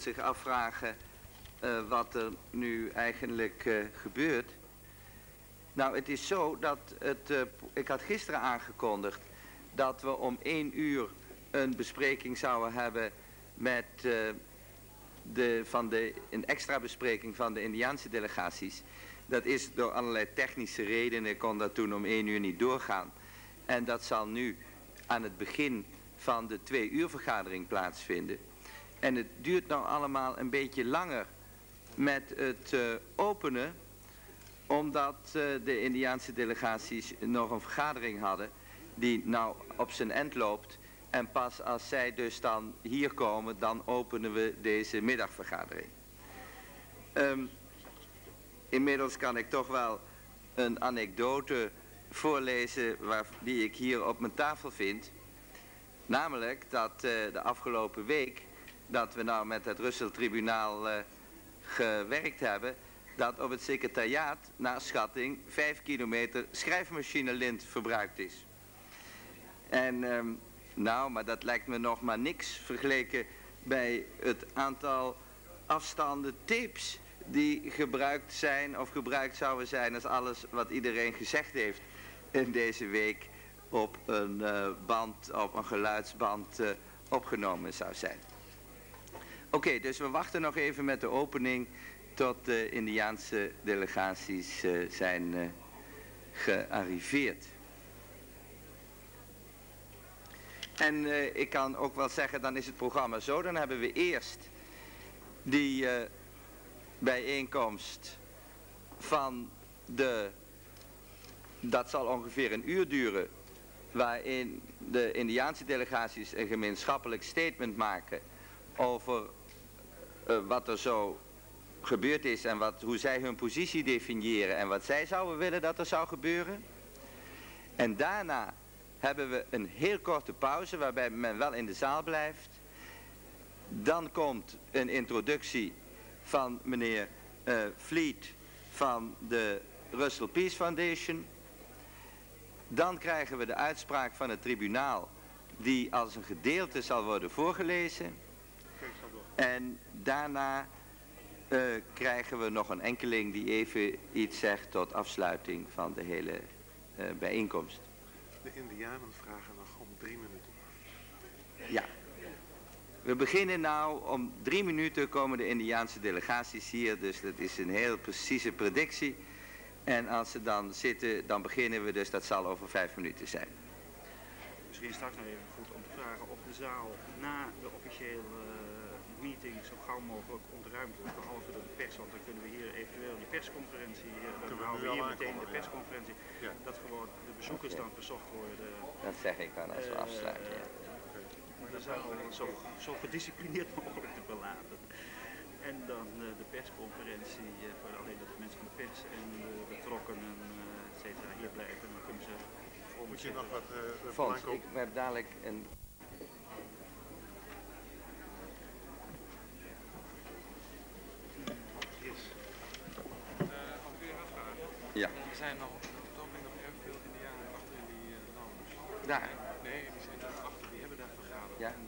zich afvragen wat er nu eigenlijk gebeurt. Nou, het is zo dat ik had gisteren aangekondigd dat we om 1 uur een bespreking zouden hebben met een extra bespreking van de Indiaanse delegaties. Dat is door allerlei technische redenen, kon dat toen om 1 uur niet doorgaan. En dat zal nu aan het begin van de 2 uur vergadering plaatsvinden. En het duurt nou allemaal een beetje langer met het openen, omdat de Indiaanse delegaties nog een vergadering hadden die nou op zijn eind loopt. En pas als zij dus dan hier komen, dan openen we deze middagvergadering. Inmiddels kan ik toch wel een anekdote voorlezen die ik hier op mijn tafel vind. Namelijk dat de afgelopen week dat we nou met het Russell-tribunaal gewerkt hebben, dat op het secretariaat naar schatting 5 kilometer schrijfmachinelint verbruikt is. En nou, maar dat lijkt me nog maar niks vergeleken bij het aantal afstanden tapes die gebruikt zijn of gebruikt zouden zijn als alles wat iedereen gezegd heeft in deze week op een band, op een geluidsband opgenomen zou zijn. Oké, dus we wachten nog even met de opening tot de Indiaanse delegaties zijn gearriveerd. En ik kan ook wel zeggen, dan is het programma zo, dan hebben we eerst die bijeenkomst van dat zal ongeveer 1 uur duren, waarin de Indiaanse delegaties een gemeenschappelijk statement maken over wat er zo gebeurd is en hoe zij hun positie definiëren en wat zij zouden willen dat er zou gebeuren. En daarna hebben we een heel korte pauze waarbij men wel in de zaal blijft. Dan komt een introductie van meneer Fleet van de Russell Peace Foundation. Dan krijgen we de uitspraak van het tribunaal die als een gedeelte zal worden voorgelezen. En daarna krijgen we nog een enkeling die even iets zegt tot afsluiting van de hele bijeenkomst. De Indianen vragen nog om 3 minuten. Ja. We beginnen nou om 3 minuten komen de Indiaanse delegaties hier, dus dat is een heel precieze predictie. En als ze dan zitten, dan beginnen we, dus dat zal over 5 minuten zijn. Misschien straks nog even goed om te vragen of de zaal na de officiële meeting zo gauw mogelijk ontruimd wordt, behalve door de pers, want dan kunnen we hier eventueel die persconferentie, dan houden we hier meteen de persconferentie, ja. Dat gewoon de bezoekers dan verzocht worden. Dat zeg ik dan als we afsluiten, ja. Maar de zaal zo gedisciplineerd mogelijk te verlaten. En dan de persconferentie voor alleen de mensen van de pers en de betrokkenen, et cetera, hier blijven. Dan kunnen ze moet je nog wat Fons, ik heb dadelijk een... Ja. Er zijn nog op het ogenblik nog erg veel Indianen achter in die lounge. Daar? Nee, die zijn daar achter, die hebben daar vergaderd. Ja. En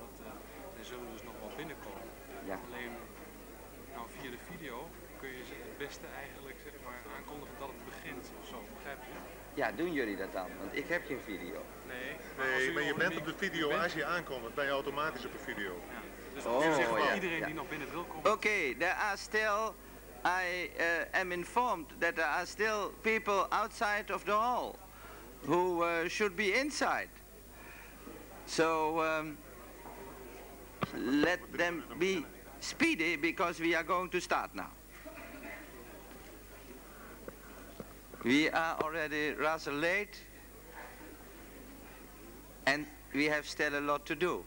zij zullen dus nog wel binnenkomen. Ja. Alleen, nou via de video kun je ze het beste eigenlijk zeg maar aankondigen dat het begint of zo, begrijp je? Ja, doen jullie dat dan? Want ik heb geen video. Nee, maar je bent op de video als je aankomt, ben je automatisch op de video. Ja. Dus dat wil zeggen ja, iedereen die nog binnen wil komen. Okay, there are still... I am informed that there are still people outside of the hall who should be inside. So let them be speedy because we are going to start now. We are already rather late and we have still a lot to do.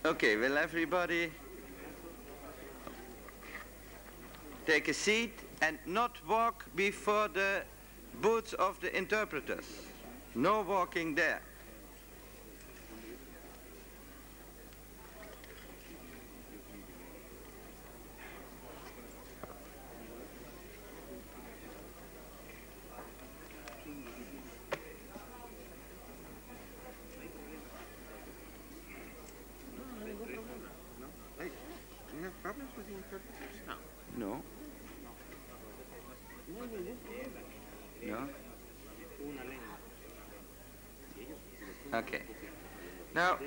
Okay, will everybody take a seat and not walk before the booths of the interpreters? No walking there. No. No. Okay. Now,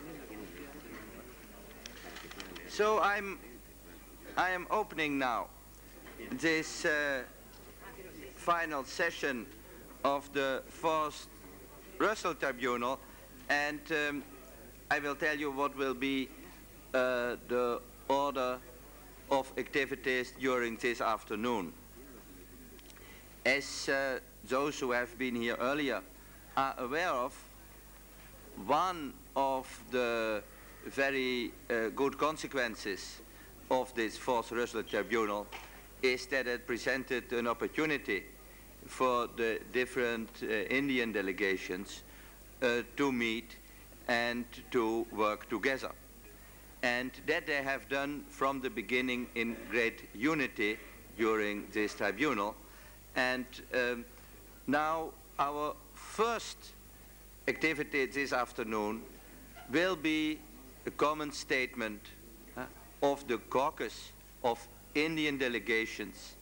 so I am opening now this final session of the fourth Russell Tribunal, and I will tell you what will be the order of activities during this afternoon. As those who have been here earlier are aware of, one of the very good consequences of this fourth Russell Tribunal is that it presented an opportunity for the different Indian delegations to meet and to work together. And that they have done from the beginning in great unity during this tribunal. And now our first activity this afternoon will be a common statement of the caucus of Indian delegations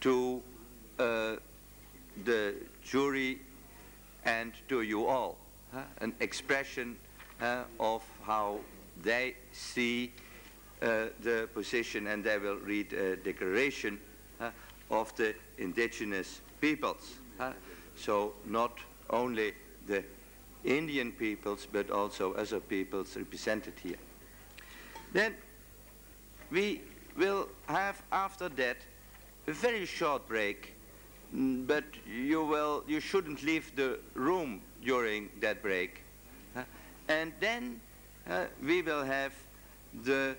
to the jury and to you all, an expression of how they see the position, and they will read a declaration of the indigenous peoples. So not only the Indian peoples, but also other peoples represented here. Then we will have after that a very short break, but you shouldn't leave the room during that break. And then we will have the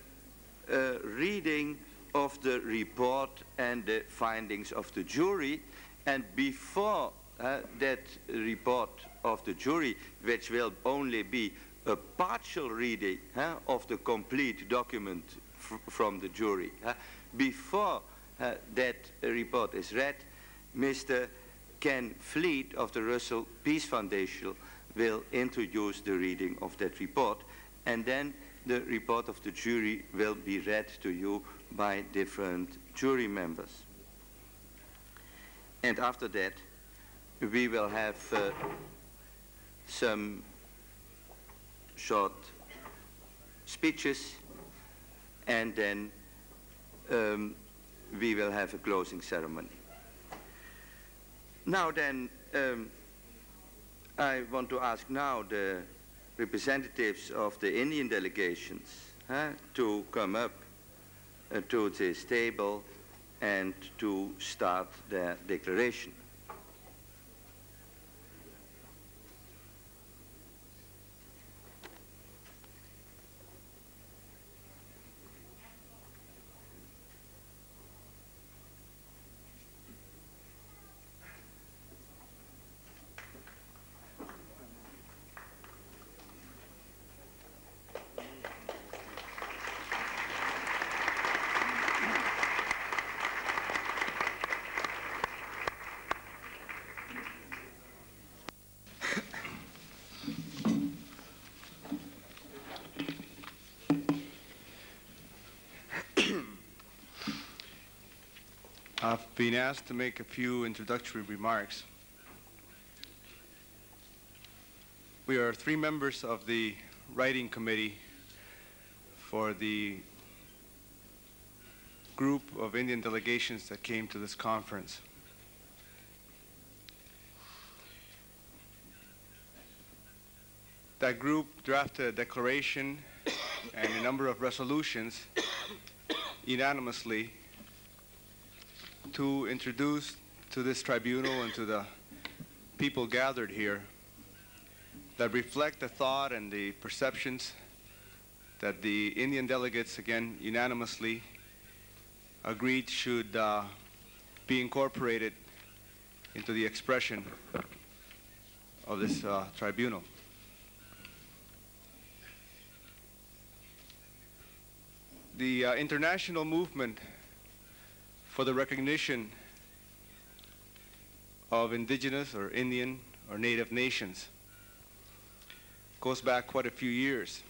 reading of the report and the findings of the jury, and before that report of the jury, which will only be a partial reading of the complete document from the jury, before that report is read, Mr. Ken Fleet of the Russell Peace Foundation will introduce the reading of that report, and then the report of the jury will be read to you by different jury members. And after that, we will have some short speeches, and then we will have a closing ceremony. Now then, I want to ask now the representatives of the Indian delegations to come up to this table and to start their declaration. I've been asked to make a few introductory remarks. We are 3 members of the writing committee for the group of Indian delegations that came to this conference. That group drafted a declaration and a number of resolutions unanimously to introduce to this tribunal and to the people gathered here that reflect the thought and the perceptions that the Indian delegates, again, unanimously agreed should be incorporated into the expression of this tribunal. The international movement for the recognition of indigenous or Indian or native nations goes back quite a few years.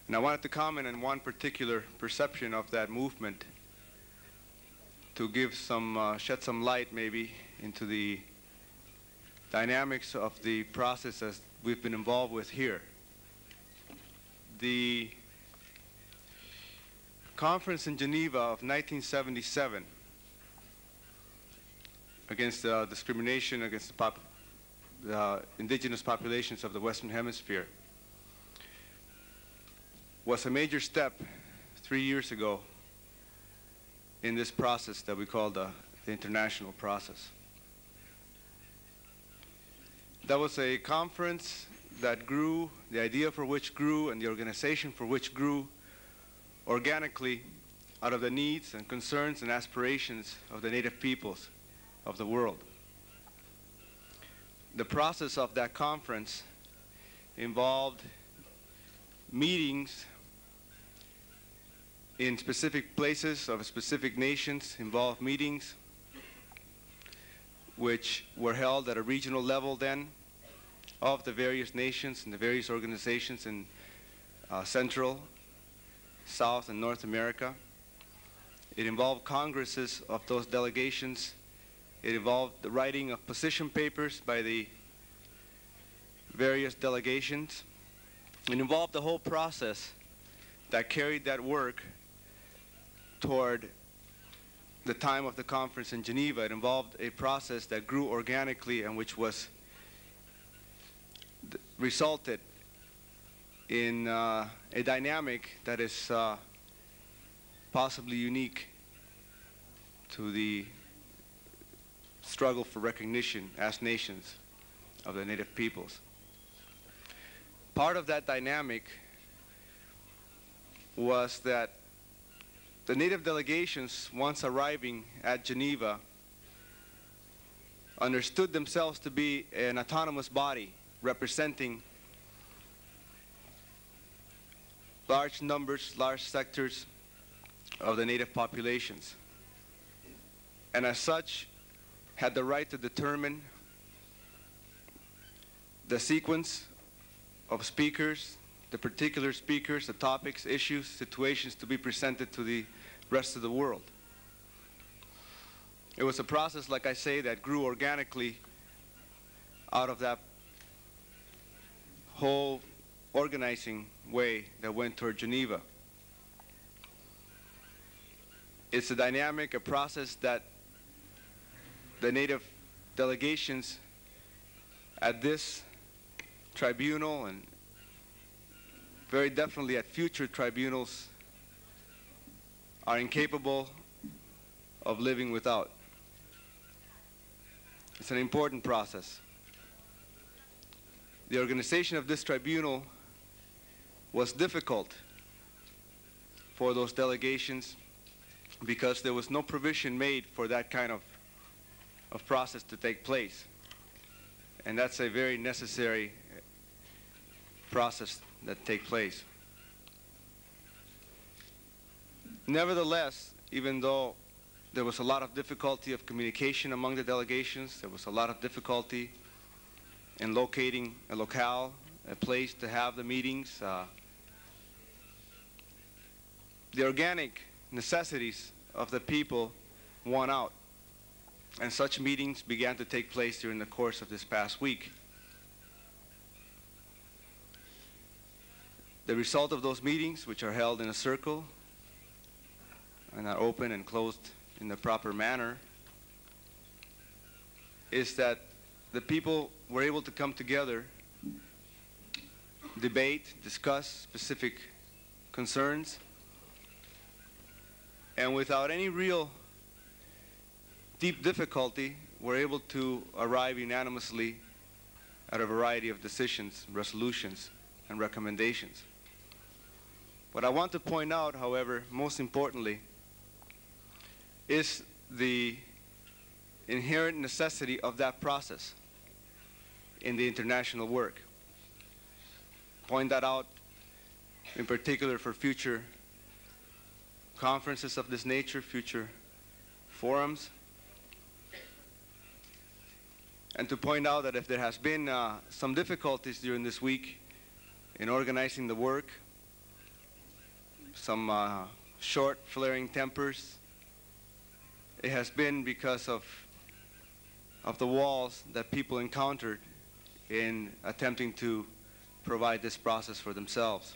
And I wanted to comment on one particular perception of that movement to give some, shed some light maybe into the dynamics of the process as we've been involved with here. The conference in Geneva of 1977 against discrimination against the indigenous populations of the Western Hemisphere was a major step 3 years ago in this process that we call the international process. That was a conference that grew, the idea for which grew, and the organization for which grew organically out of the needs and concerns and aspirations of the native peoples of the world. The process of that conference involved meetings in specific places of specific nations, involved meetings which were held at a regional level then of the various nations and the various organizations in Central, South, and North America. It involved congresses of those delegations. It involved the writing of position papers by the various delegations. It involved the whole process that carried that work toward the time of the conference in Geneva. It involved a process that grew organically and which was resulted in a dynamic that is possibly unique to the struggle for recognition as nations of the native peoples. Part of that dynamic was that the native delegations, once arriving at Geneva, understood themselves to be an autonomous body representing large numbers, large sectors of the native populations, and as such had the right to determine the sequence of speakers, the particular speakers, the topics, issues, situations to be presented to the rest of the world. It was a process, like I say, that grew organically out of that whole organizing way that went toward Geneva. It's a dynamic, a process that the native delegations at this tribunal and very definitely at future tribunals are incapable of living without. It's an important process. The organization of this tribunal was difficult for those delegations because there was no provision made for that kind of process to take place. And that's a very necessary process that takes place. Nevertheless, even though there was a lot of difficulty of communication among the delegations, there was a lot of difficulty in locating a locale, a place to have the meetings, the organic necessities of the people won out. And such meetings began to take place during the course of this past week. The result of those meetings, which are held in a circle and are open and closed in the proper manner, is that the people were able to come together, debate, discuss specific concerns, and without any real deep difficulty, were able to arrive unanimously at a variety of decisions, resolutions, and recommendations. What I want to point out, however, most importantly, is the inherent necessity of that process in the international work. Point that out in particular for future conferences of this nature, future forums, and to point out that if there has been some difficulties during this week in organizing the work, some short, flaring tempers. It has been because of the walls that people encountered in attempting to provide this process for themselves.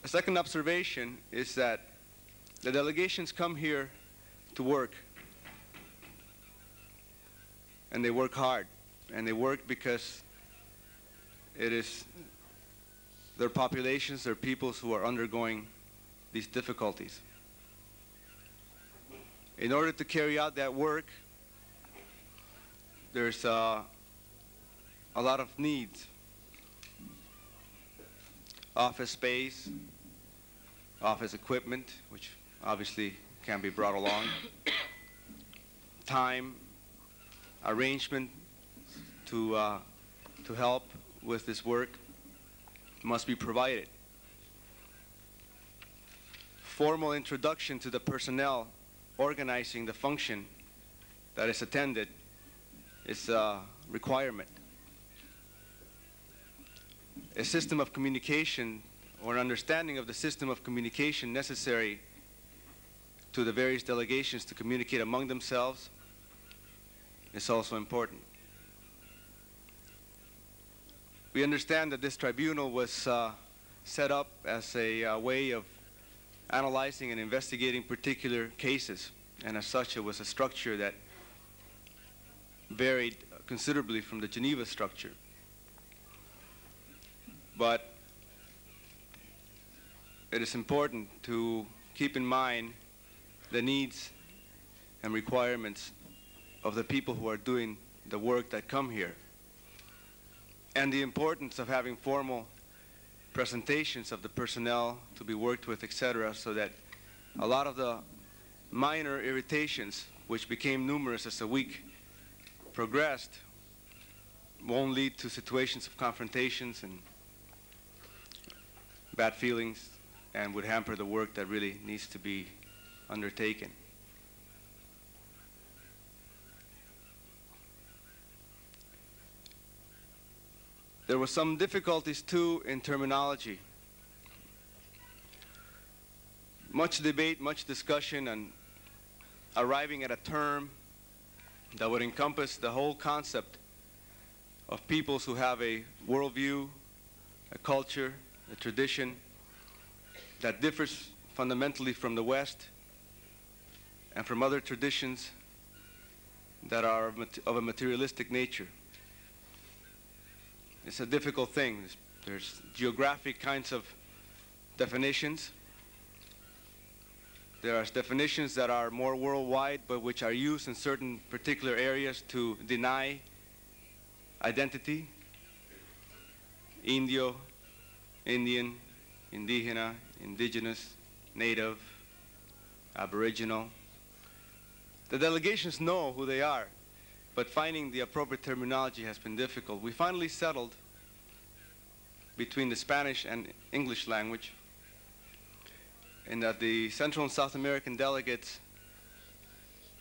A second observation is that the delegations come here to work, and they work hard, and they work because it is their populations, their peoples who are undergoing these difficulties. In order to carry out that work, there's a lot of needs. Office space, office equipment, which obviously can be brought along, time, arrangement to help with this work must be provided. Formal introduction to the personnel organizing the function that is attended is a requirement. A system of communication or an understanding of the system of communication necessary to the various delegations to communicate among themselves is also important. We understand that this tribunal was set up as a way of analyzing and investigating particular cases, and as such it was a structure that varied considerably from the Geneva structure. But it is important to keep in mind the needs and requirements of the people who are doing the work that come here, and the importance of having formal presentations of the personnel to be worked with, etc., so that a lot of the minor irritations, which became numerous as the week progressed, won't lead to situations of confrontations and bad feelings, and would hamper the work that really needs to be undertaken. There were some difficulties too in terminology. Much debate, much discussion on arriving at a term that would encompass the whole concept of peoples who have a worldview, a culture, a tradition that differs fundamentally from the West and from other traditions that are of a materialistic nature. It's a difficult thing. There's geographic kinds of definitions. There are definitions that are more worldwide, but which are used in certain particular areas to deny identity. Indio, Indian, Indígena, Indigenous, Native, Aboriginal. The delegations know who they are, but finding the appropriate terminology has been difficult. We finally settled between the Spanish and English language, in that the Central and South American delegates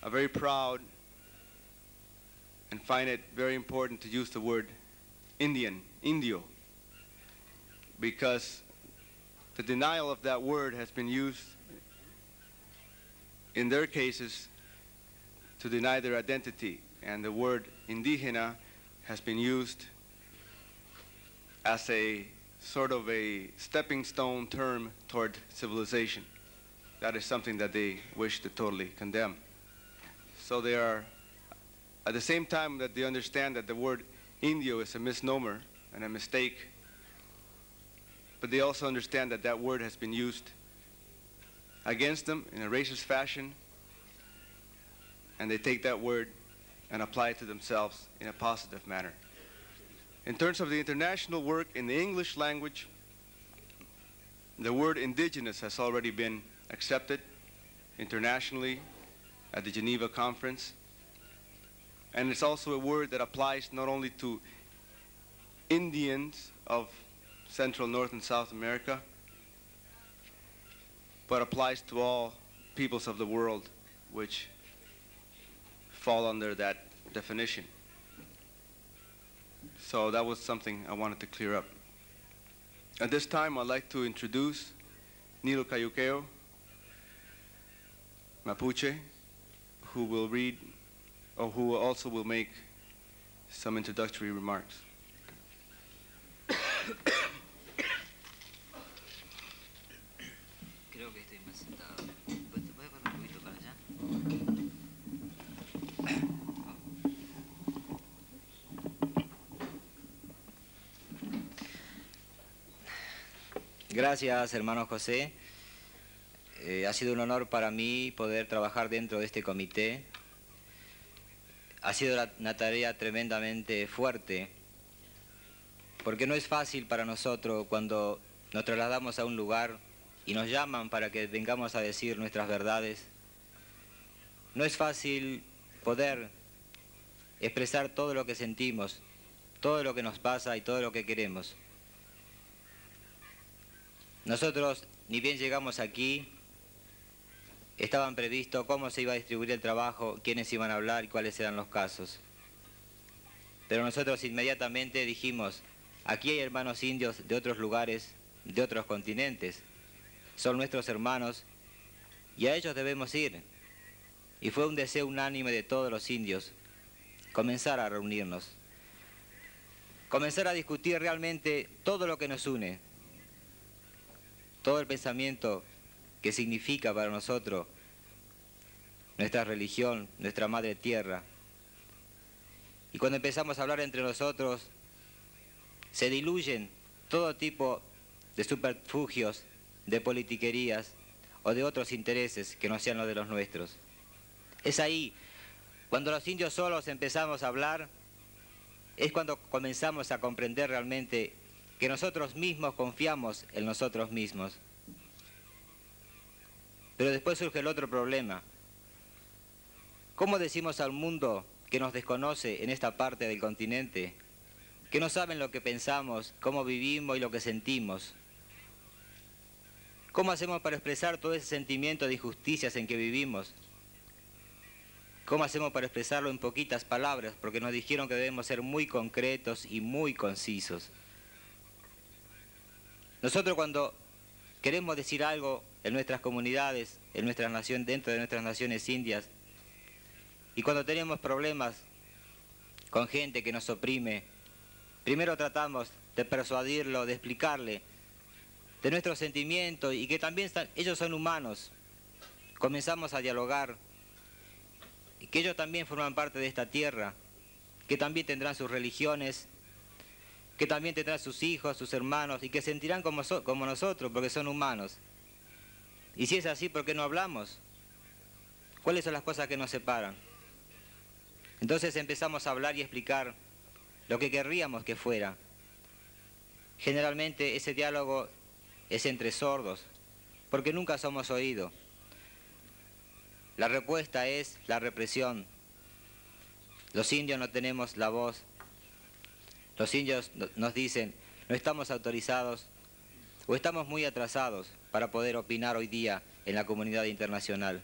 are very proud and find it very important to use the word Indian, Indio, because the denial of that word has been used in their cases to deny their identity, and the word indígena has been used as a sort of a stepping stone term toward civilization. That is something that they wish to totally condemn. So they are, at the same time that they understand that the word Indio is a misnomer and a mistake, but they also understand that that word has been used against them in a racist fashion, and they take that word and apply it to themselves in a positive manner. In terms of the international work in the English language, the word indigenous has already been accepted internationally at the Geneva Conference, and it's also a word that applies not only to Indians of Central, North, and South America, but applies to all peoples of the world which fall under that definition. So that was something I wanted to clear up. At this time, I'd like to introduce Nilo Cayuqueo, Mapuche, who will read, or who also will make some introductory remarks. Creo que estoy más sentado. ¿Puedes poner un poquito para allá? Gracias, hermano José. Ha sido un honor para mí poder trabajar dentro de este comité. Ha sido una tarea tremendamente fuerte, porque no es fácil para nosotros cuando nos trasladamos a un lugar y nos llaman para que vengamos a decir nuestras verdades. No es fácil poder expresar todo lo que sentimos, todo lo que nos pasa y todo lo que queremos. Nosotros, ni bien llegamos aquí, estaban previstos cómo se iba a distribuir el trabajo, quiénes iban a hablar y cuáles eran los casos. Pero nosotros inmediatamente dijimos, aquí hay hermanos indios de otros lugares, de otros continentes. Son nuestros hermanos y a ellos debemos ir. Y fue un deseo unánime de todos los indios comenzar a reunirnos, comenzar a discutir realmente todo lo que nos une, todo el pensamiento que significa para nosotros nuestra religión, nuestra madre tierra. Y cuando empezamos a hablar entre nosotros, se diluyen todo tipo de subterfugios, de politiquerías o de otros intereses que no sean los de los nuestros. Es ahí, cuando los indios solos empezamos a hablar, es cuando comenzamos a comprender realmente que nosotros mismos confiamos en nosotros mismos. Pero después surge el otro problema. ¿Cómo decimos al mundo que nos desconoce en esta parte del continente, que no saben lo que pensamos, cómo vivimos y lo que sentimos? ¿Cómo hacemos para expresar todo ese sentimiento de injusticias en que vivimos? ¿Cómo hacemos para expresarlo en poquitas palabras? Porque nos dijeron que debemos ser muy concretos y muy concisos. Nosotros cuando queremos decir algo en nuestras comunidades, en nuestras naciones, dentro de nuestras naciones indias, y cuando tenemos problemas con gente que nos oprime, primero tratamos de persuadirlo, de explicarle de nuestros sentimientos y que también ellos son humanos. Comenzamos a dialogar y que ellos también forman parte de esta tierra, que también tendrán sus religiones, que también tendrán sus hijos, sus hermanos y que sentirán como nosotros porque son humanos. Y si es así, ¿por qué no hablamos? ¿Cuáles son las cosas que nos separan? Entonces empezamos a hablar y explicar lo que querríamos que fuera. Generalmente ese diálogo es entre sordos, porque nunca somos oídos. La respuesta es la represión. Los indios no tenemos la voz. Los indios nos dicen, no estamos autorizados o estamos muy atrasados para poder opinar hoy día en la comunidad internacional.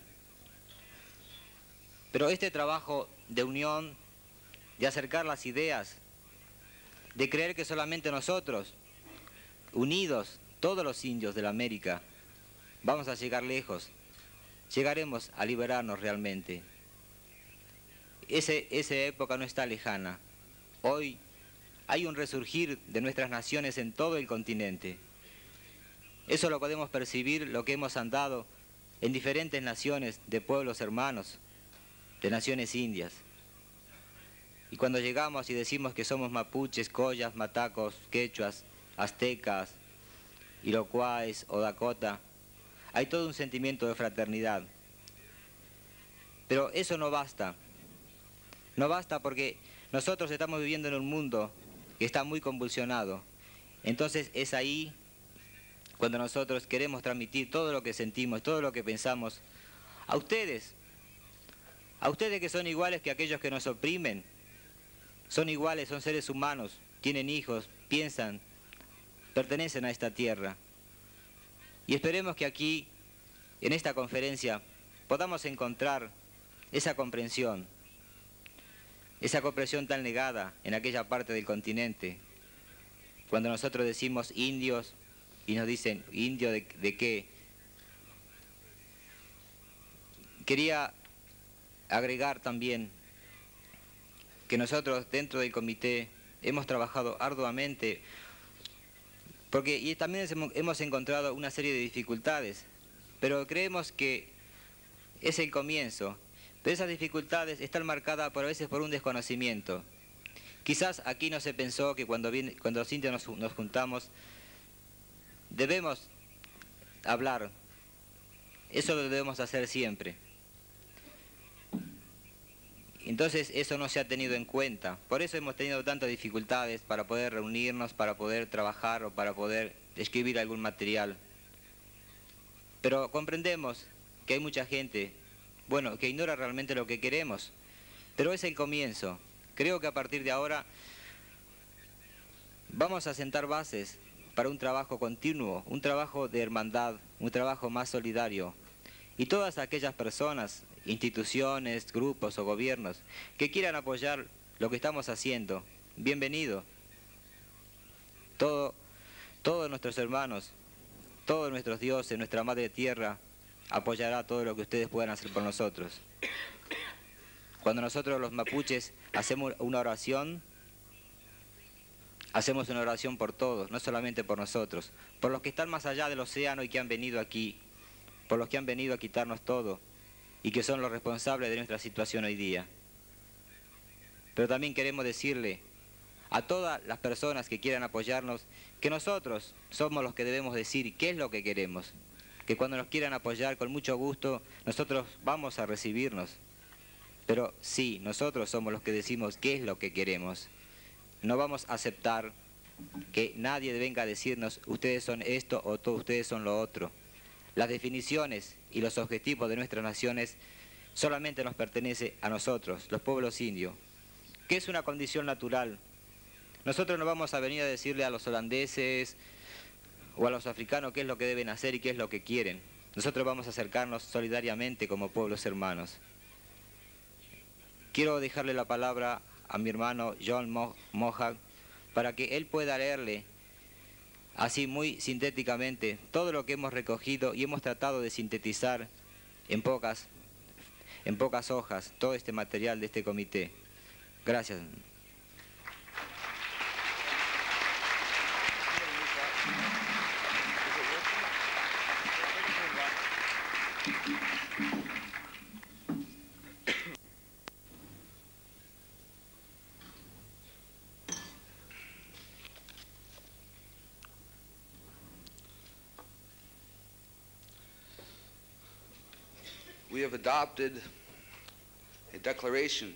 Pero este trabajo de unión, de acercar las ideas, de creer que solamente nosotros, unidos, todos los indios de la América, vamos a llegar lejos, llegaremos a liberarnos realmente. Esa época no está lejana. Hoy hay un resurgir de nuestras naciones en todo el continente. Eso lo podemos percibir, lo que hemos andado en diferentes naciones de pueblos hermanos, de naciones indias. Y cuando llegamos y decimos que somos mapuches, collas, matacos, quechuas, aztecas, iroquois o dakota, hay todo un sentimiento de fraternidad. Pero eso no basta. No basta porque nosotros estamos viviendo en un mundo que está muy convulsionado. Entonces es ahí cuando nosotros queremos transmitir todo lo que sentimos, todo lo que pensamos, a ustedes que son iguales que aquellos que nos oprimen, son iguales, son seres humanos, tienen hijos, piensan, pertenecen a esta tierra. Y esperemos que aquí, en esta conferencia, podamos encontrar esa comprensión tan negada en aquella parte del continente, cuando nosotros decimos indios, y nos dicen, ¿indio de qué? Quería agregar también que nosotros dentro del comité hemos trabajado arduamente y también hemos encontrado una serie de dificultades, pero creemos que es el comienzo. Pero esas dificultades están marcadas a veces por un desconocimiento. Quizás aquí no se pensó que cuando los indios nos juntamos debemos hablar. Eso lo debemos hacer siempre. Entonces eso no se ha tenido en cuenta. Por eso hemos tenido tantas dificultades para poder reunirnos, para poder trabajar o para poder escribir algún material. Pero comprendemos que hay mucha gente, bueno, que ignora realmente lo que queremos. Pero es el comienzo. Creo que a partir de ahora vamos a sentar bases para un trabajo continuo, un trabajo de hermandad, un trabajo más solidario. Y todas aquellas personas, instituciones, grupos o gobiernos que quieran apoyar lo que estamos haciendo, bienvenido. Todos nuestros hermanos, todos nuestros dioses, nuestra madre tierra apoyará todo lo que ustedes puedan hacer por nosotros. Cuando nosotros los mapuches hacemos una oración por todos, no solamente por nosotros, por los que están más allá del océano y que han venido aquí, por los que han venido a quitarnos todo y que son los responsables de nuestra situación hoy día. Pero también queremos decirle a todas las personas que quieran apoyarnos que nosotros somos los que debemos decir qué es lo que queremos, que cuando nos quieran apoyar con mucho gusto nosotros vamos a recibirnos. Pero sí, nosotros somos los que decimos qué es lo que queremos. No vamos a aceptar que nadie venga a decirnos ustedes son esto o ustedes son lo otro. Las definiciones y los objetivos de nuestras naciones solamente nos pertenece a nosotros, los pueblos indios, que es una condición natural. Nosotros no vamos a venir a decirle a los holandeses o a los africanos qué es lo que deben hacer y qué es lo que quieren. Nosotros vamos a acercarnos solidariamente como pueblos hermanos. Quiero dejarle la palabra a mi hermano John Mohawk para que él pueda leerle así muy sintéticamente todo lo que hemos recogido y hemos tratado de sintetizar en pocas hojas todo este material de este comité. Gracias. We have adopted a declaration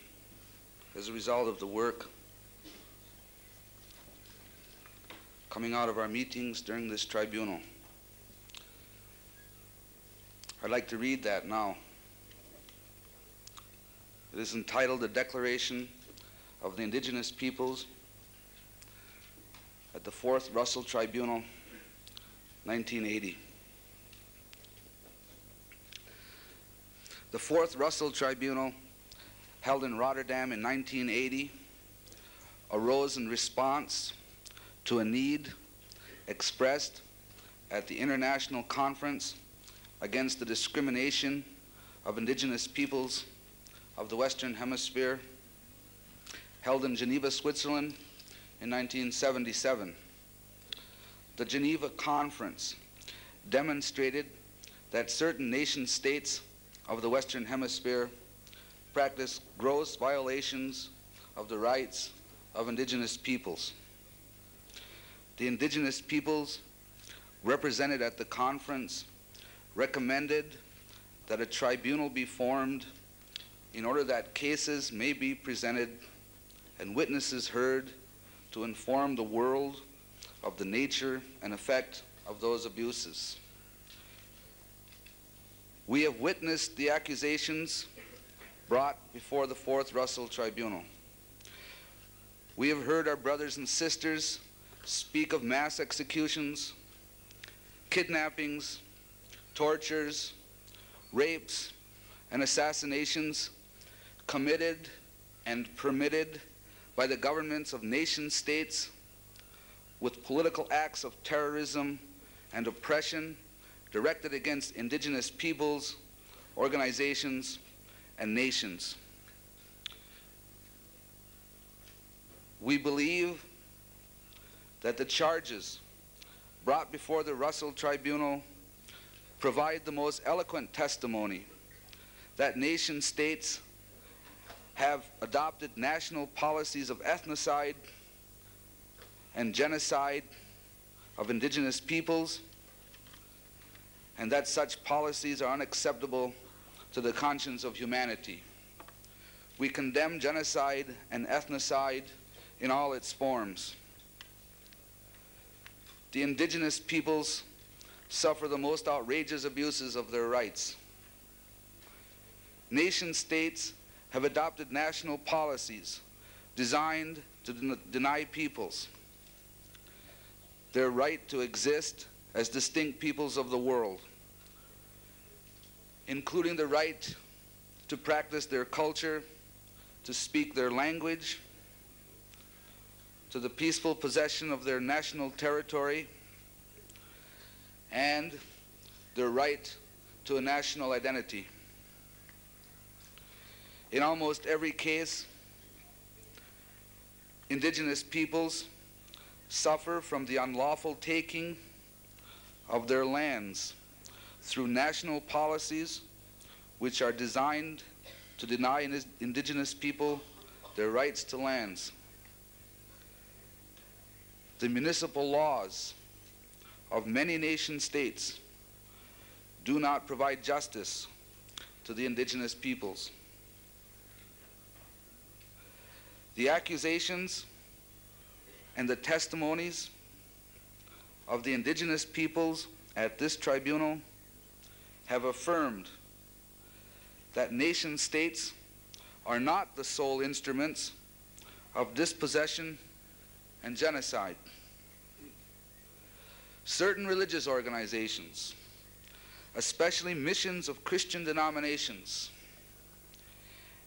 as a result of the work coming out of our meetings during this tribunal. I'd like to read that now. It is entitled The Declaration of the Indigenous Peoples at the 4th Russell Tribunal, 1980. The 4th Russell Tribunal, held in Rotterdam in 1980, arose in response to a need expressed at the International Conference against the Discrimination of Indigenous Peoples of the Western Hemisphere, held in Geneva, Switzerland in 1977. The Geneva Conference demonstrated that certain nation-states of the Western Hemisphere practice gross violations of the rights of indigenous peoples. The indigenous peoples represented at the conference recommended that a tribunal be formed in order that cases may be presented and witnesses heard to inform the world of the nature and effect of those abuses. We have witnessed the accusations brought before the 4th Russell Tribunal. We have heard our brothers and sisters speak of mass executions, kidnappings, tortures, rapes, and assassinations committed and permitted by the governments of nation states with political acts of terrorism and oppression directed against indigenous peoples, organizations, and nations. We believe that the charges brought before the Russell Tribunal provide the most eloquent testimony that nation states have adopted national policies of ethnocide and genocide of indigenous peoples, and that such policies are unacceptable to the conscience of humanity. We condemn genocide and ethnocide in all its forms. The indigenous peoples suffer the most outrageous abuses of their rights. Nation states have adopted national policies designed to deny peoples their right to exist as distinct peoples of the world, including the right to practice their culture, to speak their language, to the peaceful possession of their national territory, and their right to a national identity. In almost every case, indigenous peoples suffer from the unlawful taking of their lands through national policies which are designed to deny indigenous people their rights to lands. The municipal laws of many nation states do not provide justice to the indigenous peoples. The accusations and the testimonies of the indigenous peoples at this tribunal have affirmed that nation states are not the sole instruments of dispossession and genocide. Certain religious organizations, especially missions of Christian denominations,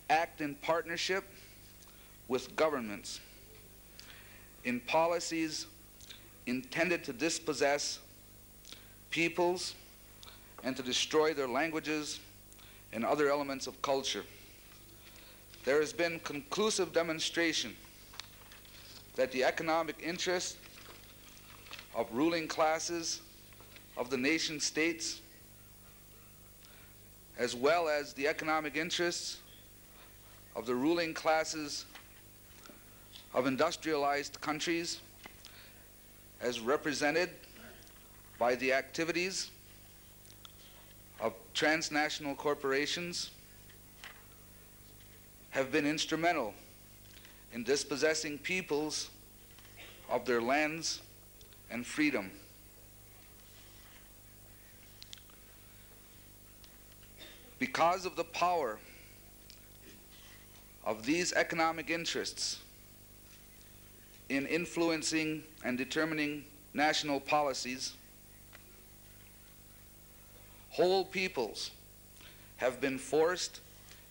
act in partnership with governments in policies intended to dispossess peoples and to destroy their languages and other elements of culture. There has been conclusive demonstration that the economic interests of ruling classes of the nation states, as well as the economic interests of the ruling classes of industrialized countries, as represented by the activities of transnational corporations, have been instrumental in dispossessing peoples of their lands and freedom. Because of the power of these economic interests in influencing and determining national policies, whole peoples have been forced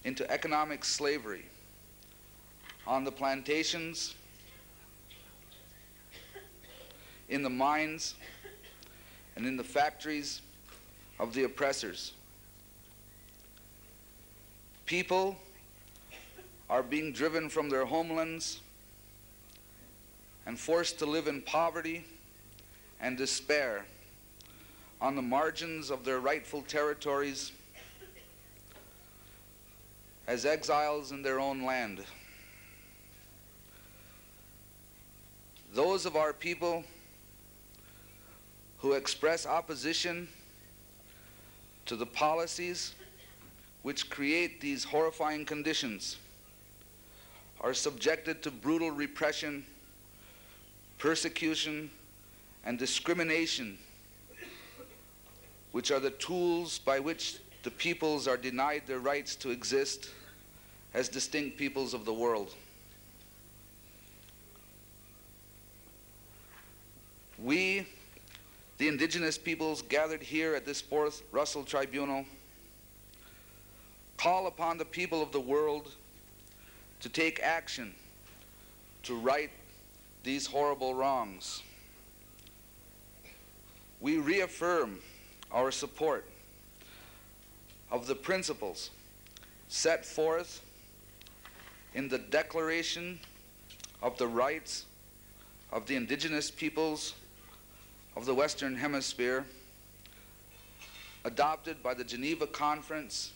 into economic slavery on the plantations, in the mines, and in the factories of the oppressors. People are being driven from their homelands and forced to live in poverty and despair on the margins of their rightful territories as exiles in their own land. Those of our people who express opposition to the policies which create these horrifying conditions are subjected to brutal repression, persecution, and discrimination, which are the tools by which the peoples are denied their rights to exist as distinct peoples of the world. We, the indigenous peoples gathered here at this 4th Russell Tribunal, call upon the people of the world to take action to right these horrible wrongs. we reaffirm our support of the principles set forth in the Declaration of the Rights of the Indigenous Peoples of the Western Hemisphere, adopted by the Geneva Conference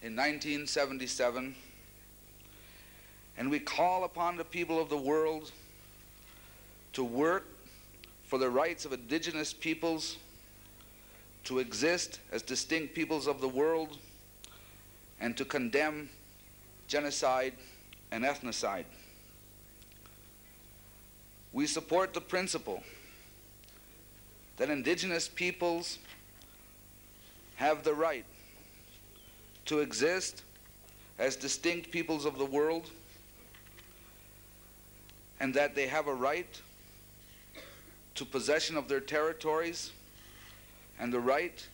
in 1977, and we call upon the people of the world to work for the rights of indigenous peoples to exist as distinct peoples of the world and to condemn genocide and ethnocide. We support the principle that indigenous peoples have the right to exist as distinct peoples of the world, and that they have a right to possession of their territories and the right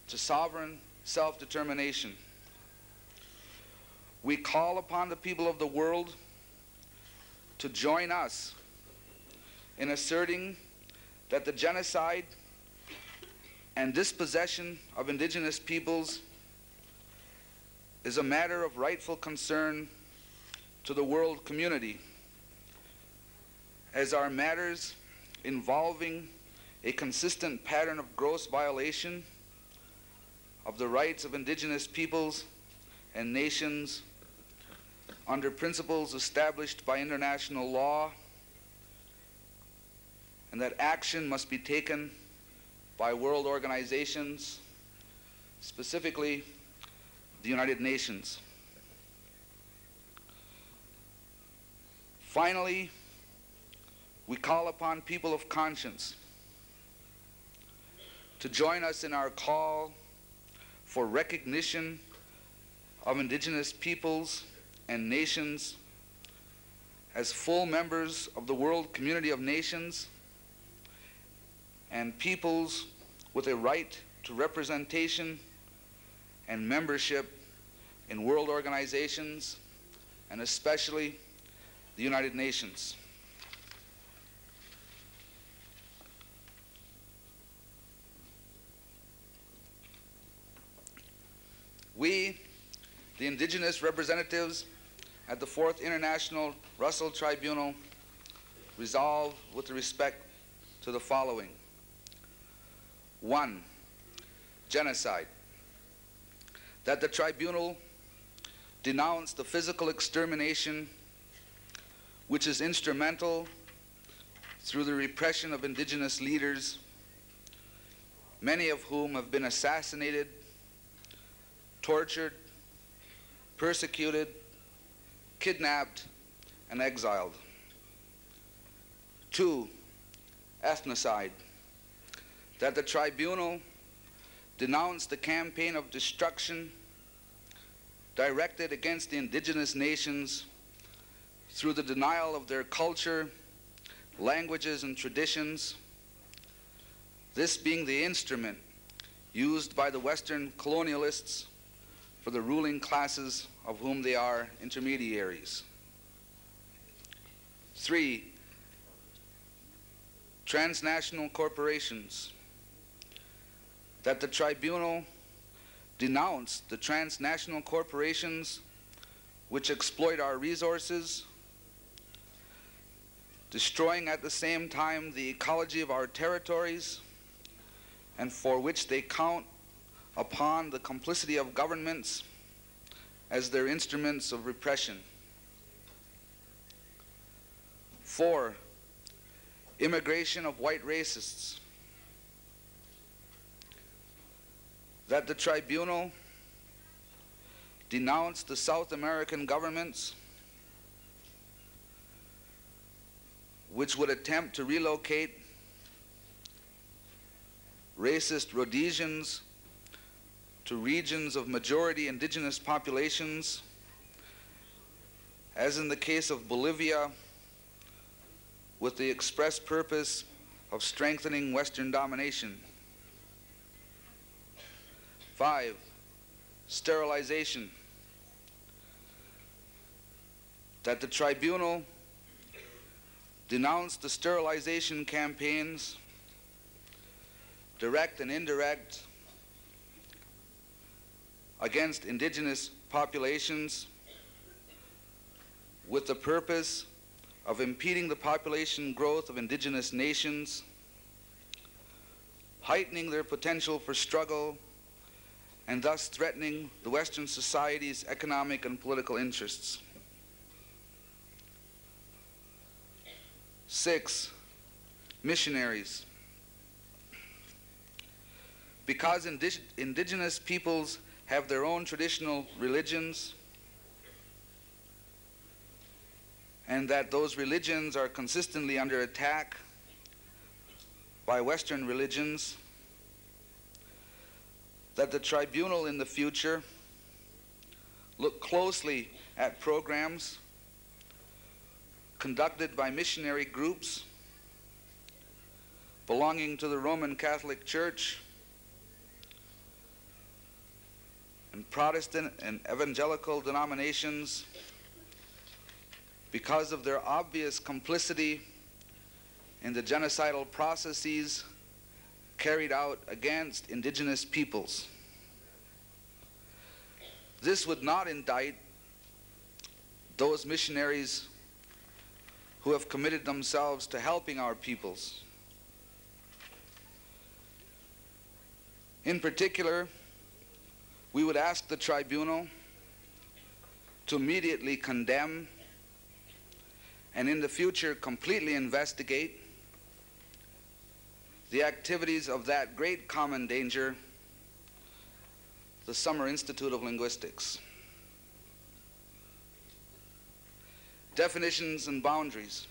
to sovereign self-determination. We call upon the people of the world to join us in asserting that the genocide and dispossession of indigenous peoples is a matter of rightful concern to the world community, as are matters involving a consistent pattern of gross violation of the rights of indigenous peoples and nations under principles established by international law, and that action must be taken by world organizations, specifically the United Nations. Finally, we call upon people of conscience to join us in our call for recognition of indigenous peoples and nations as full members of the world community of nations and peoples with a right to representation and membership in world organizations, and especially the United Nations. We, the indigenous representatives at the Fourth International Russell Tribunal, resolve with respect to the following. 1. Genocide. That the tribunal denounce the physical extermination which is instrumental through the repression of indigenous leaders, many of whom have been assassinated, tortured, persecuted, kidnapped, and exiled. 2. Ethnocide. That the tribunal denounce the campaign of destruction directed against the indigenous nations through the denial of their culture, languages, and traditions, this being the instrument used by the Western colonialists for the ruling classes of whom they are intermediaries. 3. Transnational corporations. That the tribunal denounce the transnational corporations which exploit our resources, destroying at the same time the ecology of our territories, and for which they count upon the complicity of governments as their instruments of repression. 4. Immigration of white racists. That the tribunal denounce the South American governments which would attempt to relocate racist Rhodesians to regions of majority indigenous populations, as in the case of Bolivia, with the express purpose of strengthening Western domination. 5. Sterilization. That the tribunal denounce the sterilization campaigns direct and indirect, against indigenous populations with the purpose of impeding the population growth of indigenous nations, heightening their potential for struggle, and thus threatening the Western society's economic and political interests. 6, missionaries. Because indigenous peoples have their own traditional religions, and that those religions are consistently under attack by Western religions, that the tribunal in the future look closely at programs conducted by missionary groups belonging to the Roman Catholic Church and Protestant and evangelical denominations, because of their obvious complicity in the genocidal processes carried out against indigenous peoples. This would not indict those missionaries who have committed themselves to helping our peoples. In particular, we would ask the tribunal to immediately condemn and in the future completely investigate the activities of that great common danger, the Summer Institute of Linguistics. Definitions and boundaries.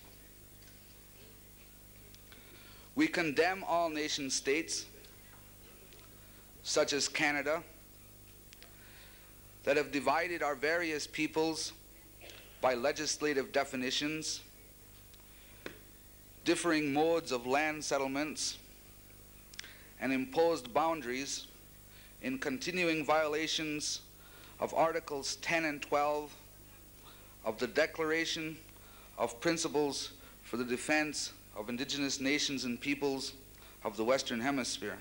We condemn all nation states, such as Canada, that have divided our various peoples by legislative definitions, differing modes of land settlements, and imposed boundaries in continuing violations of Articles 10 and 12 of the Declaration of Principles for the Defense of Indigenous Nations and Peoples of the Western Hemisphere.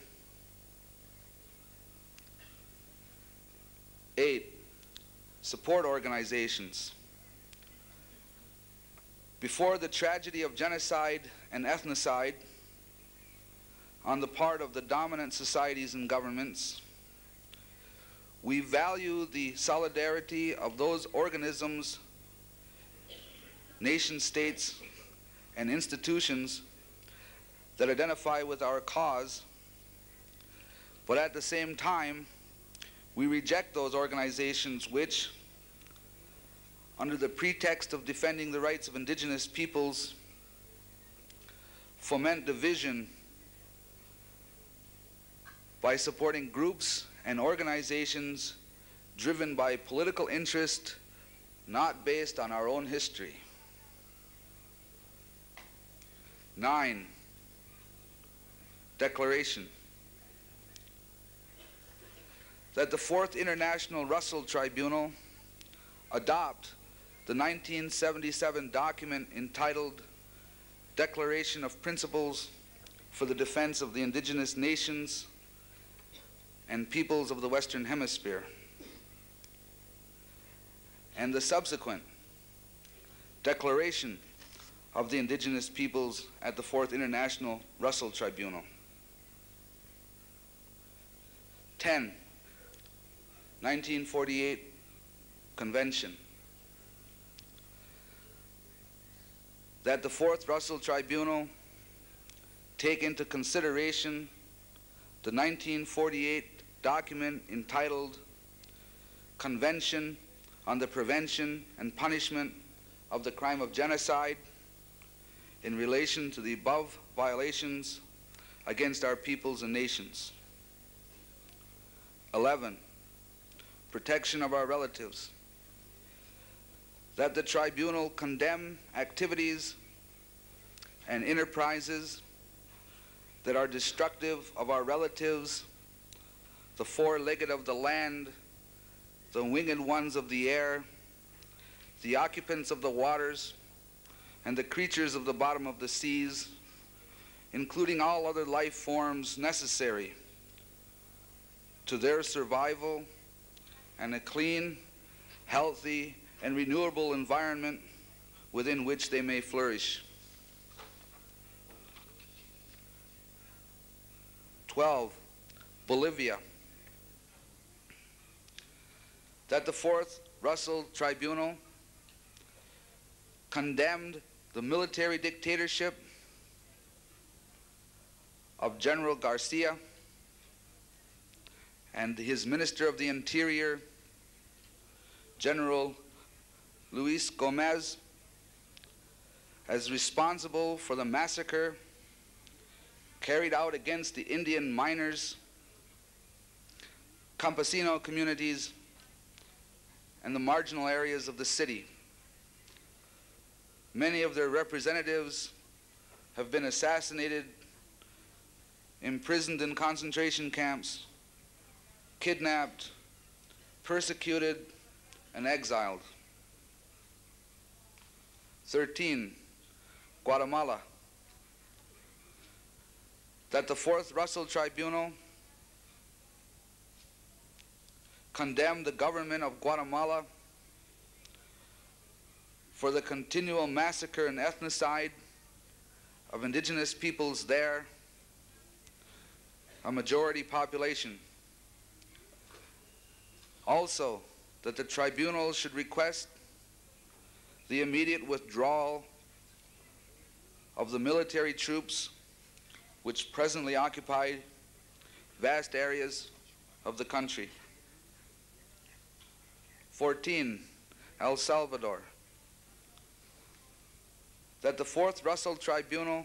8, support organizations. Before the tragedy of genocide and ethnocide on the part of the dominant societies and governments, we value the solidarity of those organisms, nation states, and institutions that identify with our cause, but at the same time, we reject those organizations which, under the pretext of defending the rights of indigenous peoples, foment division by supporting groups and organizations driven by political interest not based on our own history. 9, declaration that the 4th International Russell Tribunal adopt the 1977 document entitled Declaration of Principles for the Defense of the Indigenous Nations and Peoples of the Western Hemisphere, and the subsequent Declaration of the Indigenous Peoples at the 4th International Russell Tribunal. 10, 1948 Convention. That the 4th Russell Tribunal take into consideration the 1948 document entitled Convention on the Prevention and Punishment of the Crime of Genocide in relation to the above violations against our peoples and nations. 11, protection of our relatives. That the tribunal condemn activities and enterprises that are destructive of our relatives, the four-legged of the land, the winged ones of the air, the occupants of the waters, and the creatures of the bottom of the seas, including all other life forms necessary to their survival, and a clean, healthy, and renewable environment within which they may flourish. 12, Bolivia. That the Fourth Russell Tribunal condemned the military dictatorship of General Garcia and his Minister of the Interior, General Luis Gomez, as responsible for the massacre carried out against the Indian miners, campesino communities, and the marginal areas of the city. Many of their representatives have been assassinated, imprisoned in concentration camps, kidnapped, persecuted, and exiled. 13, Guatemala. That the Fourth Russell Tribunal condemned the government of Guatemala for the continual massacre and ethnocide of indigenous peoples there, a majority population. Also, that the tribunal should request the immediate withdrawal of the military troops which presently occupy vast areas of the country. 14, El Salvador. That the Fourth Russell Tribunal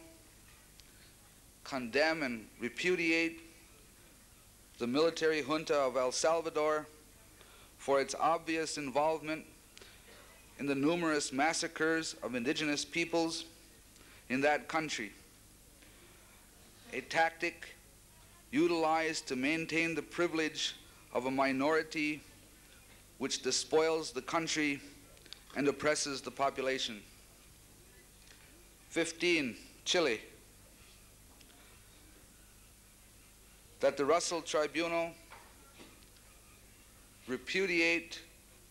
condemn and repudiate the military junta of El Salvador for its obvious involvement in the numerous massacres of indigenous peoples in that country, a tactic utilized to maintain the privilege of a minority which despoils the country and oppresses the population. 15, Chile. That the Russell Tribunal repudiate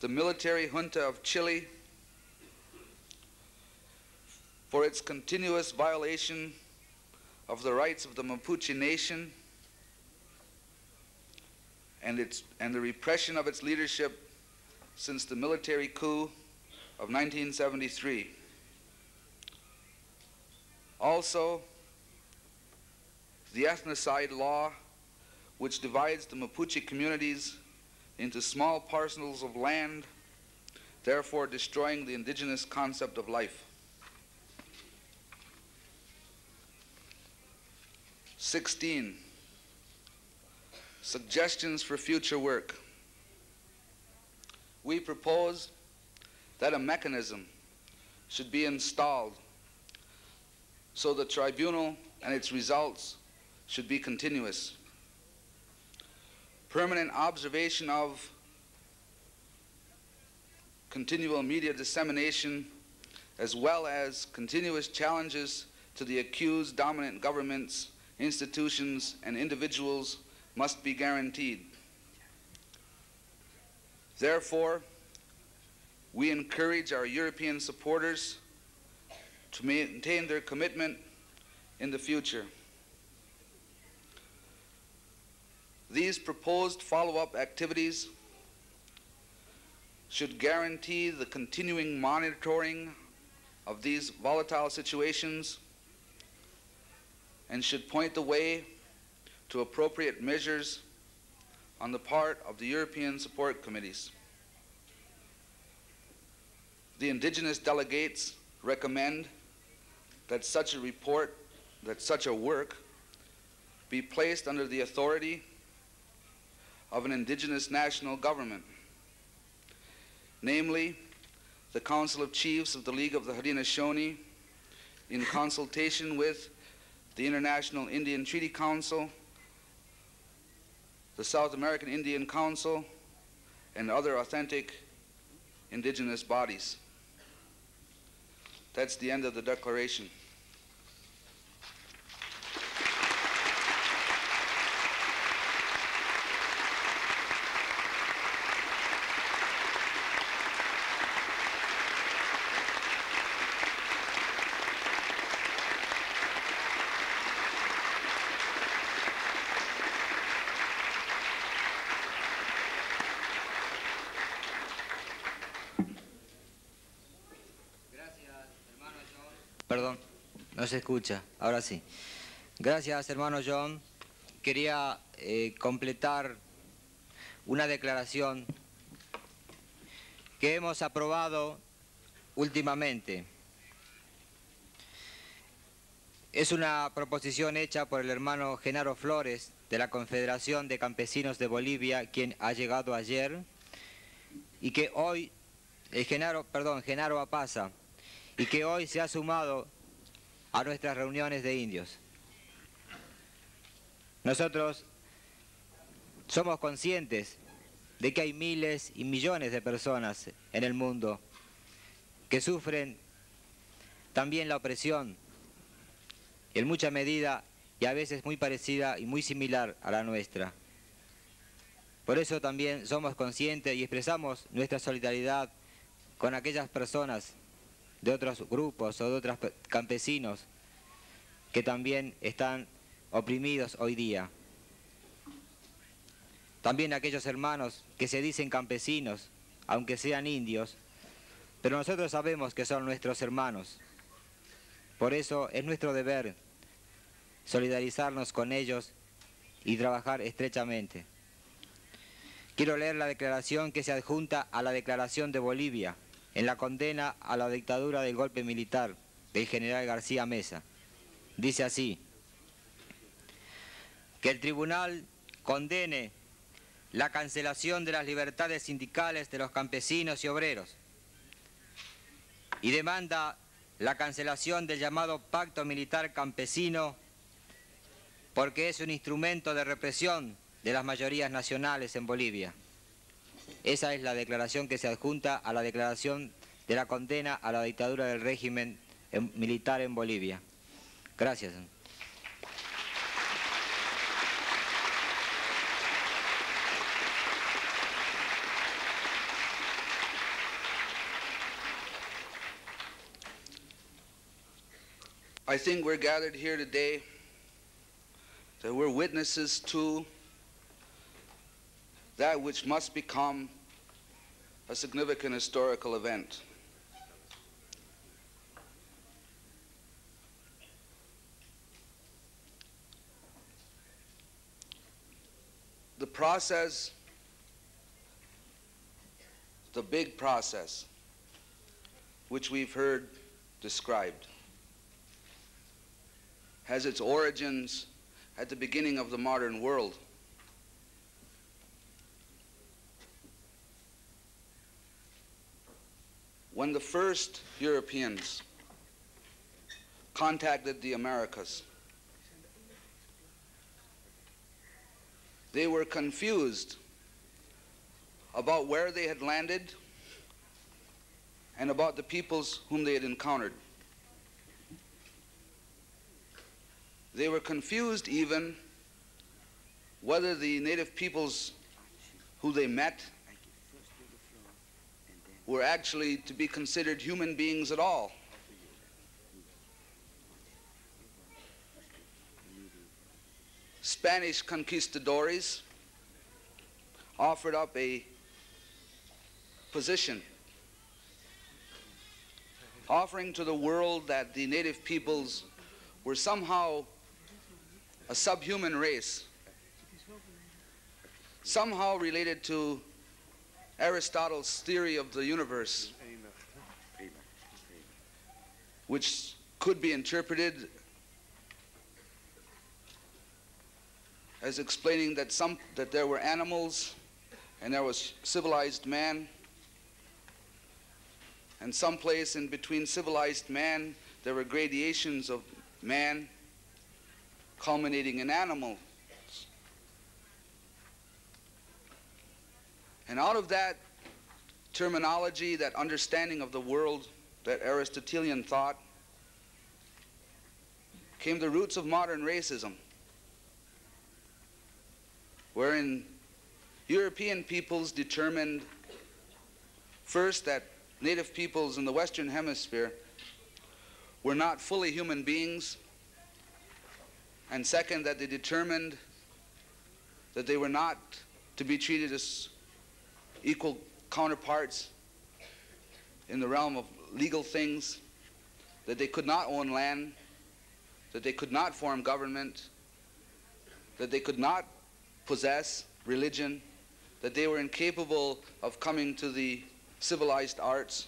the military junta of Chile for its continuous violation of the rights of the Mapuche nation and the repression of its leadership since the military coup of 1973. Also, the ethnocide law, which divides the Mapuche communities into small parcels of land, therefore destroying the indigenous concept of life. 16, suggestions for future work. We propose that a mechanism should be installed so the tribunal and its results should be continuous. Permanent observation of continual media dissemination, as well as continuous challenges to the accused dominant governments, institutions, and individuals must be guaranteed. Therefore, we encourage our European supporters to maintain their commitment in the future. These proposed follow-up activities should guarantee the continuing monitoring of these volatile situations and should point the way to appropriate measures on the part of the European support committees. The indigenous delegates recommend that such a work be placed under the authority of an indigenous national government, namely the Council of Chiefs of the League of the Haudenosaunee, in consultation with the International Indian Treaty Council, the South American Indian Council, and other authentic indigenous bodies. That's the end of the declaration. Perdón, no se escucha, ahora sí. Gracias, hermano John. Quería completar una declaración que hemos aprobado últimamente. Es una proposición hecha por el hermano Genaro Flores de la Confederación de Campesinos de Bolivia, quien ha llegado ayer, y que hoy, Genaro Apaza, y que hoy se ha sumado a nuestras reuniones de indios. Nosotros somos conscientes de que hay miles y millones de personas en el mundo que sufren también la opresión, en mucha medida y a veces muy parecida y muy similar a la nuestra. Por eso también somos conscientes y expresamos nuestra solidaridad con aquellas personas de otros grupos o de otros campesinos que también están oprimidos hoy día. También aquellos hermanos que se dicen campesinos, aunque sean indios, pero nosotros sabemos que son nuestros hermanos. Por eso es nuestro deber solidarizarnos con ellos y trabajar estrechamente. Quiero leer la declaración que se adjunta a la Declaración de Bolivia en la condena a la dictadura del golpe militar del general García Meza. Dice así: que el tribunal condene la cancelación de las libertades sindicales de los campesinos y obreros y demanda la cancelación del llamado Pacto Militar Campesino porque es un instrumento de represión de las mayorías nacionales en Bolivia. Esa es la declaración que se adjunta a la declaración de la condena a la dictadura del régimen militar en Bolivia. Gracias. I think we're gathered here today that we're witnesses to that which must become a significant historical event. The process, the big process, which we've heard described, has its origins at the beginning of the modern world. When the first Europeans contacted the Americas, they were confused about where they had landed and about the peoples whom they had encountered. They were confused even whether the native peoples who they met were actually to be considered human beings at all. Spanish conquistadores offered up a position offering to the world that the native peoples were somehow a subhuman race, somehow related to Aristotle's theory of the universe, which could be interpreted as explaining that there were animals and there was civilized man, and someplace in between civilized man there were gradations of man culminating in animals. And out of that terminology, that understanding of the world, that Aristotelian thought, came the roots of modern racism, wherein European peoples determined first that native peoples in the Western Hemisphere were not fully human beings, and second, that they determined that they were not to be treated as equal counterparts in the realm of legal things, that they could not own land, that they could not form government, that they could not possess religion, that they were incapable of coming to the civilized arts.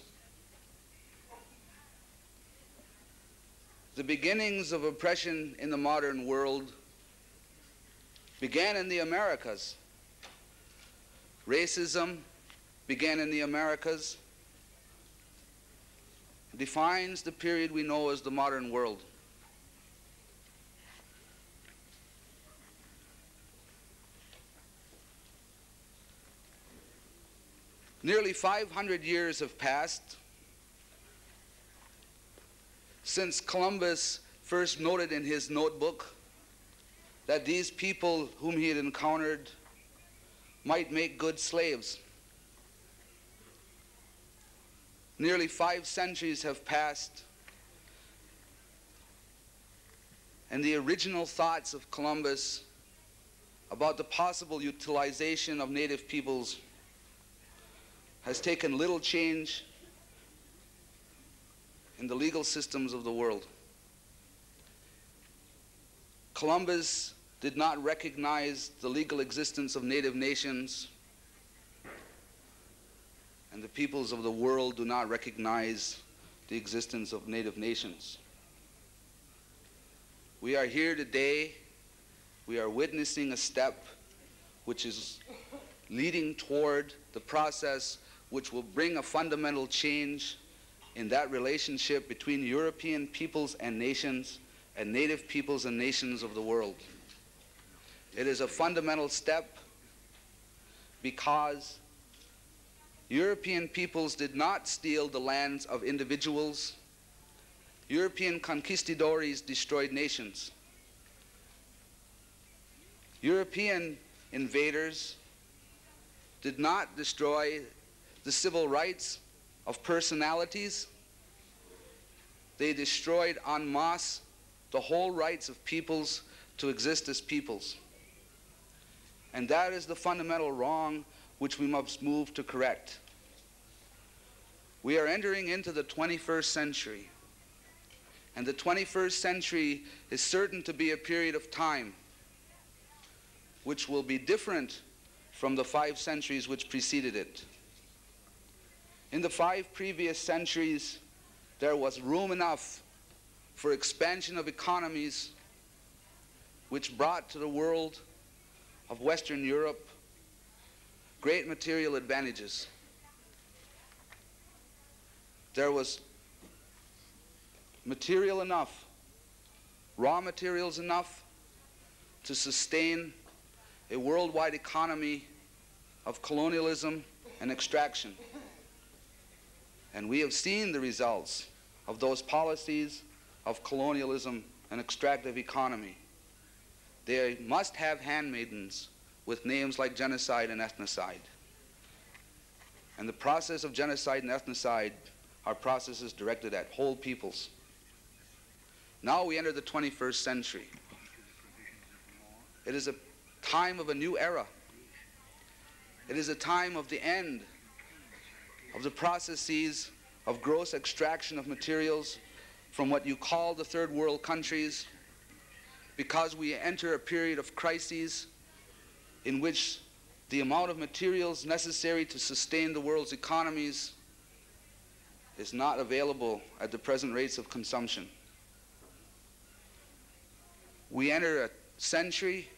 The beginnings of oppression in the modern world began in the Americas. Racism began in the Americas, defines the period we know as the modern world. Nearly 500 years have passed since Columbus first noted in his notebook that these people whom he had encountered might make good slaves. Nearly 5 centuries have passed, and the original thoughts of Columbus about the possible utilization of native peoples has taken little change in the legal systems of the world. Columbus did not recognize the legal existence of native nations, and the peoples of the world do not recognize the existence of native nations. We are here today, we are witnessing a step which is leading toward the process which will bring a fundamental change in that relationship between European peoples and nations and native peoples and nations of the world. It is a fundamental step because European peoples did not steal the lands of individuals. European conquistadores destroyed nations. European invaders did not destroy the civil rights of personalities. They destroyed en masse the whole rights of peoples to exist as peoples. And that is the fundamental wrong which we must move to correct. We are entering into the 21st century, and the 21st century is certain to be a period of time which will be different from the 5 centuries which preceded it. In the 5 previous centuries, there was room enough for expansion of economies which brought to the world of Western Europe great material advantages. There was material enough, raw materials enough to sustain a worldwide economy of colonialism and extraction. And we have seen the results of those policies of colonialism and extractive economy. They must have handmaidens with names like genocide and ethnocide. And the process of genocide and ethnocide are processes directed at whole peoples. Now we enter the 21st century. It is a time of a new era. It is a time of the end of the processes of gross extraction of materials from what you call the third world countries, because we enter a period of crises in which the amount of materials necessary to sustain the world's economies is not available at the present rates of consumption. We enter a century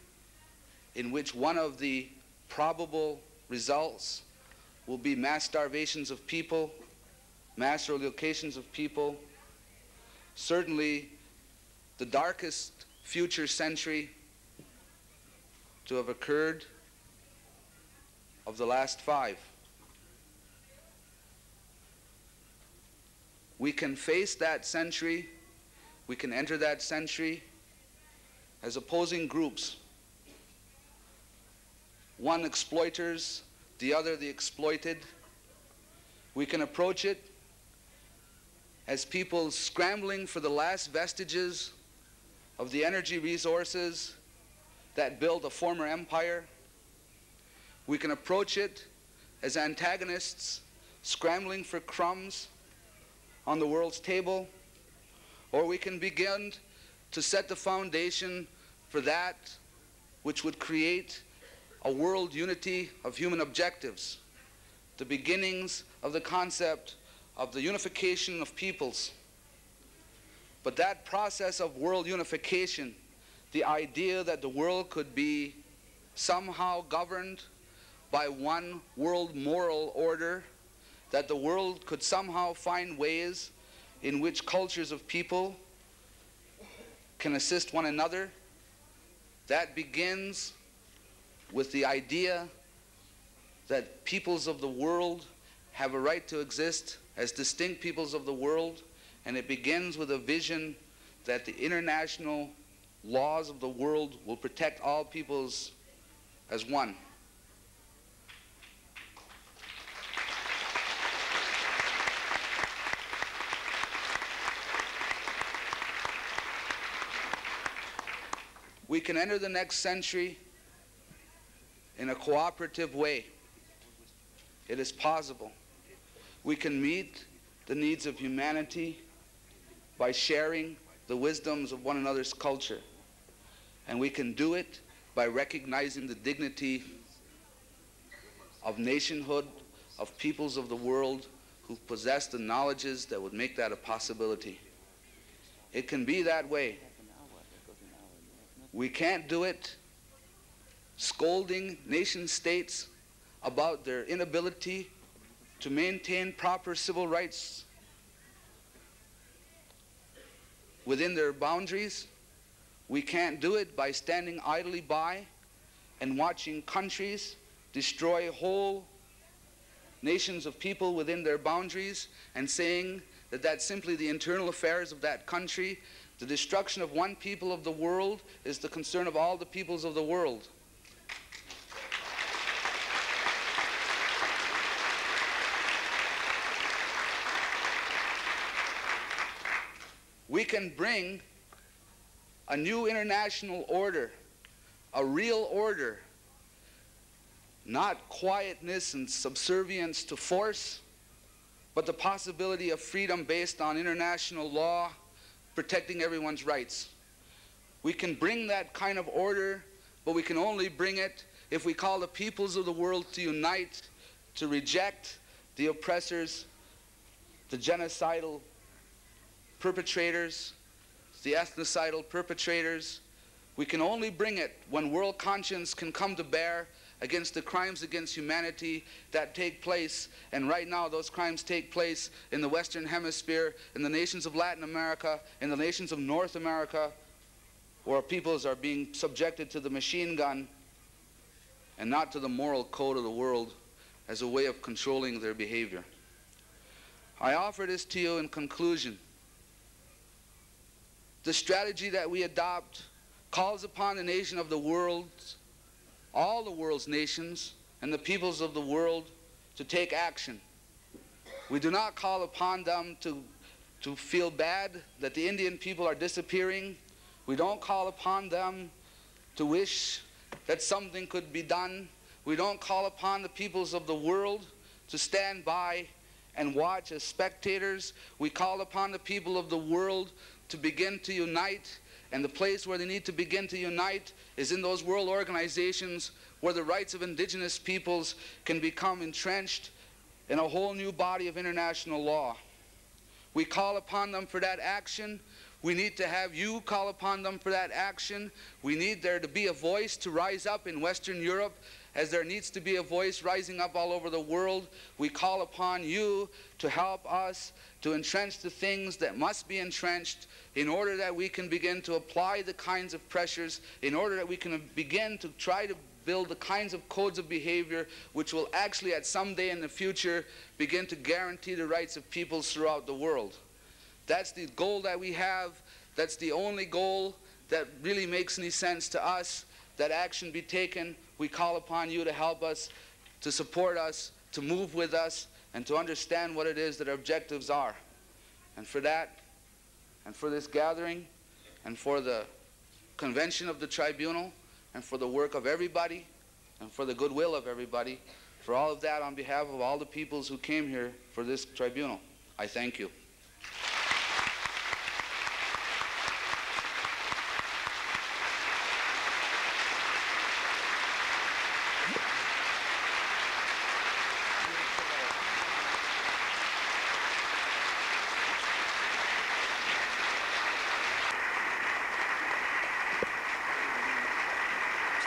in which one of the probable results will be mass starvations of people, mass relocations of people, certainly the darkest future century to have occurred of the last 5. We can face that century, we can enter that century as opposing groups. One exploiters, the other the exploited. We can approach it as people scrambling for the last vestiges of the energy resources that built a former empire. We can approach it as antagonists scrambling for crumbs on the world's table, or we can begin to set the foundation for that which would create a world unity of human objectives, the beginnings of the concept of the unification of peoples. But that process of world unification, the idea that the world could be somehow governed by one world moral order, that the world could somehow find ways in which cultures of people can assist one another, that begins with the idea that peoples of the world have a right to exist as distinct peoples of the world, and it begins with a vision that the international laws of the world will protect all peoples as one. We can enter the next century in a cooperative way. It is possible. We can meet the needs of humanity by sharing the wisdoms of one another's culture. And we can do it by recognizing the dignity of nationhood, of peoples of the world who possess the knowledges that would make that a possibility. It can be that way. We can't do it scolding nation states about their inability to maintain proper civil rights within their boundaries. We can't do it by standing idly by and watching countries destroy whole nations of people within their boundaries and saying that that's simply the internal affairs of that country. The destruction of one people of the world is the concern of all the peoples of the world. We can bring a new international order, a real order, not quietness and subservience to force, but the possibility of freedom based on international law, protecting everyone's rights. We can bring that kind of order, but we can only bring it if we call the peoples of the world to unite, to reject the oppressors, the genocidal perpetrators, the ethnocidal perpetrators. We can only bring it when world conscience can come to bear against the crimes against humanity that take place. And right now those crimes take place in the Western Hemisphere, in the nations of Latin America, in the nations of North America, where peoples are being subjected to the machine gun and not to the moral code of the world as a way of controlling their behavior. I offer this to you in conclusion. The strategy that we adopt calls upon the nation of the world, all the world's nations and the peoples of the world to take action. We do not call upon them to feel bad that the Indian people are disappearing. We don't call upon them to wish that something could be done. We don't call upon the peoples of the world to stand by and watch as spectators. We call upon the people of the world to begin to unite, and the place where they need to begin to unite is in those world organizations where the rights of indigenous peoples can become entrenched in a whole new body of international law. We call upon them for that action. We need to have you call upon them for that action. We need there to be a voice to rise up in Western Europe as there needs to be a voice rising up all over the world. We call upon you to help us to entrench the things that must be entrenched in order that we can begin to apply the kinds of pressures, in order that we can begin to try to build the kinds of codes of behavior which will actually at some day in the future begin to guarantee the rights of peoples throughout the world. That's the goal that we have. That's the only goal that really makes any sense to us, that action be taken. We call upon you to help us, to support us, to move with us, and to understand what it is that our objectives are. And for that, and for this gathering, and for the convention of the tribunal, and for the work of everybody, and for the goodwill of everybody, for all of that, on behalf of all the peoples who came here for this tribunal, I thank you.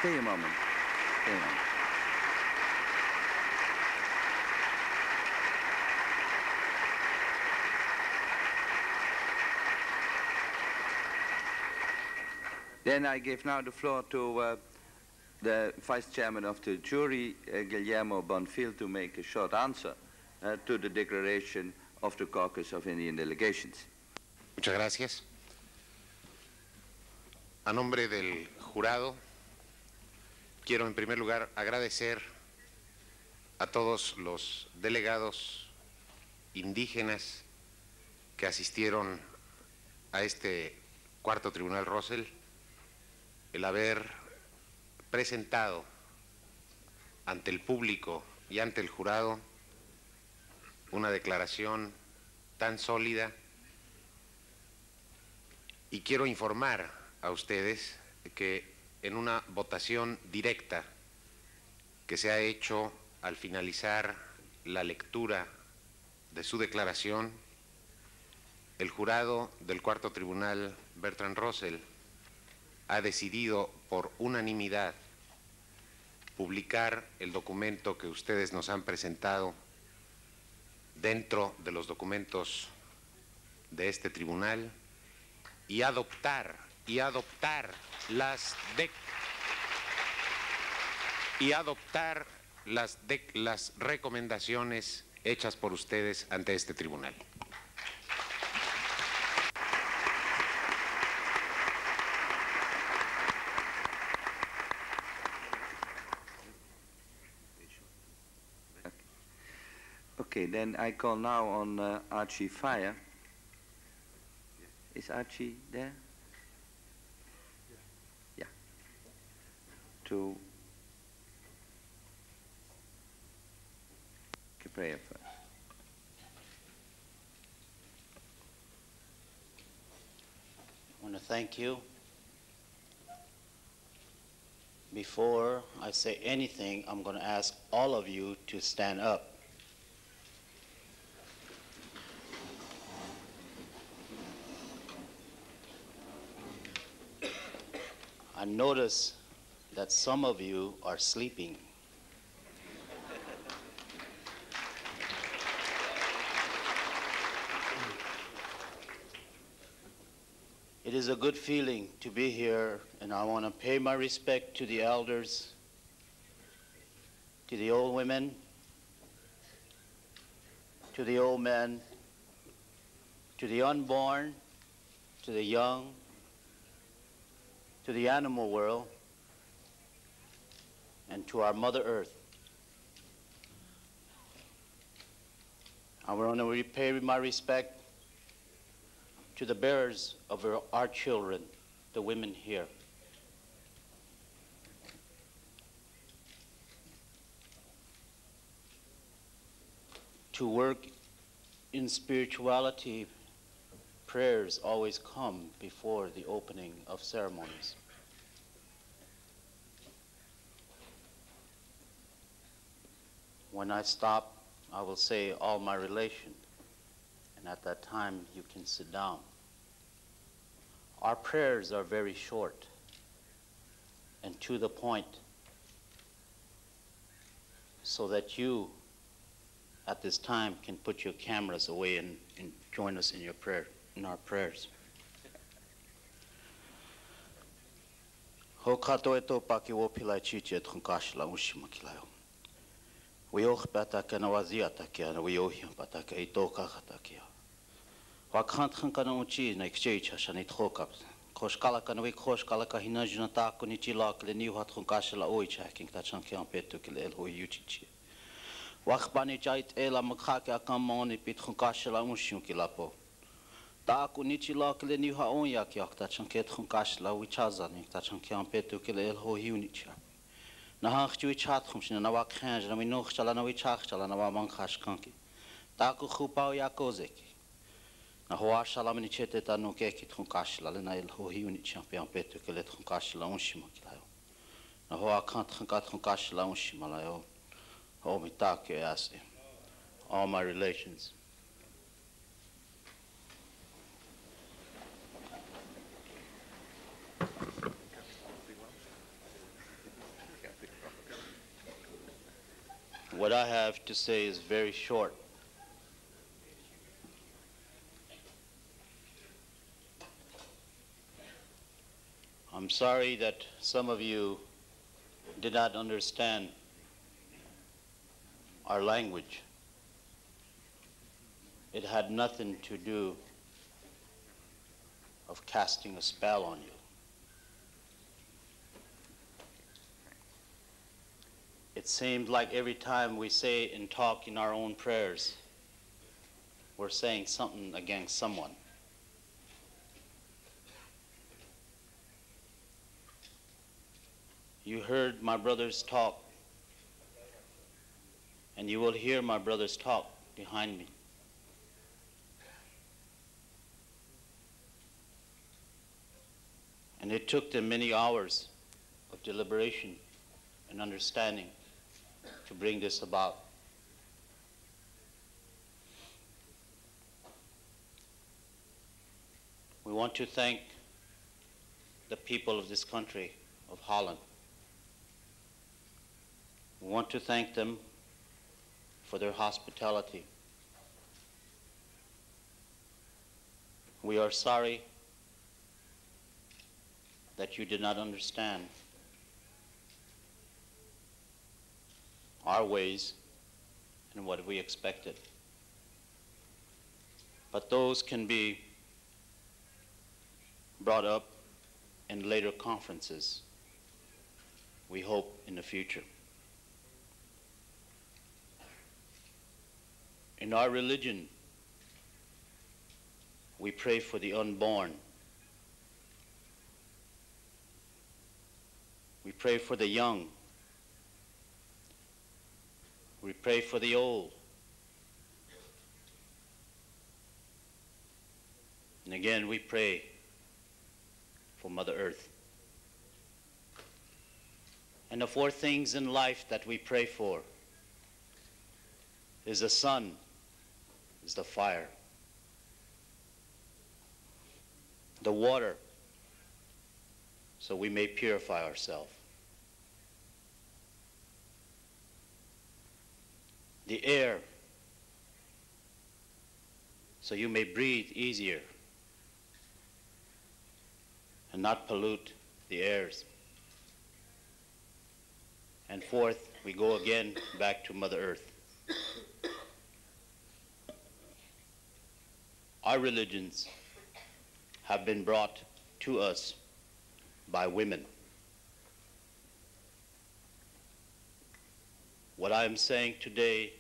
Stay a moment. Stay a moment. Then I give now the floor to the Vice Chairman of the jury, Guillermo Bonfil, to make a short answer to the declaration of the Caucus of Indian Delegations. Muchas gracias. A nombre del jurado, quiero en primer lugar agradecer a todos los delegados indígenas que asistieron a este cuarto tribunal Russell el haber presentado ante el público y ante el jurado una declaración tan sólida, y quiero informar a ustedes que en una votación directa que se ha hecho al finalizar la lectura de su declaración, el jurado del cuarto tribunal Bertrand Russell ha decidido por unanimidad publicar el documento que ustedes nos han presentado dentro de los documentos de este tribunal y adoptar las recomendaciones hechas por ustedes ante este tribunal. Okay, then I call now on Archie Fire. Is Archie there? Yeah. To prayer first. I want to thank you. Before I say anything, I'm going to ask all of you to stand up. I notice that some of you are sleeping. It is a good feeling to be here, and I want to pay my respect to the elders, to the old women, to the old men, to the unborn, to the young, to the animal world, and to our Mother Earth. I want to repay my respect to the bearers of our children, the women here. To work in spirituality, prayers always come before the opening of ceremonies. When I stop, I will say all my relation, and at that time you can sit down. Our prayers are very short and to the point, so that you at this time can put your cameras away and join us in your prayer, in our prayers. Ho kato e tō paki wopilai chichi e tōnkashila ushima kilayo. Wioh pata ka na wazia takia na wiohi pata ka I tō kakatakia. Wa kantkan ka na uchi na ikcheicha sha na ithoka. Koshkala ka na wik koshkala ka hinaju na tako ni chila ka le niu hat tōnkashila oicha king ta chanki an petu ki le elho yuchichi. Wakbani chait ela makhake akamoni pit tōnkashila ushim ki lapo. Tako ni chila ka le niu ha onya ki akta chanki tōnkashila uichaza ni ta chanki an petu ki le elho yunicha. Na hangchu chat khumshina na wa khanj na mino chala na wi chakh chala na wa man khash kanki ta ku khupao ya kozeki na hoa shala mini chete ta no ke ki thun kashla le na il ho hi uni champion petu ke le thun kashla un shima kilayo na hoa khant khat thun kashla un shima la yo ho mi ta ke ase all my relations. What I have to say is very short. I'm sorry that some of you did not understand our language. It had nothing to do of casting a spell on you. It seemed like every time we say and talk in our own prayers, we're saying something against someone. You heard my brothers talk, and you will hear my brothers talk behind me. And it took them many hours of deliberation and understanding to bring this about. We want to thank the people of this country, of Holland. We want to thank them for their hospitality. We are sorry that you did not understand our ways and what we expected. But those can be brought up in later conferences, we hope in the future. In our religion, we pray for the unborn. We pray for the young. We pray for the old. And again, we pray for Mother Earth. And the four things in life that we pray for is the sun, is the fire, the water, so we may purify ourselves, the air, so you may breathe easier and not pollute the airs. And fourth, we go again back to Mother Earth. Our religions have been brought to us by women. What I am saying today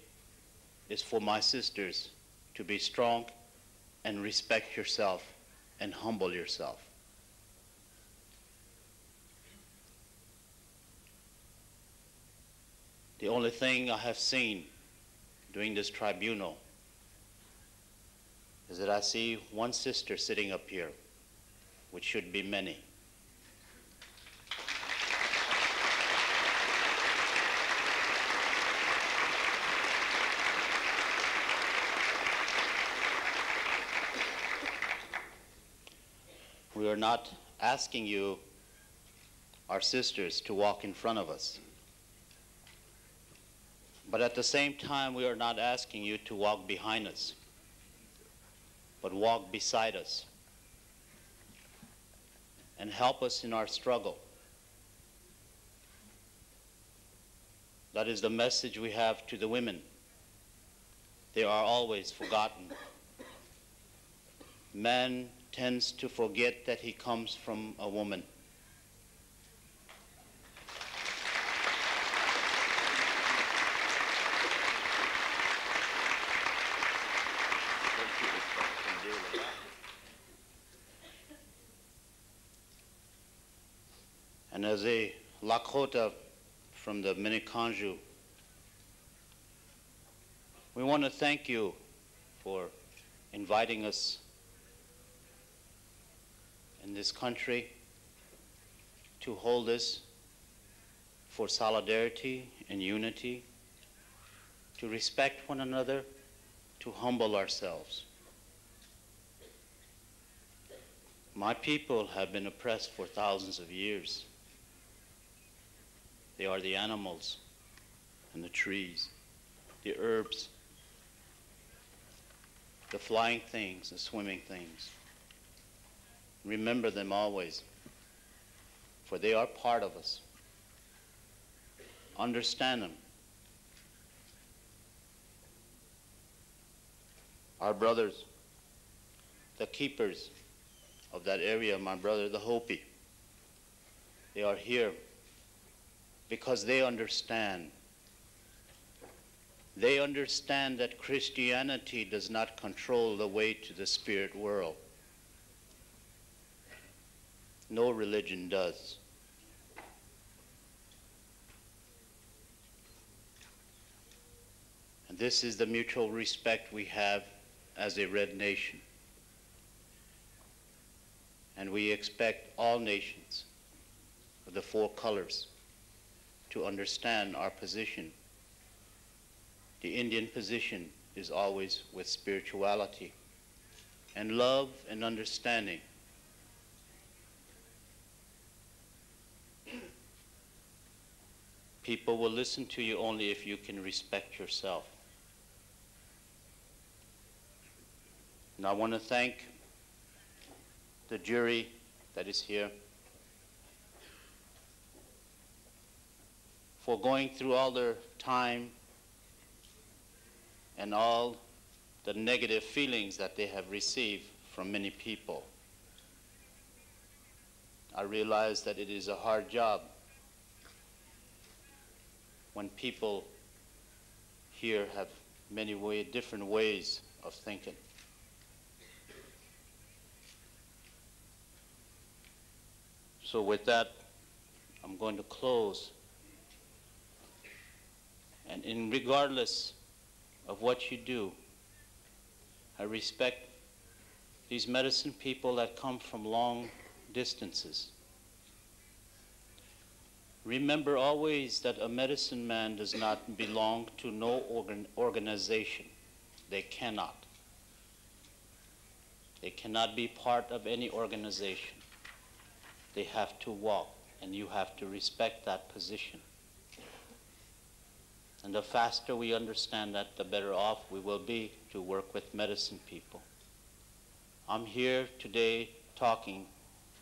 is for my sisters to be strong and respect yourself and humble yourself. The only thing I have seen during this tribunal is that I see one sister sitting up here, which should be many. We are not asking you, our sisters, to walk in front of us. But at the same time, we are not asking you to walk behind us, but walk beside us and help us in our struggle. That is the message we have to the women. They are always forgotten. Man tends to forget that he comes from a woman. And as a Lakota from the Minikanju, we want to thank you for inviting us in this country to hold this for solidarity and unity, to respect one another, to humble ourselves. My people have been oppressed for thousands of years. They are the animals and the trees. the herbs, the flying things, the swimming things. Remember them always, for they are part of us. Understand them. Our brothers, the keepers of that area, my brother, the Hopi, they are here because they understand. They understand that Christianity does not control the way to the spirit world. No religion does. And this is the mutual respect we have as a red nation. And we expect all nations of the four colors to understand our position. The Indian position is always with spirituality and love and understanding. People will listen to you only if you can respect yourself. And I want to thank the jury that is here for going through all their time and all the negative feelings that they have received from many people. I realize that it is a hard job when people here have many different ways of thinking. So with that, I'm going to close. And regardless of what you do, I respect these medicine people that come from long distances. Remember always that a medicine man does not belong to no organization. They cannot. They cannot be part of any organization. They have to walk, and you have to respect that position. And the faster we understand that, the better off we will be to work with medicine people. I'm here today talking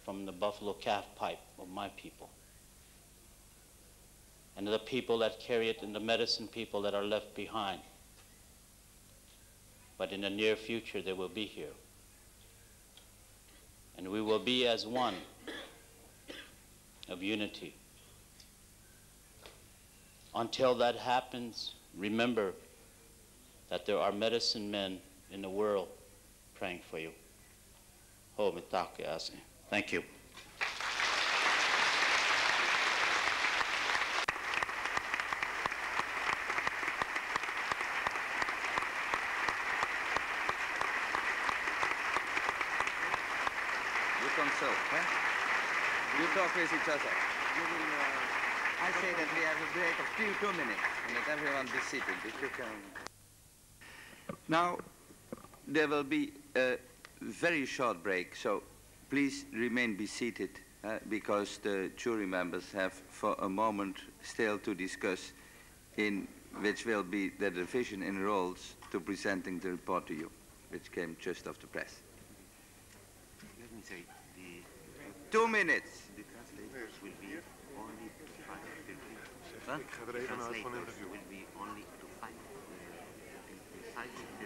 from the buffalo calf pipe of my people, and the people that carry it, and the medicine people that are left behind. But in the near future, they will be here. And we will be as one of unity. Until that happens, remember that there are medicine men in the world praying for you. Thank you. You consult, huh? You talk with each other. I say that we have a break of 2 minutes, and that everyone be seated. If you can. Now, there will be a very short break, so please be seated, because the jury members have for a moment still to discuss in which will be the division in roles to presenting the report to you, which came just off the press. Let me say, 2 minutes. the translators will be only to 5:50. Ik ga er even uit van interview. Will be only to 5. Inside the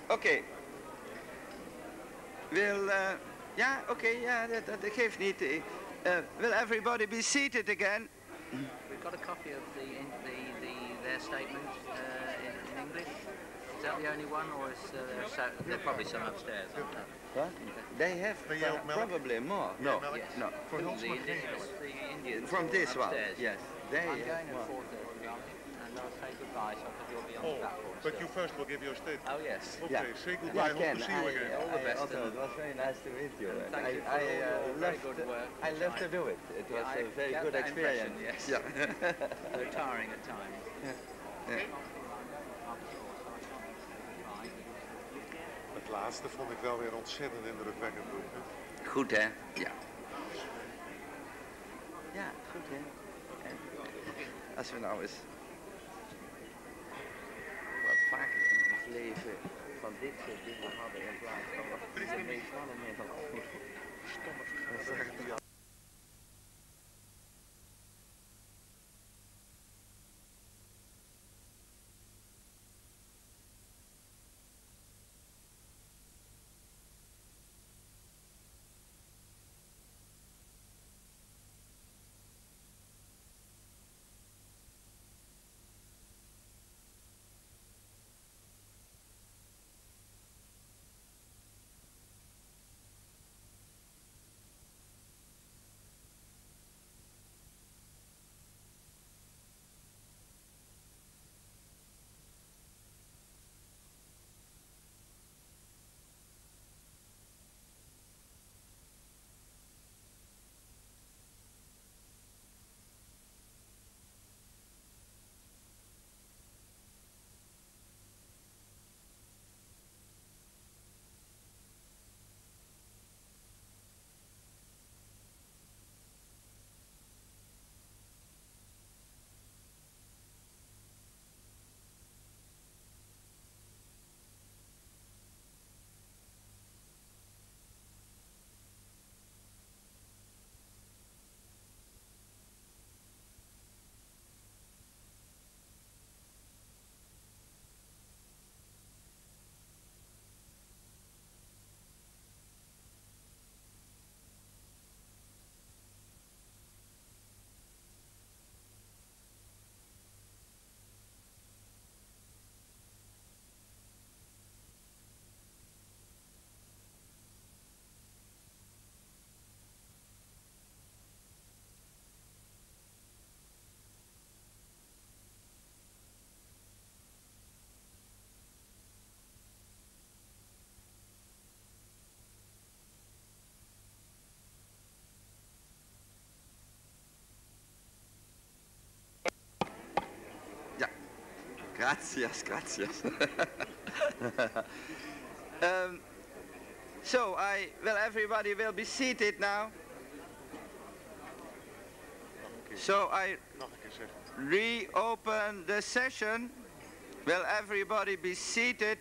Oké. Ja, oké, ja, dat geeft niet. Will everybody be seated again? We've got a copy of their statement in English. Is that the only one, or is there probably some upstairs? What? They have probably more. No, Yes. no. Voor ons The mag geen Indians From this one, upstairs. yes. They I'm have going more. at 4:30, and I'll say goodbye, so you'll be on the platform. But still. you first will give your statement. Oh yes. Okay, say goodbye. Hope to see you again. All the best. Also, it was very nice to meet you. Thank you for all your very good work. I love to do it. It was a very get good that experience. impression, yes. Yeah. Though tiring at times. Het laatste vond ik wel weer ontzettend indrukwekkend. Goed, hè? Ja. Ja, goed, hè? Als we nou eens wat vaker in ons leven van dit soort dingen hadden in plaats van wat de meest allemaal van stomme vergeten. Gracias, gracias. So everybody will be seated now. So I reopen the session. Will everybody be seated?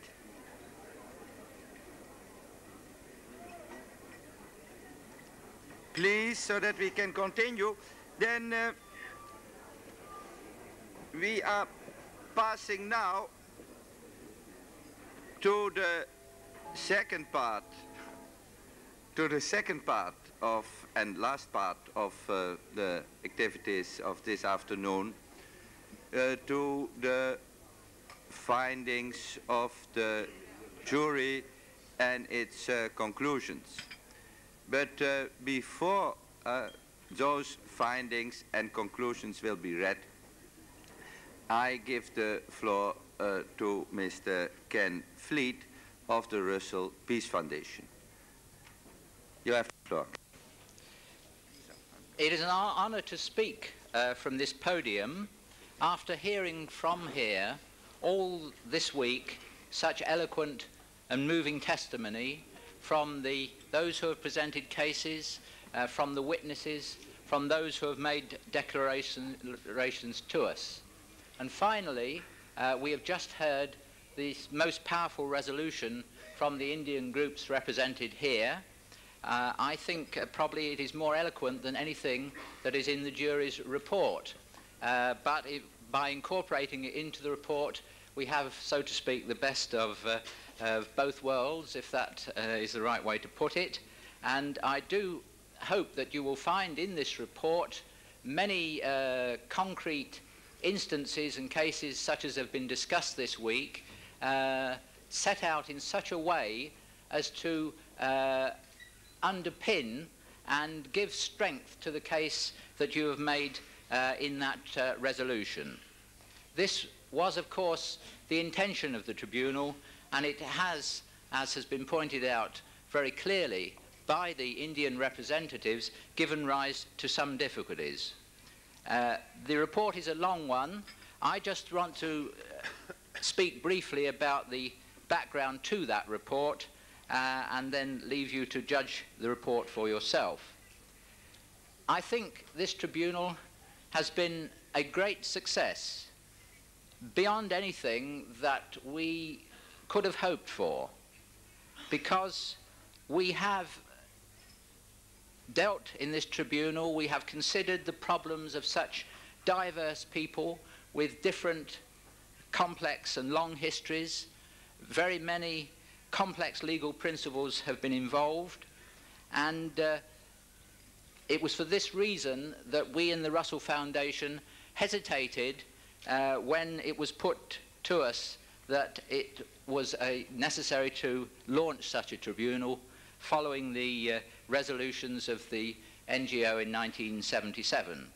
Please, so that we can continue. Then we are passing now to the second part of and last part of the activities of this afternoon, to the findings of the jury and its conclusions. But before those findings and conclusions will be read, I give the floor to Mr. Ken Fleet of the Russell Peace Foundation. You have the floor. It is an honor to speak from this podium after hearing from here all this week such eloquent and moving testimony from those who have presented cases, from the witnesses, from those who have made declarations to us. And finally, we have just heard the most powerful resolution from the Indian groups represented here. I think probably it is more eloquent than anything that is in the jury's report. But by incorporating it into the report, we have, so to speak, the best of both worlds, if that is the right way to put it. And I do hope that you will find in this report many concrete instances and cases such as have been discussed this week, set out in such a way as to underpin and give strength to the case that you have made in that resolution. This was, of course, the intention of the tribunal, and it has, as has been pointed out very clearly by the Indian representatives, given rise to some difficulties. The report is a long one. I just want to speak briefly about the background to that report and then leave you to judge the report for yourself. I think this tribunal has been a great success, beyond anything that we could have hoped for, because we have dealt in this tribunal, we have considered the problems of such diverse people with different complex and long histories. Very many complex legal principles have been involved, and it was for this reason that we in the Russell Foundation hesitated when it was put to us that it was necessary to launch such a tribunal following the resolutions of the NGO in 1977.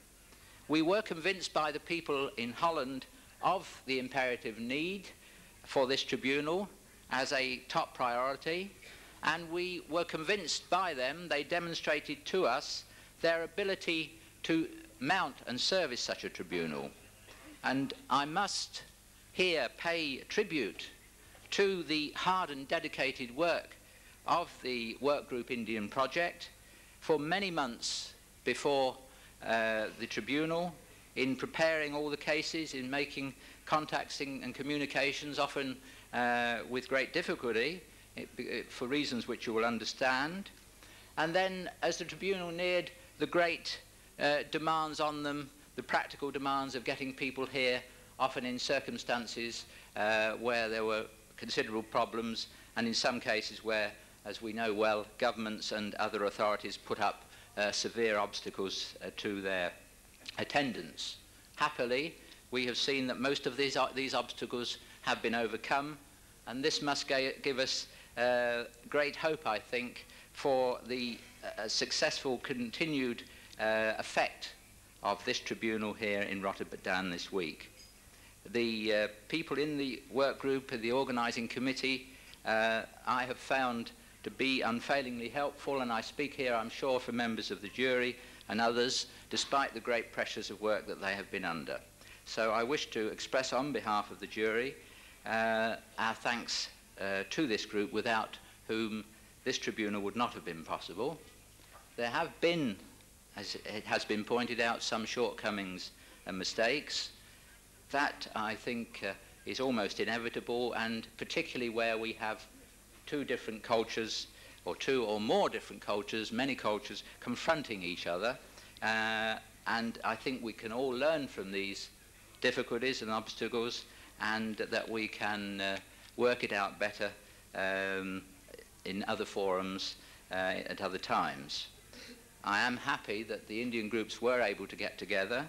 We were convinced by the people in Holland of the imperative need for this tribunal as a top priority, and we were convinced by them. They demonstrated to us their ability to mount and service such a tribunal. And I must here pay tribute to the hard and dedicated work of the Workgroup Indian Project for many months before the tribunal, in preparing all the cases, in making contacts and communications, often with great difficulty, for reasons which you will understand. And then as the tribunal neared the great demands on them, the practical demands of getting people here, often in circumstances where there were considerable problems, and in some cases where, as we know well, governments and other authorities put up severe obstacles to their attendance. Happily, we have seen that most of these obstacles have been overcome, and this must give us great hope, I think, for the successful continued effect of this tribunal here in Rotterdam this week. The people in the work group and the organising committee I have found to be unfailingly helpful, and I speak here, I'm sure, for members of the jury and others, despite the great pressures of work that they have been under. So I wish to express on behalf of the jury our thanks to this group, without whom this tribunal would not have been possible. There have been, as it has been pointed out, some shortcomings and mistakes. That, I think, is almost inevitable, and particularly where we have two different cultures, or two or more different cultures, many cultures, confronting each other. And I think we can all learn from these difficulties and obstacles, and that we can work it out better in other forums at other times. I am happy that the Indian groups were able to get together,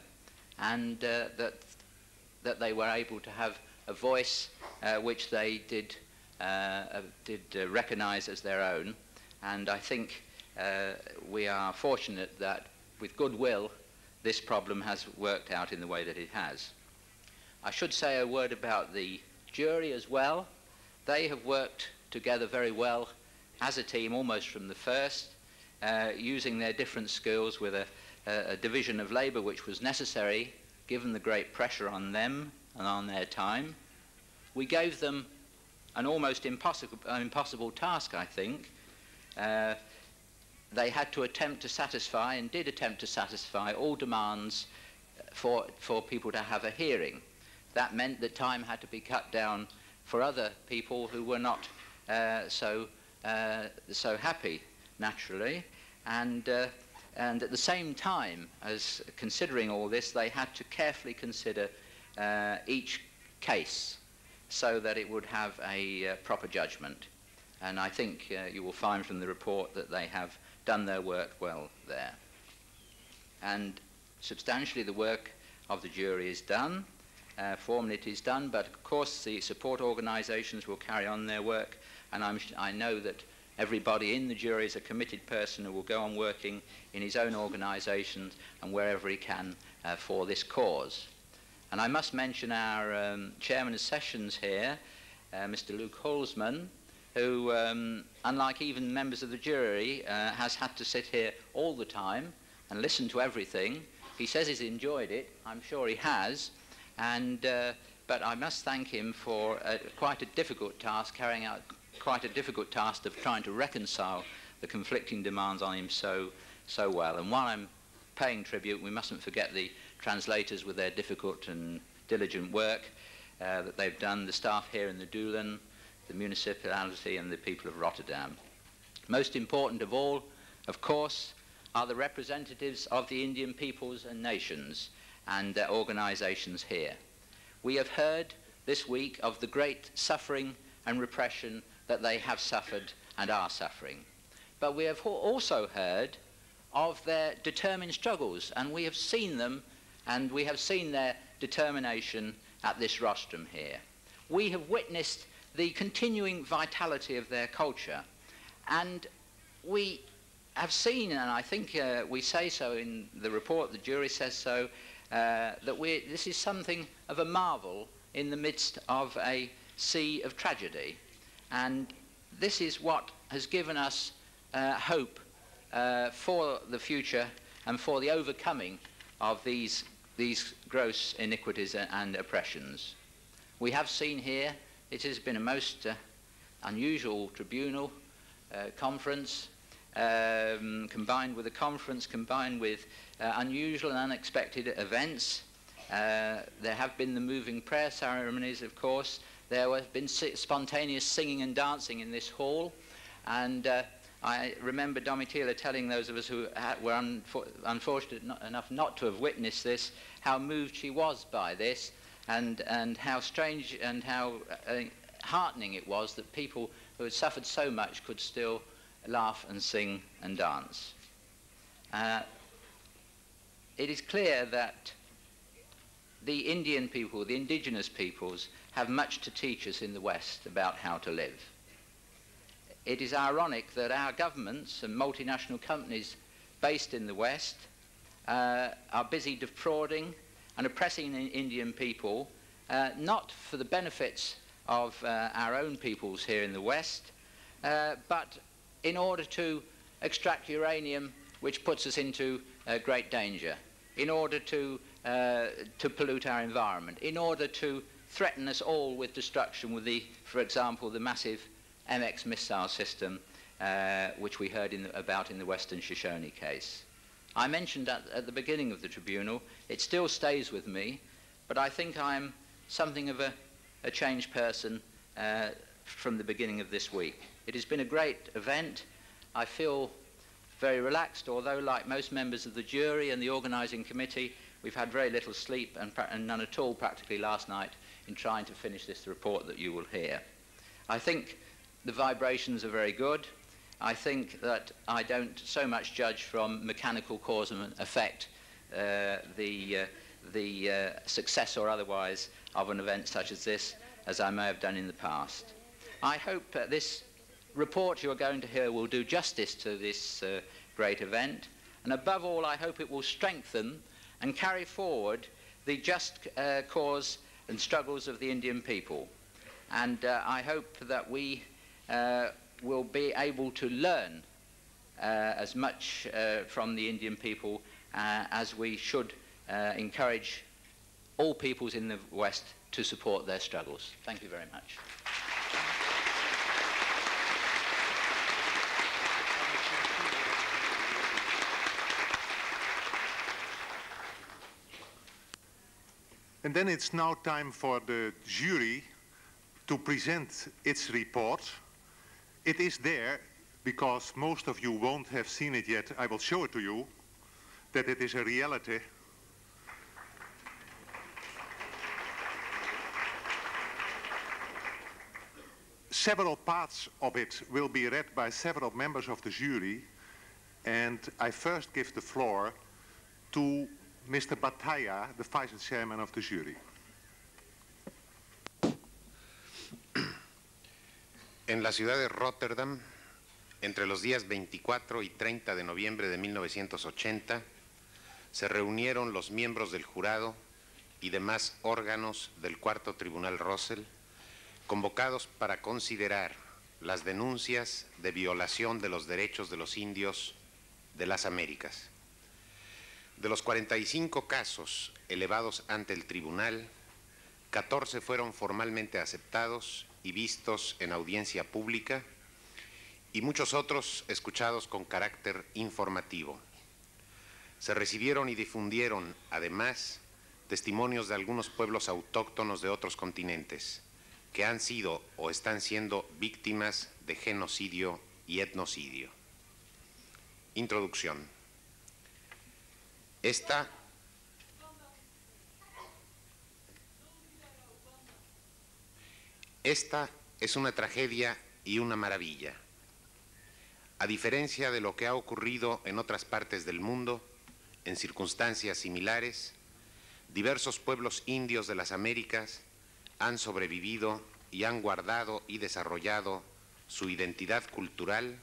and that they were able to have a voice which they did recognise as their own. And I think we are fortunate that with goodwill this problem has worked out in the way that it has. I should say a word about the jury as well. They have worked together very well as a team almost from the first, using their different skills with a division of labour which was necessary given the great pressure on them and on their time. We gave them an almost impossible task, I think. They had to attempt to satisfy, and did attempt to satisfy, all demands for people to have a hearing. That meant that time had to be cut down for other people who were not so happy, naturally. And at the same time as considering all this, they had to carefully consider each case. so that it would have a proper judgment. And I think you will find from the report that they have done their work well there. And substantially the work of the jury is done. Formally it is done, but of course the support organisations will carry on their work, and I know that everybody in the jury is a committed person who will go on working in his own organisations and wherever he can for this cause. And I must mention our Chairman of Sessions here, Mr. Luke Hulsman, who, unlike even members of the jury, has had to sit here all the time and listen to everything. He says he's enjoyed it. I'm sure he has. But I must thank him for quite a difficult task, carrying out quite a difficult task of trying to reconcile the conflicting demands on him so well. And while I'm paying tribute, we mustn't forget the translators with their difficult and diligent work that they've done, the staff here in the Doelen, the municipality and the people of Rotterdam. Most important of all, of course, are the representatives of the Indian peoples and nations and their organisations here. We have heard this week of the great suffering and repression that they have suffered and are suffering. But we have also heard of their determined struggles, and we have seen them, and we have seen their determination at this rostrum here. We have witnessed the continuing vitality of their culture, and we have seen, and I think we say so in the report, the jury says so, that this is something of a marvel in the midst of a sea of tragedy. And this is what has given us hope for the future and for the overcoming of these gross iniquities and oppressions. We have seen here, it has been a most unusual tribunal conference, combined with a conference, combined with unusual and unexpected events. There have been the moving prayer ceremonies, of course. There have been spontaneous singing and dancing in this hall. And I remember Domitila telling those of us who were unfortunate enough not to have witnessed this, how moved she was by this, and how strange and how heartening it was that people who had suffered so much could still laugh and sing and dance. It is clear that the Indian people, the indigenous peoples, have much to teach us in the West about how to live. It is ironic that our governments and multinational companies based in the West are busy defrauding and oppressing the Indian people, not for the benefits of our own peoples here in the West, but in order to extract uranium, which puts us into great danger, in order to pollute our environment, in order to threaten us all with destruction with the, for example, the massive MX missile system, which we heard about in the Western Shoshone case. I mentioned at the beginning of the tribunal, it still stays with me, but I think I'm something of a changed person from the beginning of this week. It has been a great event. I feel very relaxed, although like most members of the jury and the organising committee, we've had very little sleep and none at all practically last night in trying to finish this report that you will hear. I think the vibrations are very good. I think that I don't so much judge from mechanical cause and effect the success or otherwise of an event such as this, as I may have done in the past. I hope this report you're going to hear will do justice to this great event, and above all I hope it will strengthen and carry forward the just cause and struggles of the Indian people. And I hope that we will be able to learn as much from the Indian people as we should encourage all peoples in the West to support their struggles. Thank you very much. And then it's now time for the jury to present its report. It is there because most of you won't have seen it yet. I will show it to you, that it is a reality. Several parts of it will be read by several members of the jury, and I first give the floor to Mr. Bataya, the Vice Chairman of the jury. En la ciudad de Rotterdam, entre los días 24 y 30 de noviembre de 1980, se reunieron los miembros del jurado y demás órganos del Cuarto Tribunal Russell, convocados para considerar las denuncias de violación de los derechos de los indios de las Américas. De los 45 casos elevados ante el tribunal, 14 fueron formalmente aceptados y vistos en audiencia pública, y muchos otros escuchados con carácter informativo. Se recibieron y difundieron, además, testimonios de algunos pueblos autóctonos de otros continentes que han sido o están siendo víctimas de genocidio y etnocidio. Introducción. Esta es una tragedia y una maravilla. A diferencia de lo que ha ocurrido en otras partes del mundo, en circunstancias similares, diversos pueblos indios de las Américas han sobrevivido y han guardado y desarrollado su identidad cultural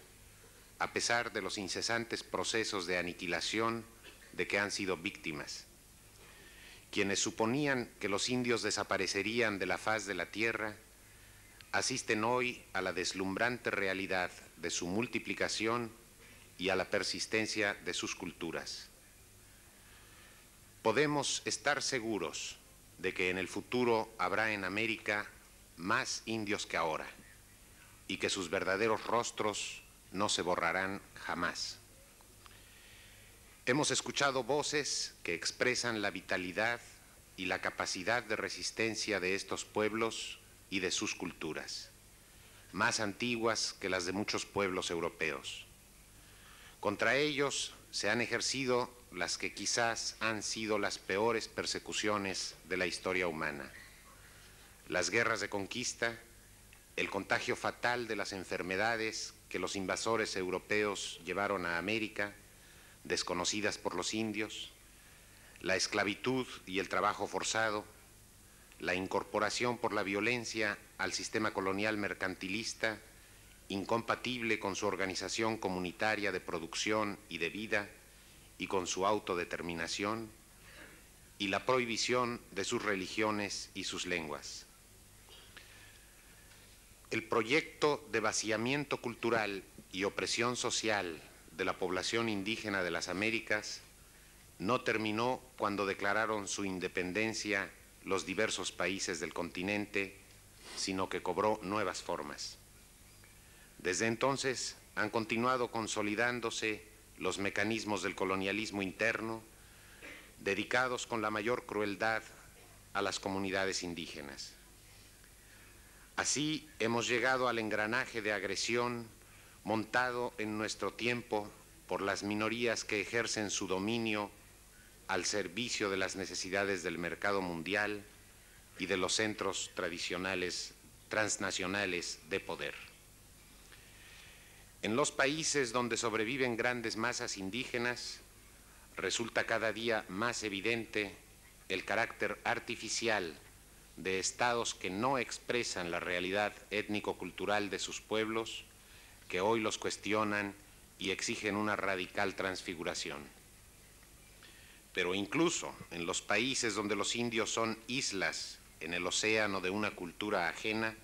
a pesar de los incesantes procesos de aniquilación de que han sido víctimas. Quienes suponían que los indios desaparecerían de la faz de la tierra asisten hoy a la deslumbrante realidad de su multiplicación y a la persistencia de sus culturas. Podemos estar seguros de que en el futuro habrá en América más indios que ahora y que sus verdaderos rostros no se borrarán jamás. Hemos escuchado voces que expresan la vitalidad y la capacidad de resistencia de estos pueblos y de sus culturas, más antiguas que las de muchos pueblos europeos. Contra ellos se han ejercido las que quizás han sido las peores persecuciones de la historia humana: las guerras de conquista, el contagio fatal de las enfermedades que los invasores europeos llevaron a América, desconocidas por los indios, la esclavitud y el trabajo forzado, la incorporación por la violencia al sistema colonial mercantilista, incompatible con su organización comunitaria de producción y de vida y con su autodeterminación, y la prohibición de sus religiones y sus lenguas. El proyecto de vaciamiento cultural y opresión social de la población indígena de las Américas no terminó cuando declararon su independencia los diversos países del continente, sino que cobró nuevas formas. Desde entonces han continuado consolidándose los mecanismos del colonialismo interno, dedicados con la mayor crueldad a las comunidades indígenas. Así hemos llegado al engranaje de agresión montado en nuestro tiempo por las minorías que ejercen su dominio al servicio de las necesidades del mercado mundial y de los centros tradicionales transnacionales de poder. En los países donde sobreviven grandes masas indígenas, resulta cada día más evidente el carácter artificial de estados que no expresan la realidad étnico-cultural de sus pueblos, que hoy los cuestionan y exigen una radical transfiguración. Pero incluso en los países donde los indios son islas en el océano de una cultura ajena,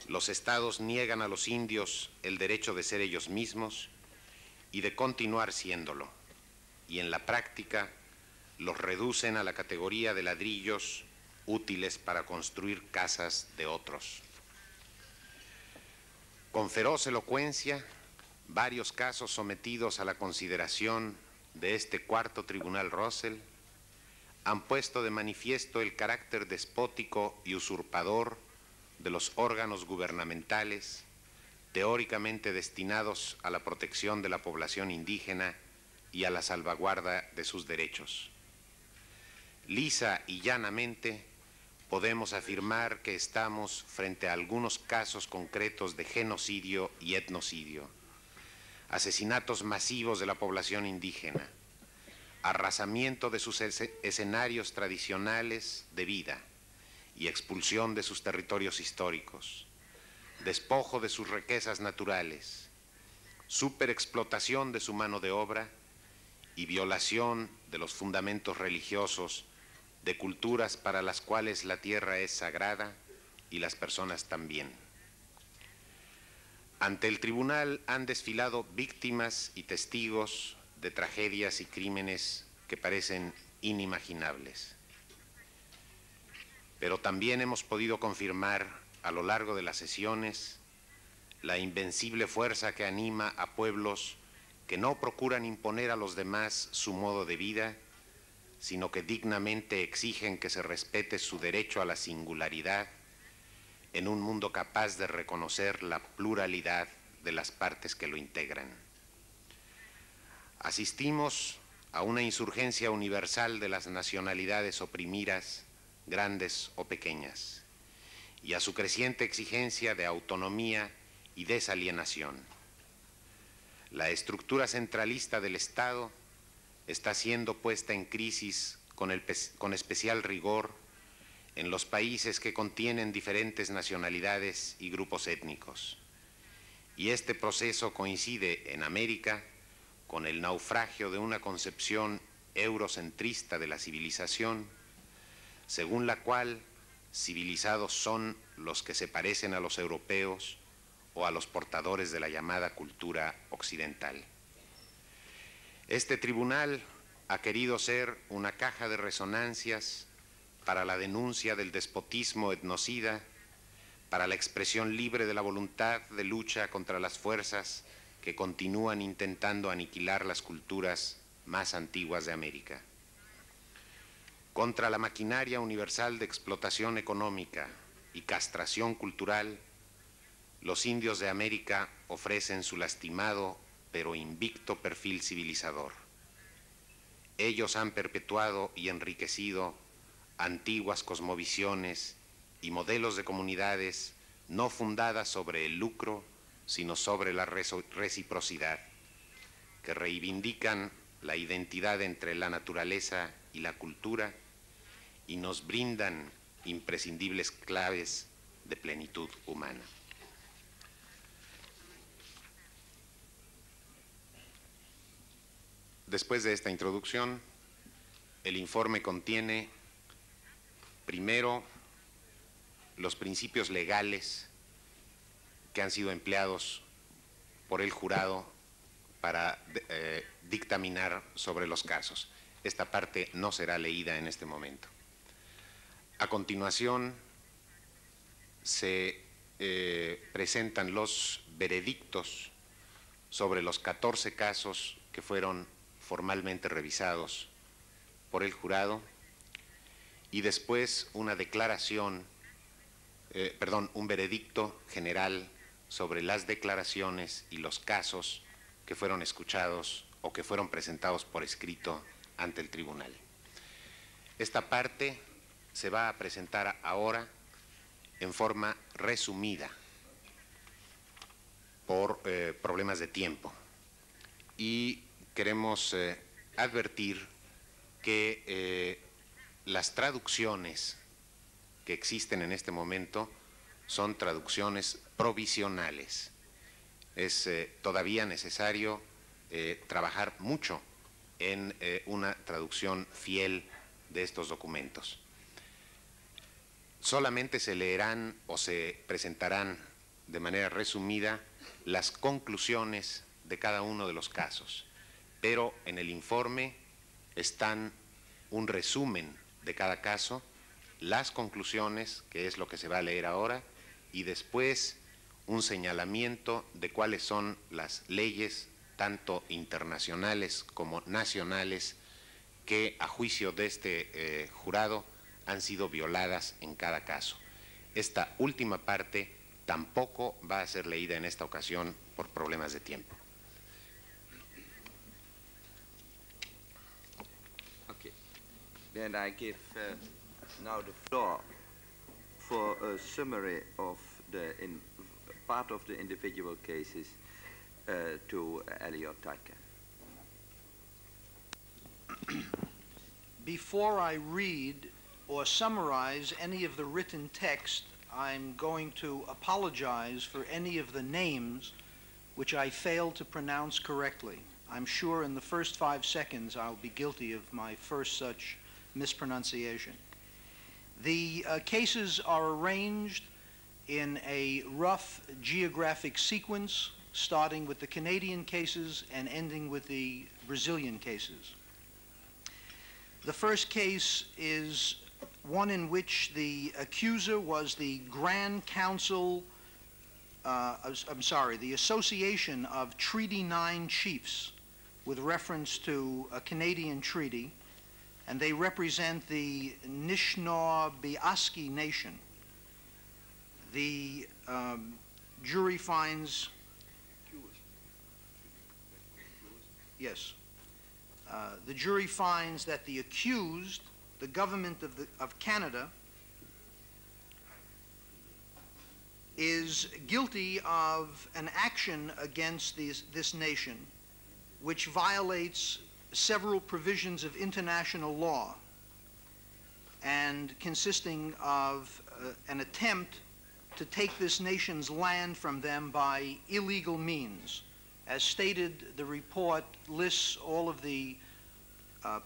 los estados niegan a los indios el derecho de ser ellos mismos y de continuar siéndolo, y en la práctica los reducen a la categoría de ladrillos útiles para construir casas de otros. Con feroz elocuencia, varios casos sometidos a la consideración de este cuarto tribunal Russell han puesto de manifiesto el carácter despótico y usurpador de los órganos gubernamentales teóricamente destinados a la protección de la población indígena y a la salvaguarda de sus derechos. Lisa y llanamente podemos afirmar que estamos frente a algunos casos concretos de genocidio y etnocidio, asesinatos masivos de la población indígena, arrasamiento de sus escenarios tradicionales de vida y expulsión de sus territorios históricos, despojo de sus riquezas naturales, superexplotación de su mano de obra y violación de los fundamentos religiosos de culturas para las cuales la tierra es sagrada y las personas también. Ante el tribunal han desfilado víctimas y testigos de tragedias y crímenes que parecen inimaginables. Pero también hemos podido confirmar a lo largo de las sesiones la invencible fuerza que anima a pueblos que no procuran imponer a los demás su modo de vida, sino que dignamente exigen que se respete su derecho a la singularidad en un mundo capaz de reconocer la pluralidad de las partes que lo integran. Asistimos a una insurgencia universal de las nacionalidades oprimidas, grandes o pequeñas, y a su creciente exigencia de autonomía y desalienación. La estructura centralista del Estado está siendo puesta en crisis con especial rigor en los países que contienen diferentes nacionalidades y grupos étnicos. Y este proceso coincide en América con el naufragio de una concepción eurocentrista de la civilización, según la cual civilizados son los que se parecen a los europeos o a los portadores de la llamada cultura occidental. Este tribunal ha querido ser una caja de resonancias para la denuncia del despotismo etnocida, para la expresión libre de la voluntad de lucha contra las fuerzas que continúan intentando aniquilar las culturas más antiguas de América. Contra la maquinaria universal de explotación económica y castración cultural, los indios de América ofrecen su lastimado pero invicto perfil civilizador. Ellos han perpetuado y enriquecido antiguas cosmovisiones y modelos de comunidades no fundadas sobre el lucro, sino sobre la reciprocidad, que reivindican la identidad entre la naturaleza y la cultura y nos brindan imprescindibles claves de plenitud humana. Después de esta introducción, el informe contiene, primero, los principios legales que han sido empleados por el jurado para dictaminar sobre los casos. Esta parte no será leída en este momento. A continuación, se presentan los veredictos sobre los 14 casos que fueron formalmente revisados por el jurado y después una declaración, un veredicto general sobre las declaraciones y los casos que fueron escuchados o que fueron presentados por escrito ante el tribunal. Esta parte se va a presentar ahora en forma resumida por problemas de tiempo. Y queremos advertir que las traducciones que existen en este momento son traducciones provisionales. Es todavía necesario trabajar mucho en una traducción fiel de estos documentos. Solamente se leerán o se presentarán de manera resumida las conclusiones de cada uno de los casos, pero en el informe están un resumen de cada caso, las conclusiones, que es lo que se va a leer ahora, y después un señalamiento de cuáles son las leyes, tanto internacionales como nacionales, que a juicio de este jurado han sido violadas en cada caso. Esta última parte tampoco va a ser leída en esta ocasión por problemas de tiempo. Okay. Then I give now the floor for a summary of the part of the individual cases to Elliot Tyke. Before I read or summarize any of the written text, I'm going to apologize for any of the names which I failed to pronounce correctly. I'm sure in the first 5 seconds I'll be guilty of my first such mispronunciation. The cases are arranged in a rough geographic sequence, starting with the Canadian cases and ending with the Brazilian cases. The first case is one in which the accuser was the Grand Council, the Association of Treaty 9 Chiefs, with reference to a Canadian treaty, and they represent the Anishinaabe Nation. The jury finds, yes, the jury finds that the accused, the government of Canada, is guilty of an action against this nation which violates several provisions of international law, and consisting of an attempt to take this nation's land from them by illegal means. As stated, the report lists all of the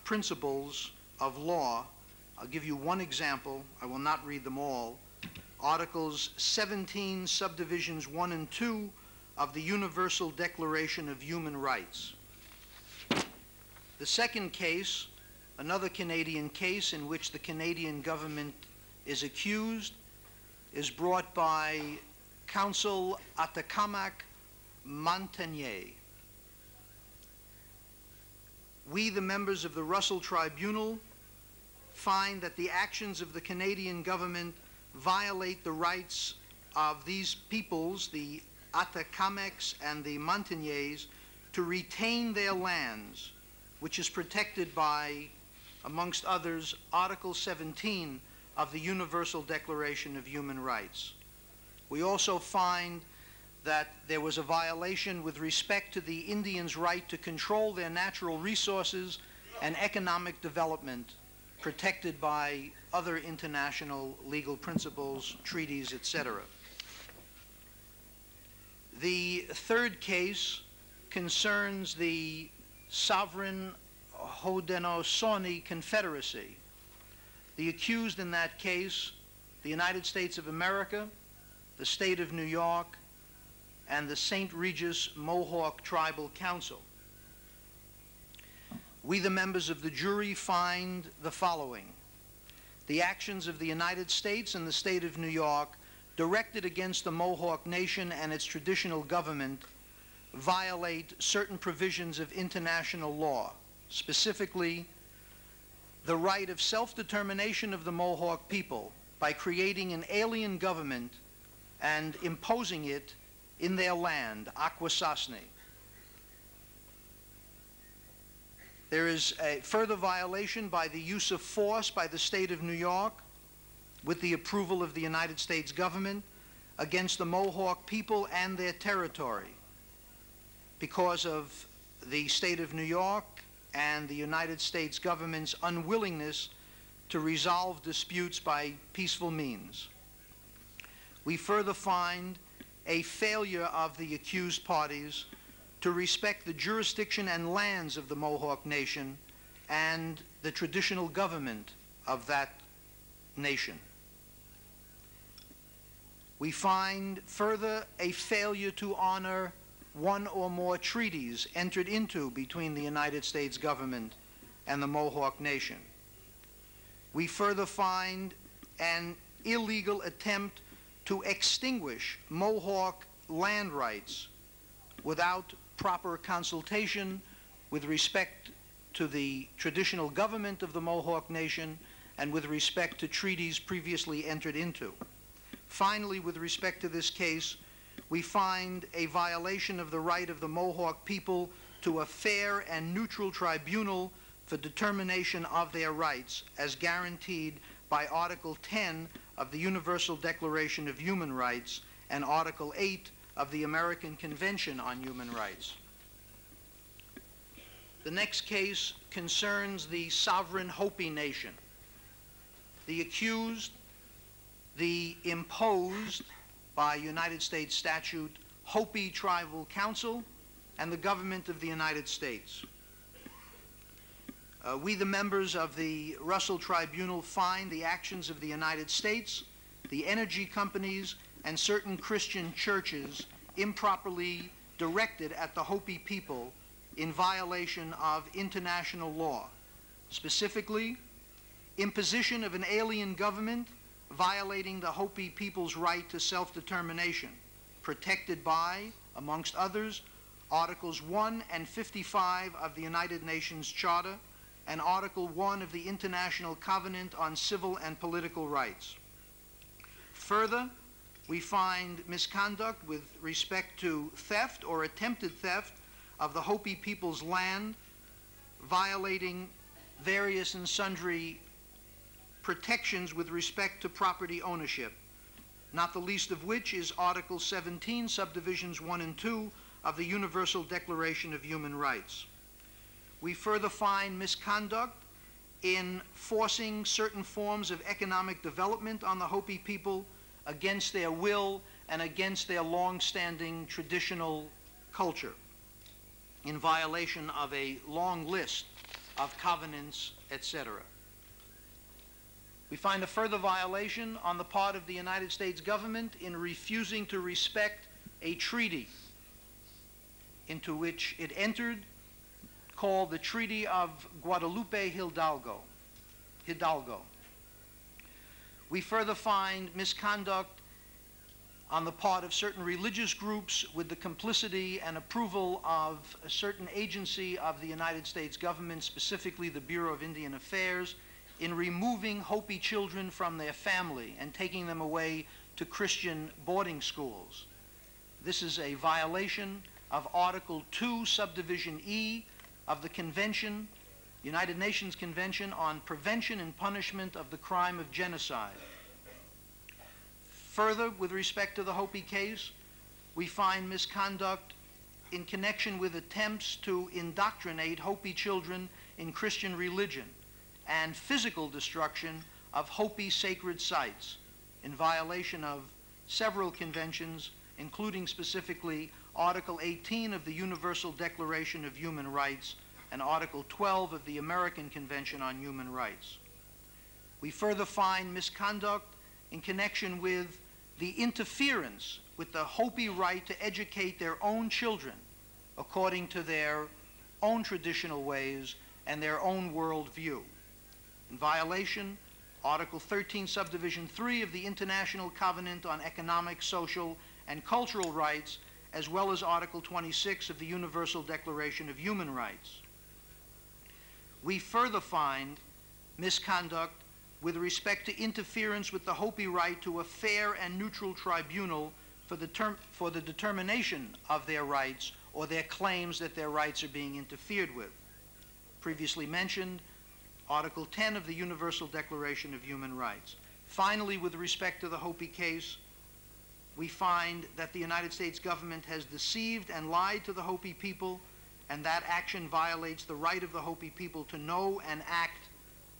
principles of law. I'll give you one example. I will not read them all. Articles 17, subdivisions 1 and 2 of the Universal Declaration of Human Rights. The second case, another Canadian case in which the Canadian government is accused, is brought by Counsel Atakamak Montagnier. We, the members of the Russell Tribunal, find that the actions of the Canadian government violate the rights of these peoples, the Atakameks and the Montagnais, to retain their lands, which is protected by, amongst others, Article 17 of the Universal Declaration of Human Rights. We also find that there was a violation with respect to the Indians' right to control their natural resources and economic development, protected by other international legal principles, treaties, etc. The third case concerns the sovereign Haudenosaunee Confederacy. The accused in that case, the United States of America, the State of New York, and the St. Regis Mohawk Tribal Council. We, the members of the jury, find the following. The actions of the United States and the State of New York directed against the Mohawk Nation and its traditional government violate certain provisions of international law, specifically the right of self-determination of the Mohawk people by creating an alien government and imposing it in their land, Akwesasne. There is a further violation by the use of force by the State of New York, with the approval of the United States government, against the Mohawk people and their territory, because of the State of New York and the United States government's unwillingness to resolve disputes by peaceful means. We further find a failure of the accused parties to respect the jurisdiction and lands of the Mohawk Nation and the traditional government of that nation. We find further a failure to honor one or more treaties entered into between the United States government and the Mohawk Nation. We further find an illegal attempt to extinguish Mohawk land rights without proper consultation with respect to the traditional government of the Mohawk Nation and with respect to treaties previously entered into. Finally, with respect to this case, we find a violation of the right of the Mohawk people to a fair and neutral tribunal for determination of their rights as guaranteed by Article 10 of the Universal Declaration of Human Rights and Article 8 of the American Convention on Human Rights. The next case concerns the sovereign Hopi nation. The accused, the imposed by United States statute Hopi Tribal Council, and the government of the United States. We, the members of the Russell Tribunal, find the actions of the United States, the energy companies, and certain Christian churches improperly directed at the Hopi people in violation of international law, specifically imposition of an alien government violating the Hopi people's right to self-determination, protected by, amongst others, Articles 1 and 55 of the United Nations Charter and Article 1 of the International Covenant on Civil and Political Rights. Further, we find misconduct with respect to theft or attempted theft of the Hopi people's land, violating various and sundry protections with respect to property ownership, not the least of which is Article 17, Subdivisions 1 and 2 of the Universal Declaration of Human Rights. We further find misconduct in forcing certain forms of economic development on the Hopi people against their will and against their long-standing traditional culture, in violation of a long list of covenants, etc. We find a further violation on the part of the United States government in refusing to respect a treaty into which it entered, called the Treaty of Guadalupe Hidalgo. We further find misconduct on the part of certain religious groups with the complicity and approval of a certain agency of the United States government, specifically the Bureau of Indian Affairs, in removing Hopi children from their family and taking them away to Christian boarding schools. This is a violation of Article 2, Subdivision E of the Convention, United Nations Convention on Prevention and Punishment of the Crime of Genocide. Further, with respect to the Hopi case, we find misconduct in connection with attempts to indoctrinate Hopi children in Christian religion and physical destruction of Hopi sacred sites in violation of several conventions, including specifically Article 18 of the Universal Declaration of Human Rights and Article 12 of the American Convention on Human Rights. We further find misconduct in connection with the interference with the Hopi right to educate their own children according to their own traditional ways and their own worldview. In violation, Article 13, Subdivision 3 of the International Covenant on Economic, Social, and Cultural Rights, as well as Article 26 of the Universal Declaration of Human Rights. We further find misconduct with respect to interference with the Hopi right to a fair and neutral tribunal for the determination of their rights or their claims that their rights are being interfered with. Previously mentioned, Article 10 of the Universal Declaration of Human Rights. Finally, with respect to the Hopi case, we find that the United States government has deceived and lied to the Hopi people, and that action violates the right of the Hopi people to know and act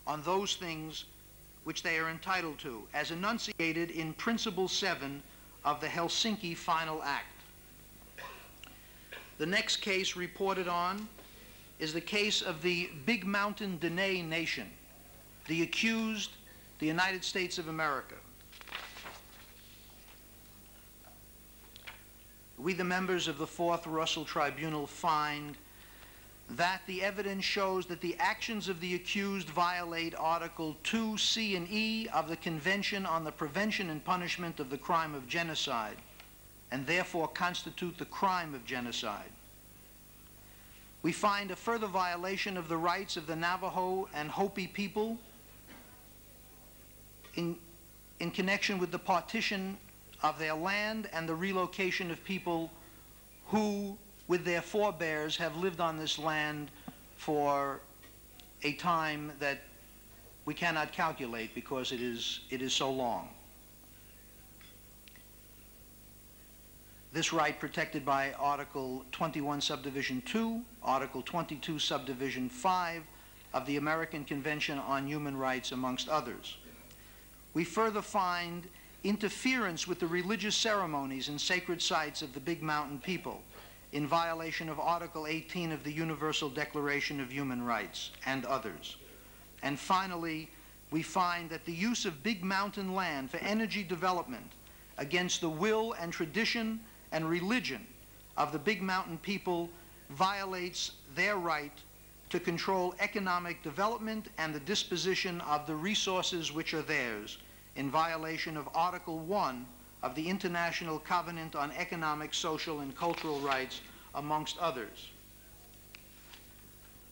on those things which they are entitled to, as enunciated in Principle 7 of the Helsinki Final Act. The next case reported on is the case of the Big Mountain Dene Nation, the accused, the United States of America. We, the members of the Fourth Russell Tribunal, find that the evidence shows that the actions of the accused violate Article 2, C, and E of the Convention on the Prevention and Punishment of the Crime of Genocide, and therefore constitute the crime of genocide. We find a further violation of the rights of the Navajo and Hopi people in connection with the partition of their land and the relocation of people who, with their forebears, have lived on this land for a time that we cannot calculate because it is so long. this right protected by Article 21, Subdivision 2, Article 22, Subdivision 5 of the American Convention on Human Rights, amongst others. We further find interference with the religious ceremonies and sacred sites of the Big Mountain people in violation of Article 18 of the Universal Declaration of Human Rights, and others. And finally, we find that the use of Big Mountain land for energy development against the will and tradition and religion of the Big Mountain people violates their right to control economic development and the disposition of the resources which are theirs, in violation of Article 1 of the International Covenant on Economic, Social, and Cultural Rights, amongst others.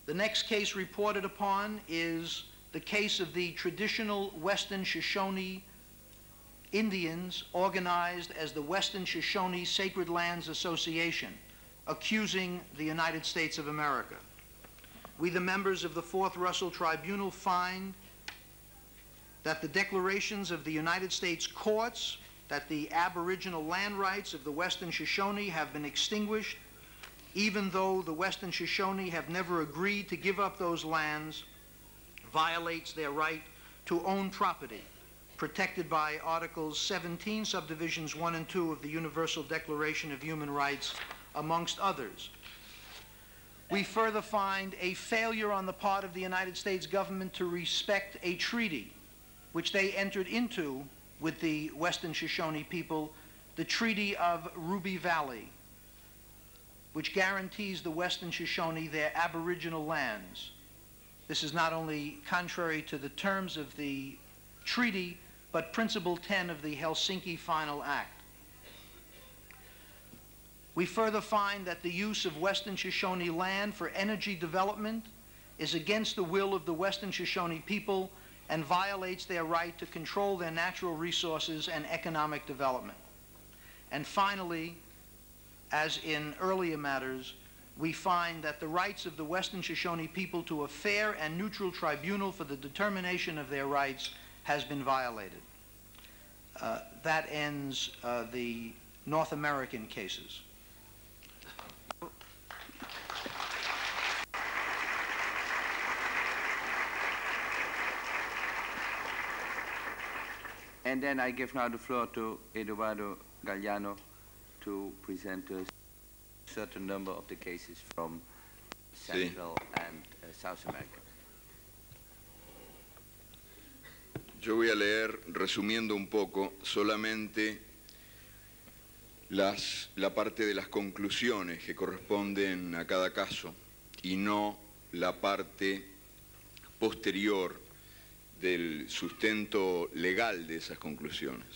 The next case reported upon is the case of the traditional Western Shoshone Indians, organized as the Western Shoshone Sacred Lands Association, accusing the United States of America. We, the members of the Fourth Russell Tribunal, find that the declarations of the United States courts that the aboriginal land rights of the Western Shoshone have been extinguished, even though the Western Shoshone have never agreed to give up those lands, violates their right to own property, protected by Articles 17, Subdivisions 1 and 2 of the Universal Declaration of Human Rights, amongst others. We further find a failure on the part of the United States government to respect a treaty which they entered into with the Western Shoshone people, the Treaty of Ruby Valley, which guarantees the Western Shoshone their aboriginal lands. This is not only contrary to the terms of the treaty, but Principle 10 of the Helsinki Final Act. We further find that the use of Western Shoshone land for energy development is against the will of the Western Shoshone people and violates their right to control their natural resources and economic development. And finally, as in earlier matters, we find that the rights of the Western Shoshone people to a fair and neutral tribunal for the determination of their rights has been violated. That ends the North American cases. And then I give now the floor to Eduardo Galliano to present a certain number of the cases from Central and South America. Yo voy a leer, resumiendo un poco, solamente la parte de las conclusiones que corresponden a cada caso y no la parte posterior del sustento legal de esas conclusiones.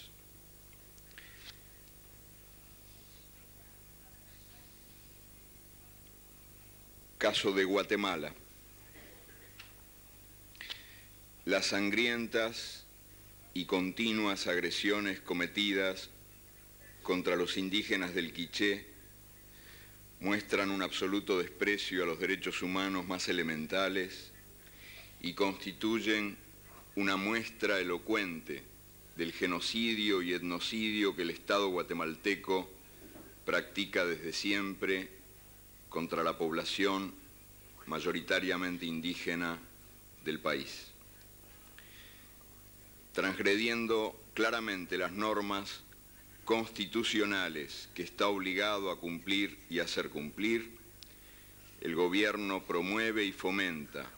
Caso de Guatemala. Las sangrientas y continuas agresiones cometidas contra los indígenas del Quiché muestran un absoluto desprecio a los derechos humanos más elementales y constituyen una muestra elocuente del genocidio y etnocidio que el Estado guatemalteco practica desde siempre contra la población mayoritariamente indígena del país, transgrediendo claramente las normas constitucionales que está obligado a cumplir y hacer cumplir. El gobierno promueve y fomenta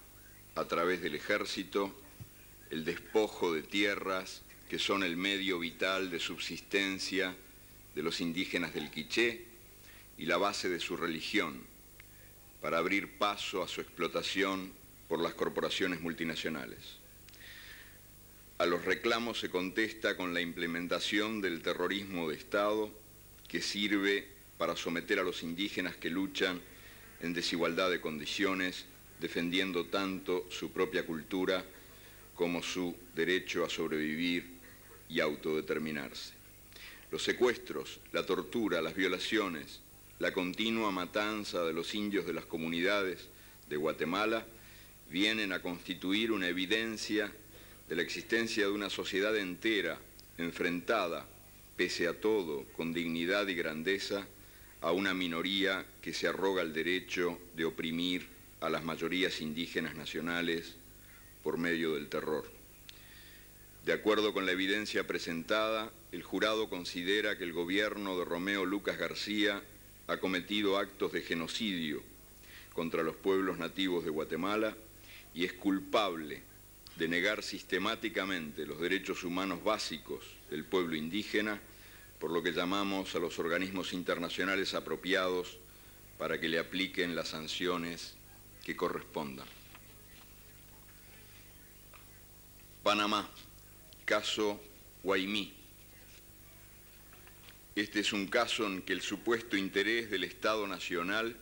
a través del ejército el despojo de tierras que son el medio vital de subsistencia de los indígenas del Quiché y la base de su religión, para abrir paso a su explotación por las corporaciones multinacionales. A los reclamos se contesta con la implementación del terrorismo de Estado que sirve para someter a los indígenas que luchan en desigualdad de condiciones, defendiendo tanto su propia cultura como su derecho a sobrevivir y autodeterminarse. Los secuestros, la tortura, las violaciones, la continua matanza de los indios de las comunidades de Guatemala vienen a constituir una evidencia de la existencia de una sociedad entera enfrentada pese a todo, con dignidad y grandeza, a una minoría que se arroga el derecho de oprimir a las mayorías indígenas nacionales por medio del terror. De acuerdo con la evidencia presentada, el jurado considera que el gobierno de Romeo Lucas García ha cometido actos de genocidio contra los pueblos nativos de Guatemala y es culpable de negar sistemáticamente los derechos humanos básicos del pueblo indígena, por lo que llamamos a los organismos internacionales apropiados para que le apliquen las sanciones que correspondan. Panamá, caso Guaymí. Este es un caso en que el supuesto interés del Estado Nacional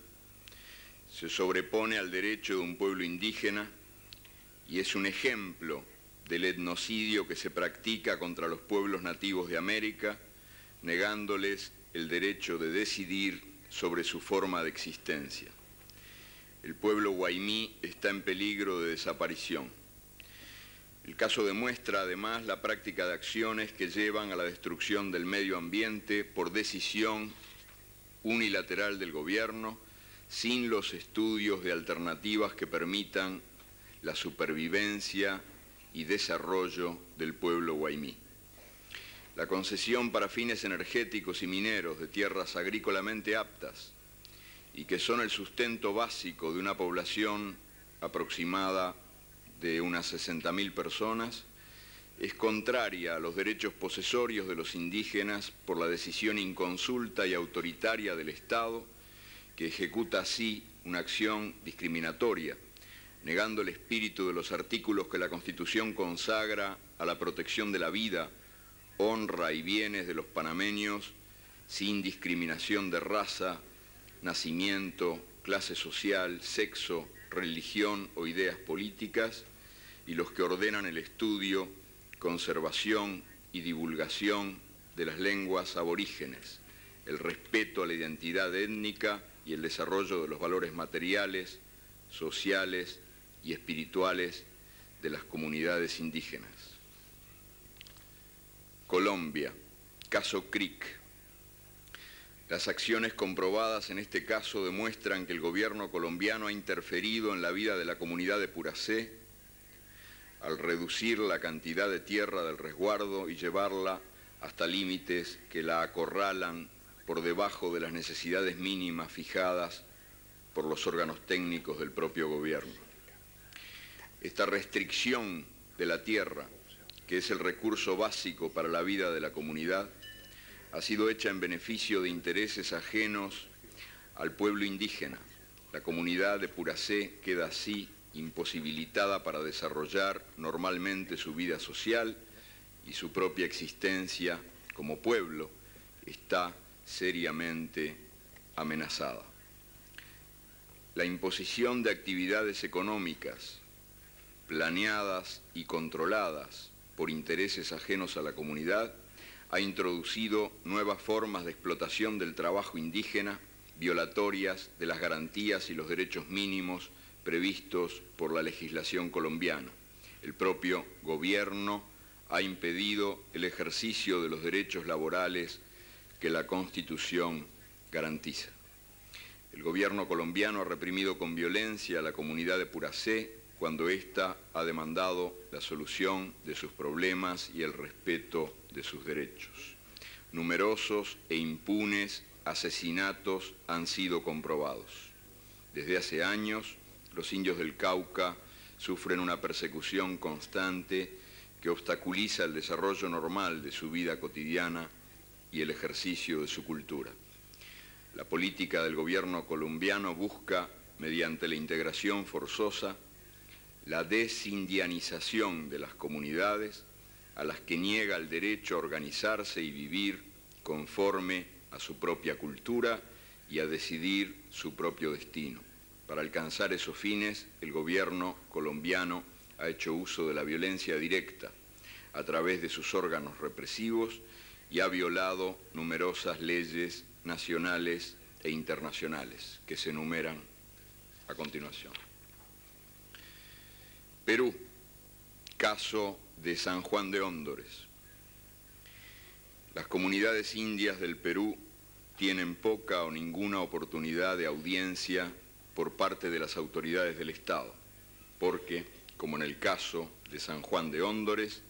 se sobrepone al derecho de un pueblo indígena y es un ejemplo del etnocidio que se practica contra los pueblos nativos de América, negándoles el derecho de decidir sobre su forma de existencia. El pueblo guaymí está en peligro de desaparición. El caso demuestra además la práctica de acciones que llevan a la destrucción del medio ambiente por decisión unilateral del gobierno, sin los estudios de alternativas que permitan la supervivencia y desarrollo del pueblo guaymí. La concesión para fines energéticos y mineros de tierras agrícolamente aptas y que son el sustento básico de una población aproximada de unas 60.000 personas, es contraria a los derechos posesorios de los indígenas por la decisión inconsulta y autoritaria del Estado, que ejecuta así una acción discriminatoria, negando el espíritu de los artículos que la Constitución consagra a la protección de la vida, honra y bienes de los panameños, sin discriminación de raza, nacimiento, clase social, sexo, religión o ideas políticas, y los que ordenan el estudio, conservación y divulgación de las lenguas aborígenes, el respeto a la identidad étnica y el desarrollo de los valores materiales, sociales y espirituales de las comunidades indígenas. Colombia, caso Cric. Las acciones comprobadas en este caso demuestran que el gobierno colombiano ha interferido en la vida de la comunidad de Puracé al reducir la cantidad de tierra del resguardo y llevarla hasta límites que la acorralan por debajo de las necesidades mínimas fijadas por los órganos técnicos del propio gobierno. Esta restricción de la tierra, que es el recurso básico para la vida de la comunidad, ha sido hecha en beneficio de intereses ajenos al pueblo indígena. La comunidad de Puracé queda así imposibilitada para desarrollar normalmente su vida social y su propia existencia como pueblo está seriamente amenazada. La imposición de actividades económicas planeadas y controladas por intereses ajenos a la comunidad ha introducido nuevas formas de explotación del trabajo indígena, violatorias de las garantías y los derechos mínimos previstos por la legislación colombiana. El propio gobierno ha impedido el ejercicio de los derechos laborales que la Constitución garantiza. El gobierno colombiano ha reprimido con violencia a la comunidad de Puracé cuando ésta ha demandado la solución de sus problemas y el respeto de sus derechos. Numerosos e impunes asesinatos han sido comprobados. Desde hace años, los indios del Cauca sufren una persecución constante que obstaculiza el desarrollo normal de su vida cotidiana y el ejercicio de su cultura. La política del gobierno colombiano busca, mediante la integración forzosa, la desindianización de las comunidades a las que niega el derecho a organizarse y vivir conforme a su propia cultura y a decidir su propio destino. Para alcanzar esos fines, el gobierno colombiano ha hecho uso de la violencia directa a través de sus órganos represivos y ha violado numerosas leyes nacionales e internacionales que se enumeran a continuación. Perú, caso de San Juan de Hóndores. Las comunidades indias del Perú tienen poca o ninguna oportunidad de audiencia por parte de las autoridades del Estado, porque, como en el caso de San Juan de Hóndores,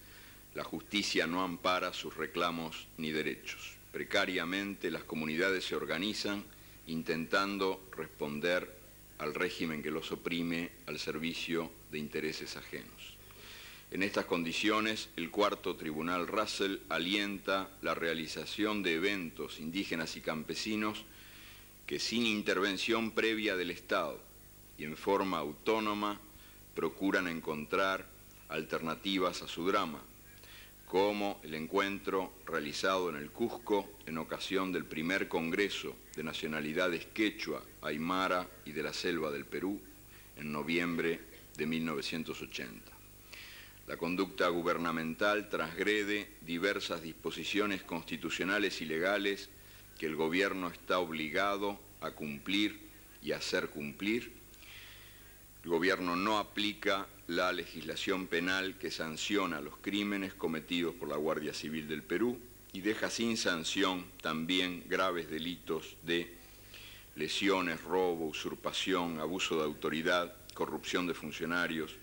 la justicia no ampara sus reclamos ni derechos. Precariamente las comunidades se organizan intentando responder al régimen que los oprime al servicio de intereses ajenos. En estas condiciones, el cuarto Tribunal Russell alienta la realización de eventos indígenas y campesinos que sin intervención previa del Estado y en forma autónoma procuran encontrar alternativas a su drama, como el encuentro realizado en el Cusco en ocasión del primer Congreso de Nacionalidades Quechua, Aymara y de la Selva del Perú en noviembre de 1980. La conducta gubernamental transgrede diversas disposiciones constitucionales y legales que el gobierno está obligado a cumplir y a hacer cumplir. El gobierno no aplica la legislación penal que sanciona los crímenes cometidos por la Guardia Civil del Perú y deja sin sanción también graves delitos de lesiones, robo, usurpación, abuso de autoridad, corrupción de funcionarios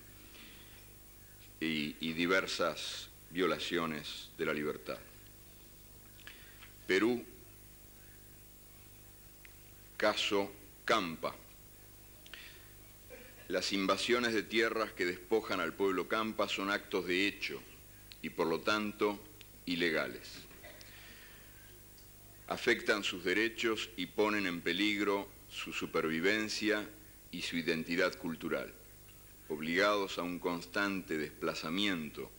y diversas violaciones de la libertad. Perú, caso Campa. Las invasiones de tierras que despojan al pueblo Campa son actos de hecho y por lo tanto ilegales. Afectan sus derechos y ponen en peligro su supervivencia y su identidad cultural. Obligados a un constante desplazamiento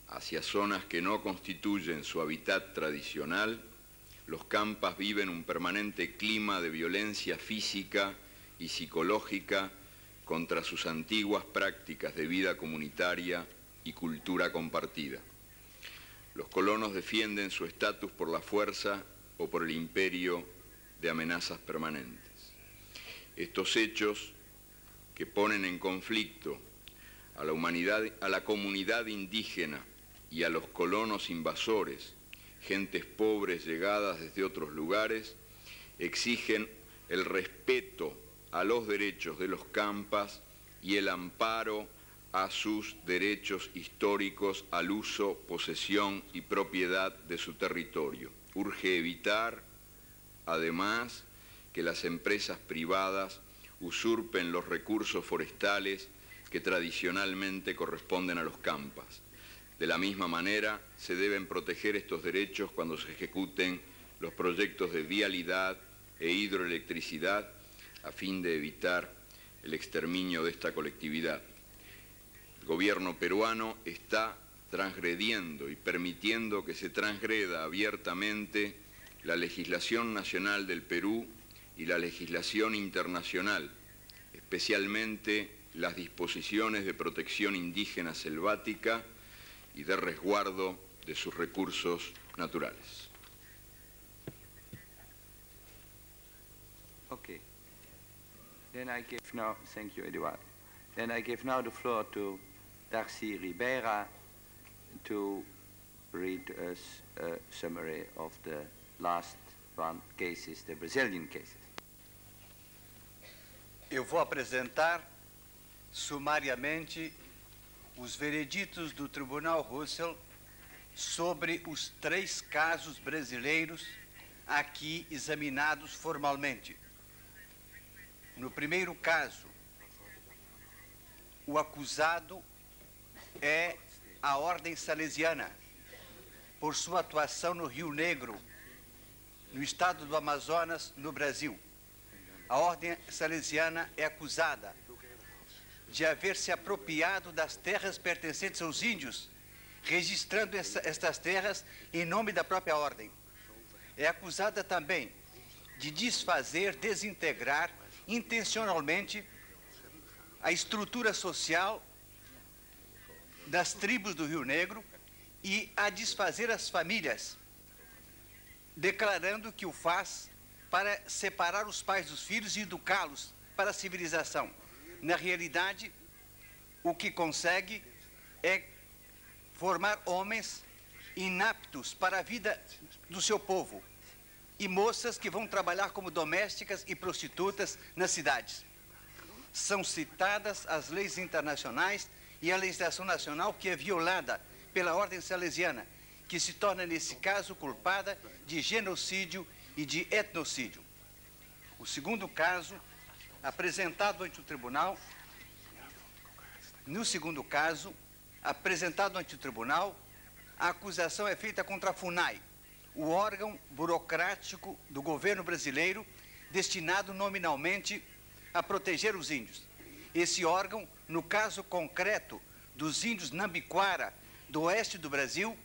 hacia zonas que no constituyen su hábitat tradicional, los Campas viven un permanente clima de violencia física y psicológica contra sus antiguas prácticas de vida comunitaria y cultura compartida. Los colonos defienden su estatus por la fuerza o por el imperio de amenazas permanentes. Estos hechos que ponen en conflicto a la humanidad, a la comunidad indígena y a los colonos invasores, gentes pobres llegadas desde otros lugares, exigen el respeto a los derechos de los Campas y el amparo a sus derechos históricos al uso, posesión y propiedad de su territorio. Urge evitar, además, que las empresas privadas usurpen los recursos forestales que tradicionalmente corresponden a los Campas. De la misma manera, se deben proteger estos derechos cuando se ejecuten los proyectos de vialidad e hidroelectricidad a fin de evitar el exterminio de esta colectividad. El gobierno peruano está transgrediendo y permitiendo que se transgreda abiertamente la legislación nacional del Perú y la legislación internacional, especialmente las disposiciones de protección indígena selvática y de resguardo de sus recursos naturales. Okay. Then I give now, thank you, Eduard. Then I give now the floor to Darcy Ribeira to read us a summary of the last one cases, the Brazilian cases. Eu vou apresentar sumariamente os vereditos do Tribunal Russell sobre os 3 casos brasileiros aqui examinados formalmente. No primeiro caso, o acusado é a Ordem Salesiana, por sua atuação no Rio Negro, no estado do Amazonas, no Brasil. A Ordem Salesiana é acusada de haver se apropriado das terras pertencentes aos índios, registrando estas terras em nome da própria Ordem. É acusada também de desfazer, desintegrar intencionalmente a estrutura social das tribos do Rio Negro e a desfazer as famílias, declarando que o faz para separar os pais dos filhos e educá-los para a civilização. Na realidade, o que consegue é formar homens inaptos para a vida do seu povo e moças que vão trabalhar como domésticas e prostitutas nas cidades. São citadas as leis internacionais e a legislação nacional que é violada pela ordem salesiana, que se torna, nesse caso, culpada de genocídio e de etnocídio. O segundo caso, apresentado ante o tribunal, a acusação é feita contra a FUNAI, o órgão burocrático do governo brasileiro destinado nominalmente a proteger os índios. Esse órgão, no caso concreto dos índios Nambiquara, do oeste do Brasil,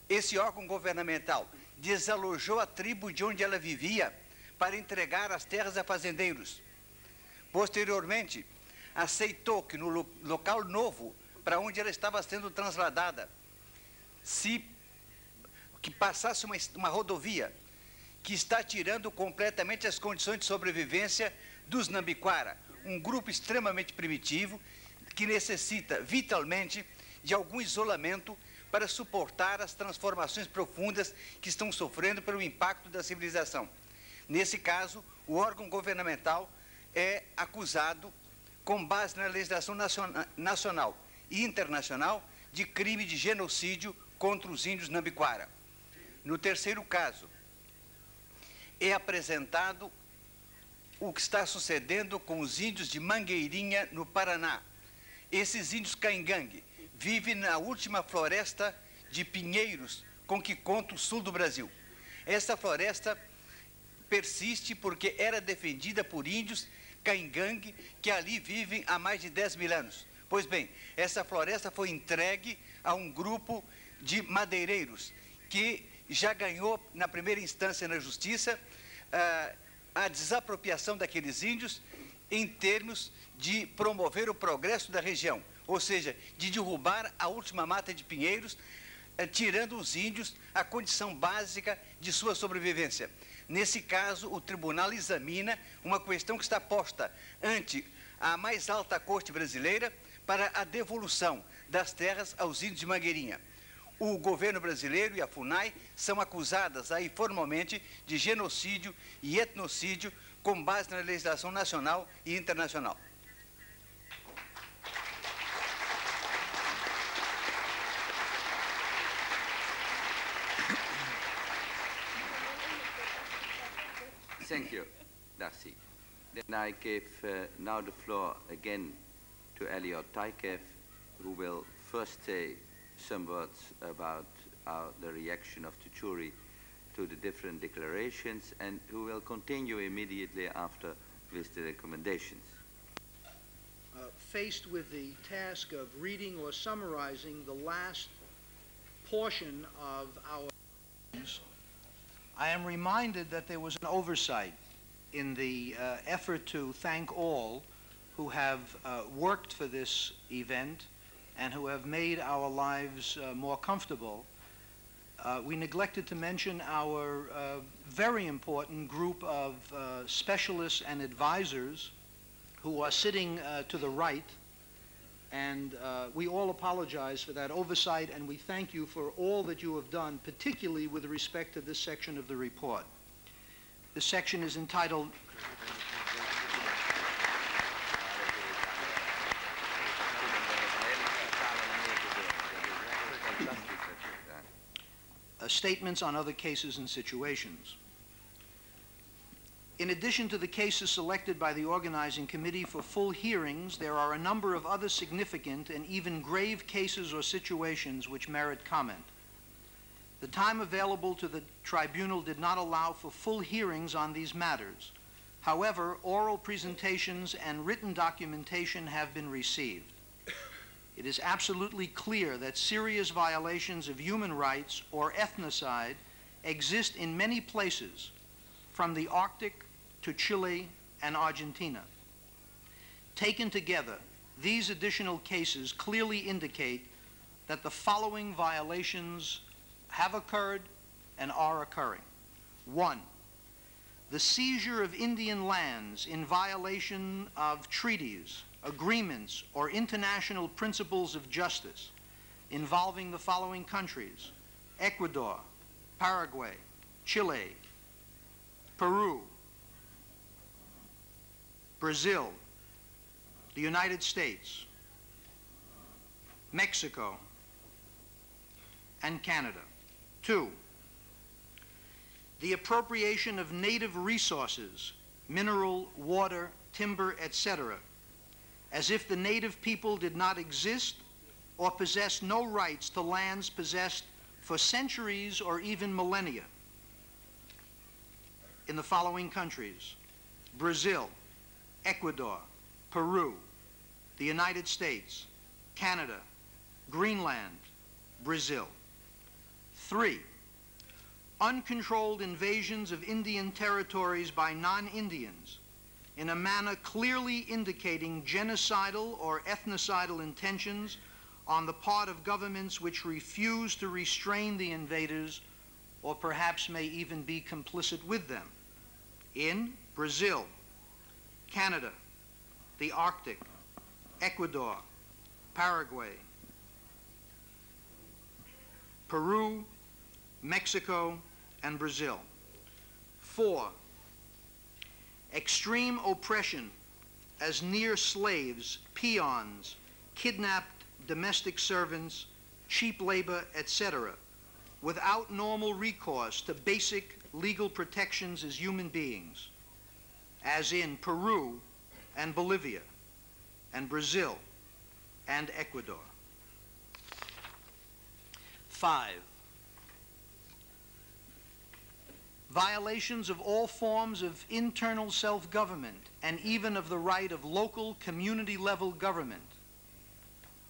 esse órgão governamental desalojou a tribo de onde ela vivia para entregar as terras a fazendeiros. Posteriormente, aceitou que no local novo para onde ela estava sendo trasladada, que passasse uma rodovia que está tirando completamente as condições de sobrevivência dos Nambiquara, um grupo extremamente primitivo que necessita vitalmente de algum isolamento para suportar as transformações profundas que estão sofrendo pelo impacto da civilização. Nesse caso, o órgão governamental é acusado, com base na legislação nacional e internacional, de crime de genocídio contra os índios Nambiquara. No terceiro caso, é apresentado o que está sucedendo com os índios de Mangueirinha, no Paraná. Esses índios caingangue vivem na última floresta de pinheiros com que conta o sul do Brasil. Essa floresta persiste porque era defendida por índios caingangue que ali vivem há mais de 10.000 anos. Pois bem, essa floresta foi entregue a um grupo de madeireiros que já ganhou, na primeira instância na justiça, a desapropriação daqueles índios em termos de promover o progresso da região, ou seja, de derrubar a última mata de pinheiros, tirando os índios a condição básica de sua sobrevivência. Nesse caso, o tribunal examina uma questão que está posta ante a mais alta corte brasileira para a devolução das terras aos índios de Mangueirinha. O governo brasileiro e a FUNAI são acusadas aí formalmente de genocídio e etnocídio com base na legislação nacional e internacional. Thank you, Darcy. Then I give now the floor again to Elliot Taikev, who will first say some words about the reaction of the jury to the different declarations, and who will continue immediately after with the recommendations. Faced with the task of reading or summarizing the last portion of our I am reminded that there was an oversight in the effort to thank all who have worked for this event and who have made our lives more comfortable. We neglected to mention our very important group of specialists and advisors who are sitting to the right, and we all apologize for that oversight, and we thank you for all that you have done, particularly with respect to this section of the report. This section is entitled Statements on Other Cases and Situations. In addition to the cases selected by the organizing committee for full hearings, there are a number of other significant and even grave cases or situations which merit comment. The time available to the tribunal did not allow for full hearings on these matters. However, oral presentations and written documentation have been received. It is absolutely clear that serious violations of human rights or ethnocide exist in many places, from the Arctic to Chile and Argentina. Taken together, these additional cases clearly indicate that the following violations have occurred and are occurring. 1. The seizure of Indian lands in violation of treaties, agreements, or international principles of justice involving the following countries: Ecuador, Paraguay, Chile, Peru, Brazil, the United States, Mexico, and Canada. 2, the appropriation of native resources, mineral, water, timber, etc., as if the native people did not exist or possess no rights to lands possessed for centuries or even millennia in the following countries: Brazil, Ecuador, Peru, the United States, Canada, Greenland, Brazil. 3, uncontrolled invasions of Indian territories by non-Indians in a manner clearly indicating genocidal or ethnocidal intentions on the part of governments which refuse to restrain the invaders or perhaps may even be complicit with them in Brazil, Canada, the Arctic, Ecuador, Paraguay, Peru, Mexico, and Brazil. 4, extreme oppression as near slaves, peons, kidnapped domestic servants, cheap labor, etc., without normal recourse to basic legal protections as human beings, as in Peru and Bolivia and Brazil and Ecuador. 5, violations of all forms of internal self-government and even of the right of local community-level government,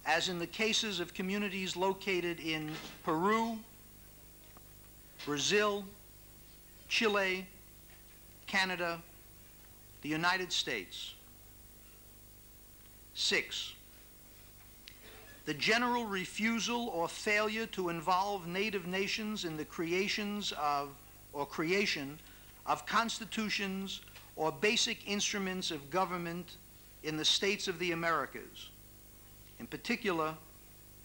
as in the cases of communities located in Peru, Brazil, Chile, Canada, the United States. 6, the general refusal or failure to involve native nations in the creation of constitutions or basic instruments of government in the states of the Americas, in particular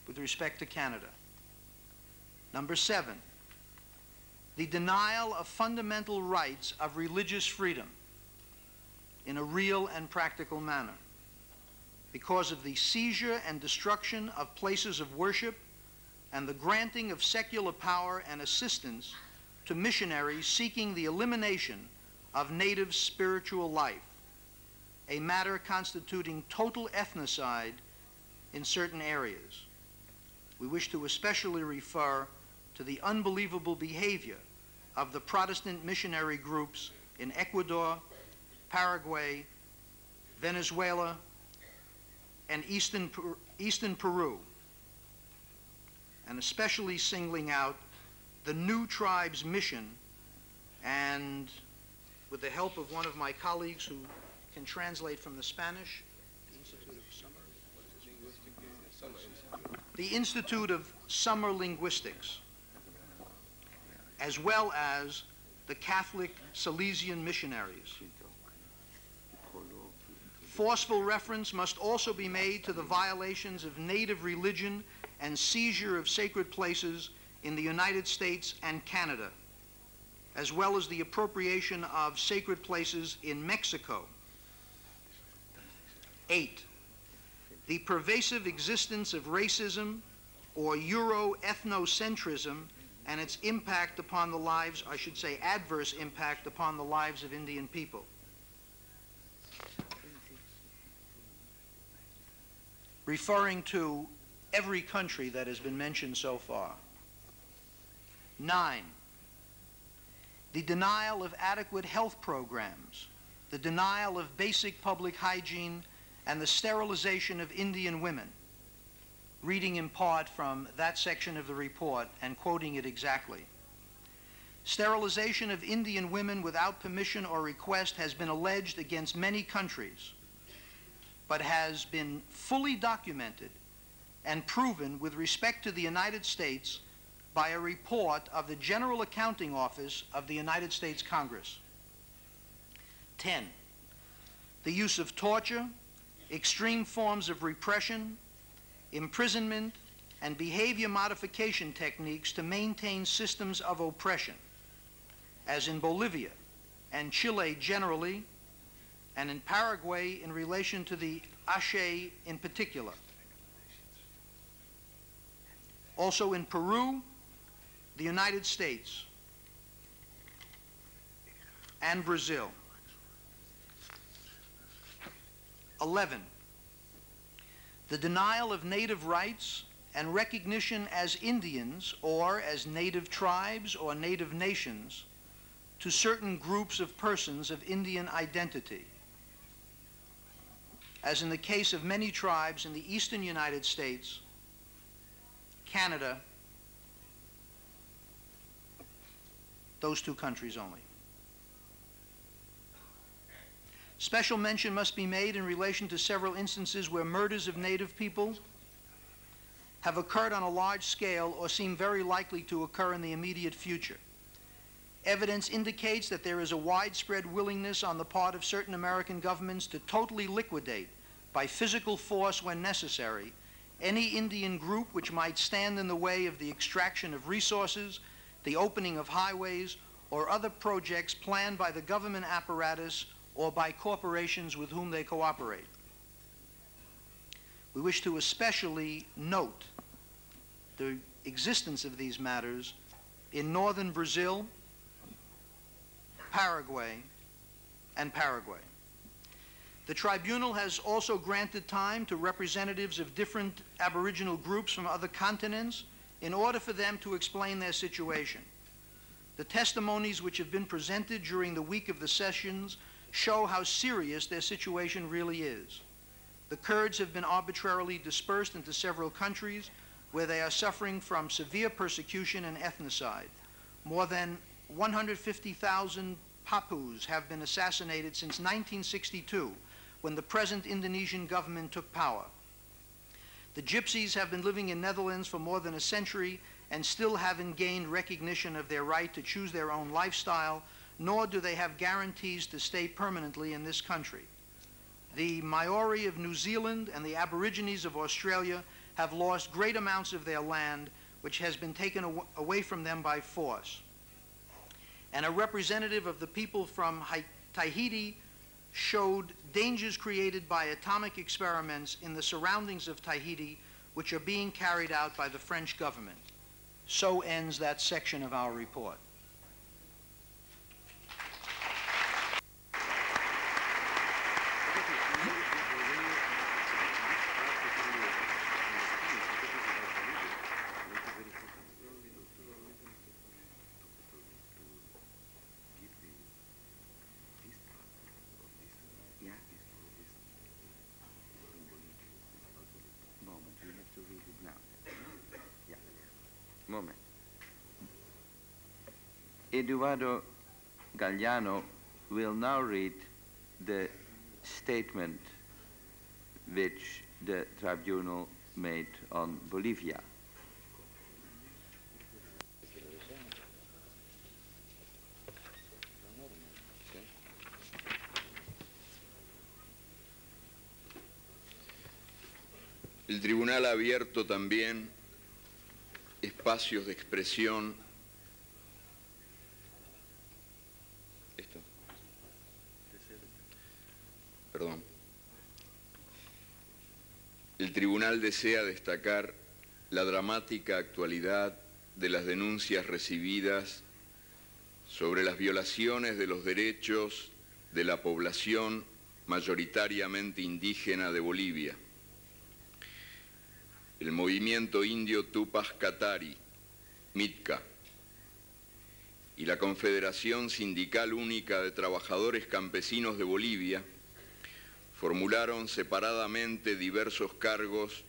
with respect to Canada. Number 7, the denial of fundamental rights of religious freedom in a real and practical manner because of the seizure and destruction of places of worship and the granting of secular power and assistance to missionaries seeking the elimination of native spiritual life, a matter constituting total ethnocide in certain areas. We wish to especially refer to the unbelievable behavior of the Protestant missionary groups in Ecuador, Paraguay, Venezuela, and Eastern Peru, and especially singling out the New Tribes Mission, and with the help of one of my colleagues who can translate from the Spanish, the Institute of Summer Linguistics, as well as the Catholic Salesian missionaries. Forceful reference must also be made to the violations of native religion and seizure of sacred places in the United States and Canada, as well as the appropriation of sacred places in Mexico. 8, the pervasive existence of racism or Euro-ethnocentrism and its impact upon the lives, I should say adverse impact upon the lives of Indian people. Referring to every country that has been mentioned so far. 9, the denial of adequate health programs, the denial of basic public hygiene, and the sterilization of Indian women. Reading in part from that section of the report and quoting it exactly. Sterilization of Indian women without permission or request has been alleged against many countries, but has been fully documented and proven with respect to the United States by a report of the General Accounting Office of the United States Congress. 10, the use of torture, extreme forms of repression, imprisonment, and behavior modification techniques to maintain systems of oppression, as in Bolivia and Chile generally, and in Paraguay in relation to the Ache in particular. Also in Peru, the United States, and Brazil. 11, the denial of native rights and recognition as Indians or as native tribes or native nations to certain groups of persons of Indian identity, as in the case of many tribes in the eastern United States, Canada, those two countries only. Special mention must be made in relation to several instances where murders of native people have occurred on a large scale or seem very likely to occur in the immediate future. Evidence indicates that there is a widespread willingness on the part of certain American governments to totally liquidate by physical force when necessary any Indian group which might stand in the way of the extraction of resources, the opening of highways, or other projects planned by the government apparatus or by corporations with whom they cooperate. We wish to especially note the existence of these matters in northern Brazil, Paraguay, and Paraguay. The tribunal has also granted time to representatives of different Aboriginal groups from other continents in order for them to explain their situation. The testimonies which have been presented during the week of the sessions show how serious their situation really is. The Kurds have been arbitrarily dispersed into several countries where they are suffering from severe persecution and ethnocide. More than 150,000 Papus have been assassinated since 1962, when the present Indonesian government took power. The Gypsies have been living in Netherlands for more than a century and still haven't gained recognition of their right to choose their own lifestyle, nor do they have guarantees to stay permanently in this country. The Maori of New Zealand and the Aborigines of Australia have lost great amounts of their land, which has been taken away from them by force. And a representative of the people from Tahiti showed dangers created by atomic experiments in the surroundings of Tahiti, which are being carried out by the French government. So ends that section of our report. Moment. Eduardo Galliano will now read the statement which the tribunal made on Bolivia. El tribunal ha abierto también espacios de expresión. Perdón. El tribunal desea destacar la dramática actualidad de las denuncias recibidas sobre las violaciones de los derechos de la población mayoritariamente indígena de Bolivia. El movimiento indio Tupac Katari, MITCA, y la Confederación Sindical Única de Trabajadores Campesinos de Bolivia formularon separadamente diversos cargos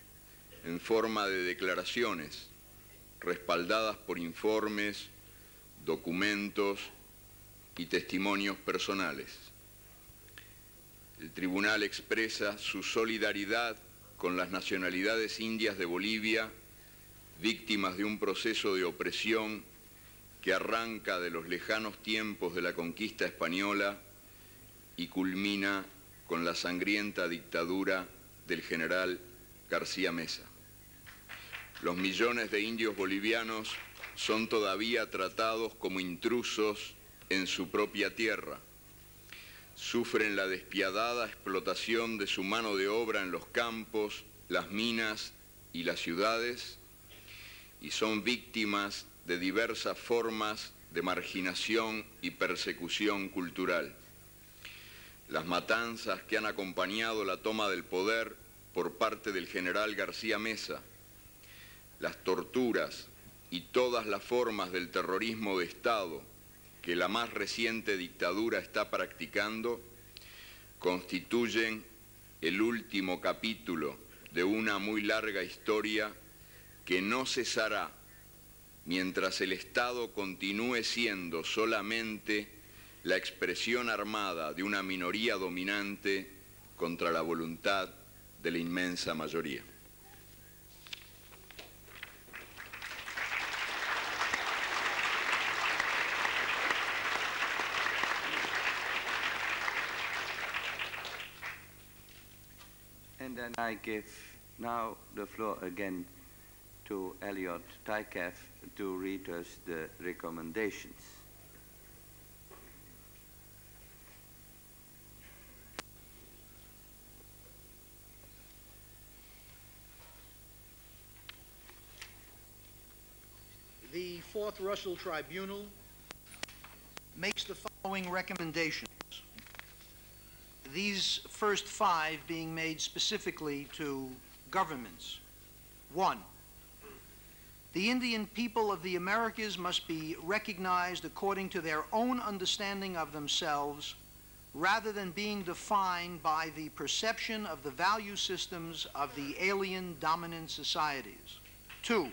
en forma de declaraciones, respaldadas por informes, documentos y testimonios personales. El tribunal expresa su solidaridad con las nacionalidades indias de Bolivia, víctimas de un proceso de opresión que arranca de los lejanos tiempos de la conquista española y culmina con la sangrienta dictadura del general García Meza. Los millones de indios bolivianos son todavía tratados como intrusos en su propia tierra. Sufren la despiadada explotación de su mano de obra en los campos, las minas y las ciudades, y son víctimas de diversas formas de marginación y persecución cultural. Las matanzas que han acompañado la toma del poder por parte del general García Mesa, las torturas y todas las formas del terrorismo de Estado que la más reciente dictadura está practicando, constituyen el último capítulo de una muy larga historia que no cesará mientras el Estado continúe siendo solamente la expresión armada de una minoría dominante contra la voluntad de la inmensa mayoría. And then I give now the floor again to Elliot Tykef to read us the recommendations. The Fourth Russell Tribunal makes the following recommendations. These first 5 being made specifically to governments. 1, the Indian people of the Americas must be recognized according to their own understanding of themselves, rather than being defined by the perception of the value systems of the alien dominant societies. 2,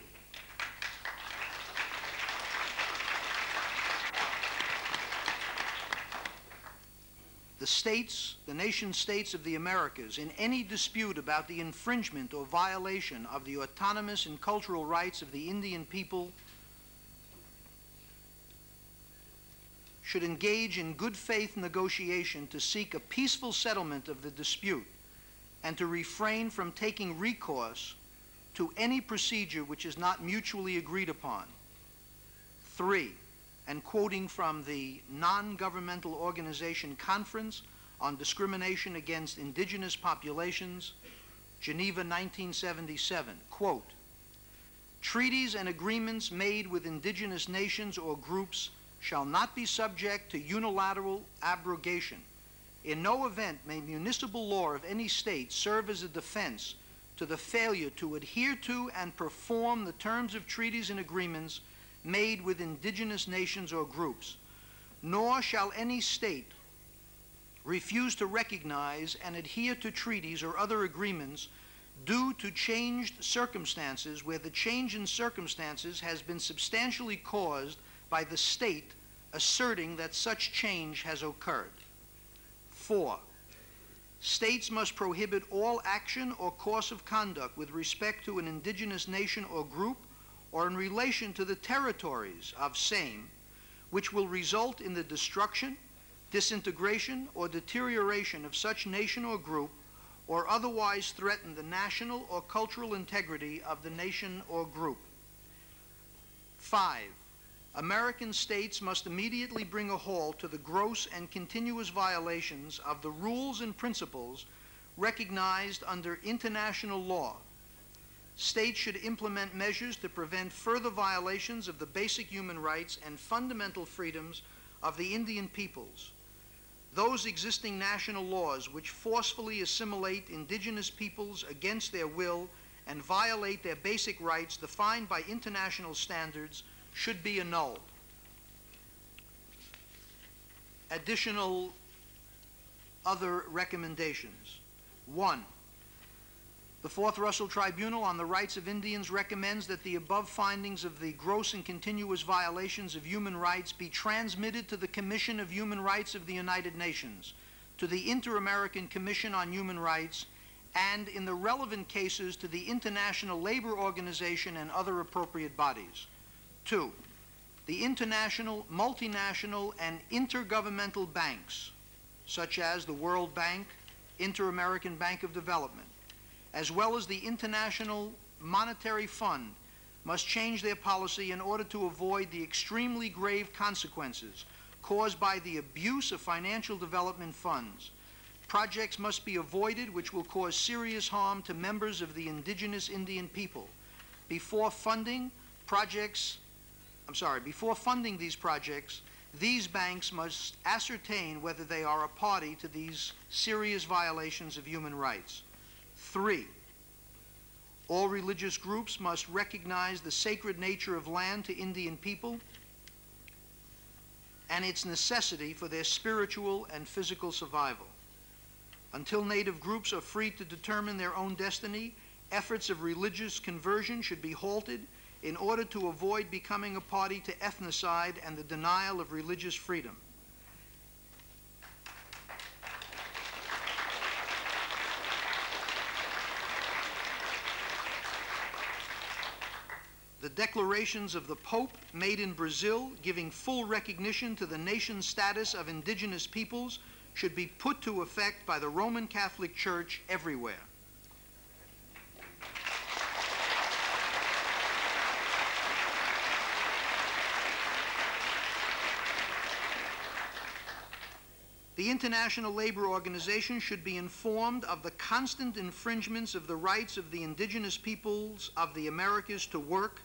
the states, the nation states of the Americas, in any dispute about the infringement or violation of the autonomous and cultural rights of the Indian people, should engage in good faith negotiation to seek a peaceful settlement of the dispute and to refrain from taking recourse to any procedure which is not mutually agreed upon. 3, and quoting from the Non-Governmental Organization Conference on Discrimination Against Indigenous Populations, Geneva 1977, quote, treaties and agreements made with indigenous nations or groups shall not be subject to unilateral abrogation. In no event may municipal law of any state serve as a defense to the failure to adhere to and perform the terms of treaties and agreements made with indigenous nations or groups, nor shall any state refuse to recognize and adhere to treaties or other agreements due to changed circumstances where the change in circumstances has been substantially caused by the state asserting that such change has occurred. 4, states must prohibit all action or course of conduct with respect to an indigenous nation or group or in relation to the territories of same, which will result in the destruction, disintegration, or deterioration of such nation or group, or otherwise threaten the national or cultural integrity of the nation or group. 5, American states must immediately bring a halt to the gross and continuous violations of the rules and principles recognized under international law. States should implement measures to prevent further violations of the basic human rights and fundamental freedoms of the Indian peoples. Those existing national laws which forcefully assimilate indigenous peoples against their will and violate their basic rights defined by international standards should be annulled. Additional other recommendations. 1, the Fourth Russell Tribunal on the Rights of Indians recommends that the above findings of the gross and continuous violations of human rights be transmitted to the Commission of Human Rights of the United Nations, to the Inter-American Commission on Human Rights, and in the relevant cases to the International Labor Organization and other appropriate bodies. 2, the international, multinational, and intergovernmental banks, such as the World Bank, Inter-American Bank of Development, as well as the international Monetary Fund must change their policy in order to avoid the extremely grave consequences caused by the abuse of financial development funds. Projects must be avoided which will cause serious harm to members of the indigenous Indian people. Before funding these projects, these banks must ascertain whether they are a party to these serious violations of human rights. 3, all religious groups must recognize the sacred nature of land to Indian people and its necessity for their spiritual and physical survival. Until Native groups are free to determine their own destiny, efforts of religious conversion should be halted in order to avoid becoming a party to ethnocide and the denial of religious freedom. The declarations of the Pope made in Brazil giving full recognition to the nation's status of indigenous peoples should be put to effect by the Roman Catholic Church everywhere. The International Labor Organization should be informed of the constant infringements of the rights of the indigenous peoples of the Americas to work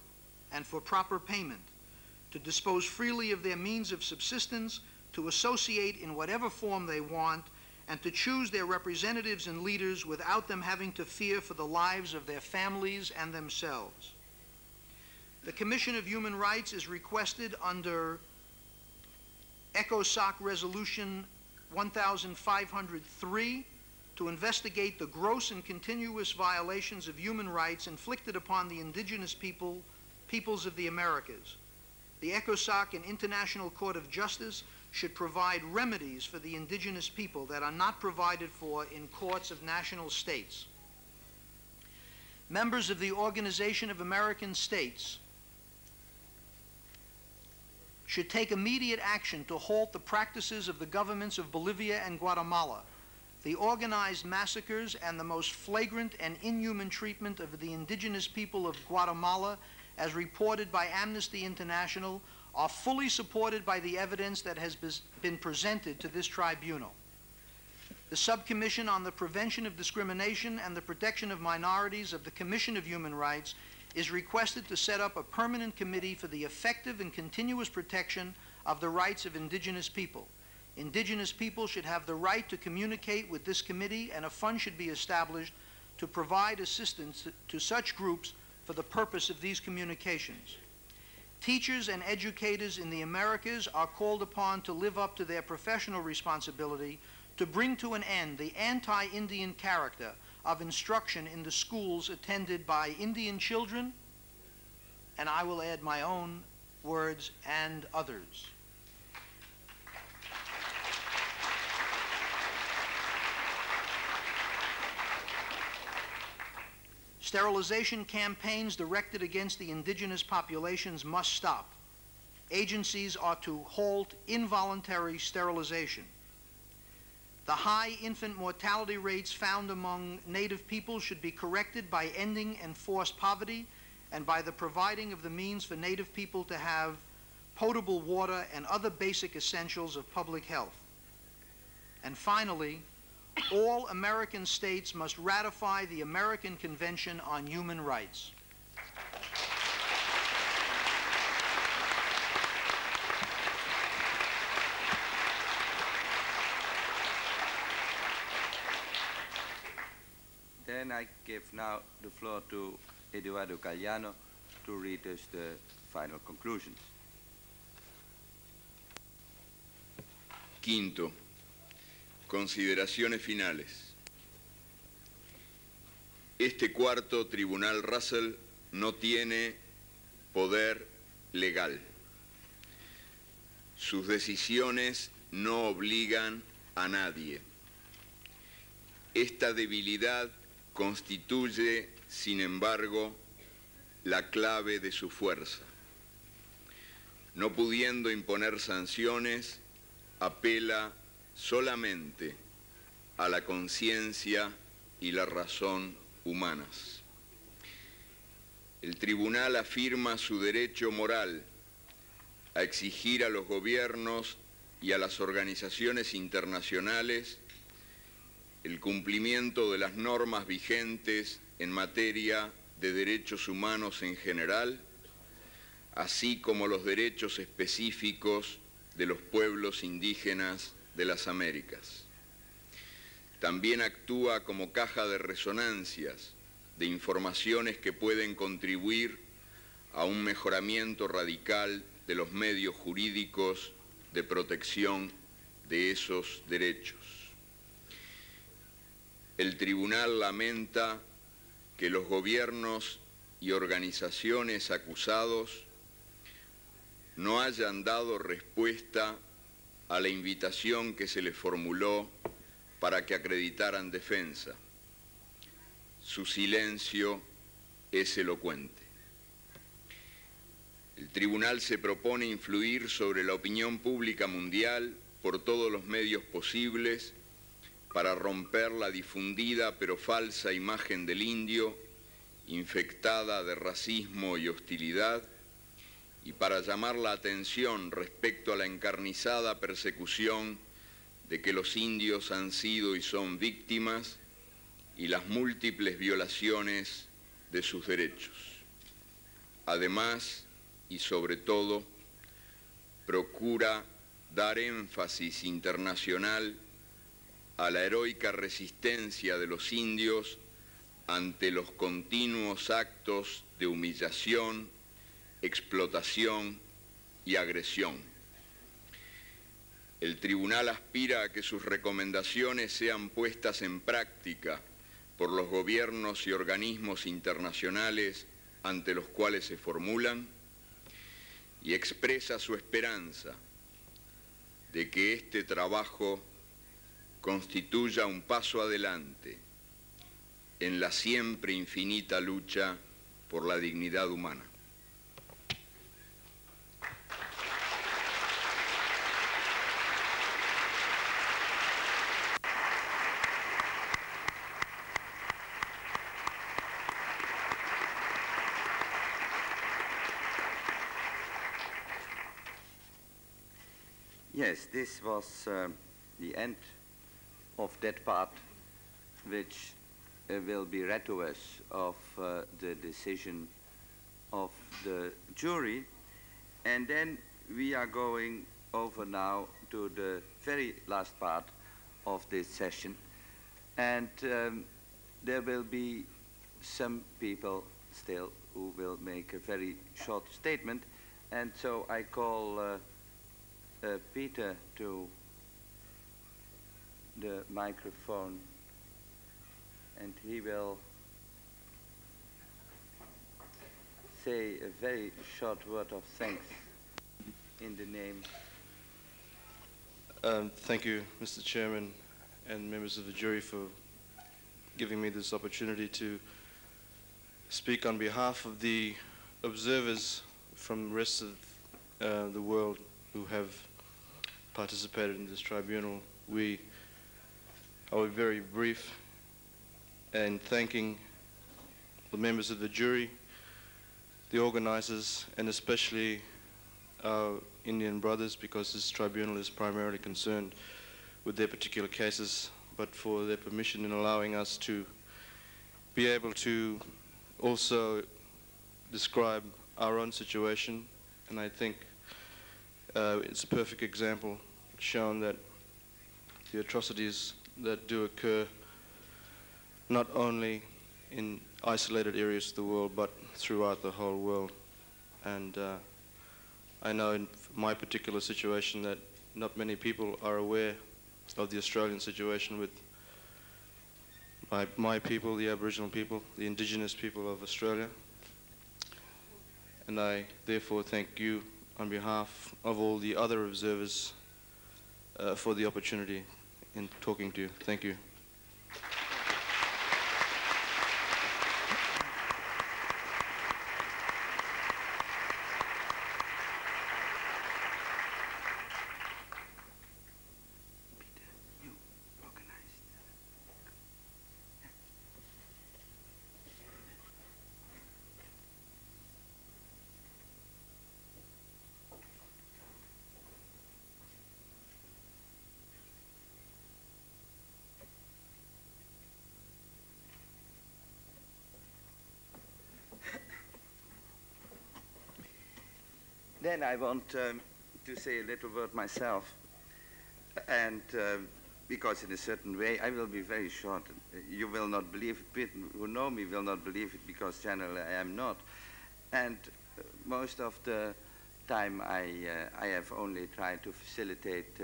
and for proper payment, to dispose freely of their means of subsistence, to associate in whatever form they want, and to choose their representatives and leaders without them having to fear for the lives of their families and themselves. The Commission of Human Rights is requested under ECOSOC Resolution 1503 to investigate the gross and continuous violations of human rights inflicted upon the indigenous peoples of the Americas. The ECOSOC and International Court of Justice should provide remedies for the indigenous people that are not provided for in courts of national states. Members of the Organization of American States should take immediate action to halt the practices of the governments of Bolivia and Guatemala, the organized massacres and the most flagrant and inhuman treatment of the indigenous people of Guatemala, as reported by Amnesty International, are fully supported by the evidence that has been presented to this tribunal. The Subcommission on the Prevention of Discrimination and the Protection of Minorities of the Commission of Human Rights is requested to set up a permanent committee for the effective and continuous protection of the rights of indigenous people. Indigenous people should have the right to communicate with this committee, and a fund should be established to provide assistance to such groups for the purpose of these communications. Teachers and educators in the Americas are called upon to live up to their professional responsibility to bring to an end the anti-Indian character of instruction in the schools attended by Indian children, and I will add my own words, and others. Sterilization campaigns directed against the indigenous populations must stop. Agencies are to halt involuntary sterilization. The high infant mortality rates found among Native people should be corrected by ending enforced poverty and by the providing of the means for Native people to have potable water and other basic essentials of public health. And finally, all American states must ratify the American Convention on Human Rights. Then I give now the floor to Eduardo Galeano to read us the final conclusions. Quinto, consideraciones finales. Este cuarto tribunal Russell no tiene poder legal. Sus decisiones no obligan a nadie. Esta debilidad constituye, sin embargo, la clave de su fuerza. No pudiendo imponer sanciones, apela solamente a la conciencia y la razón humanas. El tribunal afirma su derecho moral a exigir a los gobiernos y a las organizaciones internacionales el cumplimiento de las normas vigentes en materia de derechos humanos en general, así como los derechos específicos de los pueblos indígenas de las Américas. También actúa como caja de resonancias de informaciones que pueden contribuir a un mejoramiento radical de los medios jurídicos de protección de esos derechos. El tribunal lamenta que los gobiernos y organizaciones acusados no hayan dado respuesta a la invitación que se les formuló para que acreditaran defensa. Su silencio es elocuente. El tribunal se propone influir sobre la opinión pública mundial por todos los medios posibles para romper la difundida pero falsa imagen del indio, infectada de racismo y hostilidad, y para llamar la atención respecto a la encarnizada persecución de que los indios han sido y son víctimas y las múltiples violaciones de sus derechos. Además, y sobre todo, procura dar énfasis internacional a la heroica resistencia de los indios ante los continuos actos de humillación, explotación y agresión. El tribunal aspira a que sus recomendaciones sean puestas en práctica por los gobiernos y organismos internacionales ante los cuales se formulan y expresa su esperanza de que este trabajo constituya un paso adelante en la siempre infinita lucha por la dignidad humana. Yes, this was the end of that part which will be read to us of the decision of the jury. And then we are going over now to the very last part of this session. And there will be some people still who will make a very short statement. And so I call Peter to the microphone, and he will say a very short word of thanks in the name. Thank you, Mr. Chairman and members of the jury, for giving me this opportunity to speak on behalf of the observers from the rest of the world who have participated in this tribunal. I will be very brief in thanking the members of the jury, the organizers, and especially our Indian brothers, because this tribunal is primarily concerned with their particular cases, but for their permission in allowing us to be able to also describe our own situation. And I think it's a perfect example showing that the atrocities that do occur not only in isolated areas of the world but throughout the whole world. And I know in my particular situation that not many people are aware of the Australian situation with my people, the Aboriginal people, the indigenous people of Australia. And I therefore thank you on behalf of all the other observers for the opportunity in talking to you. Thank you. Then I want to say a little word myself, and because in a certain way I will be very short. You will not believe it, people who know me will not believe it, because generally I am not. And most of the time I have only tried to facilitate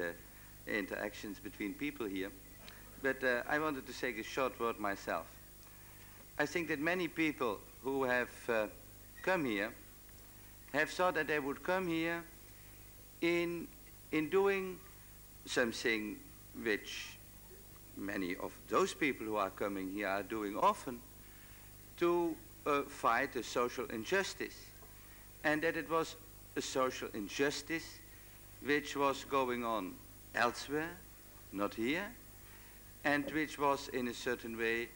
interactions between people here. But I wanted to say a short word myself. I think that many people who have come here have thought that they would come here in doing something which many of those people who are coming here are doing often, to fight a social injustice. And that it was a social injustice which was going on elsewhere, not here, and which was in a certain way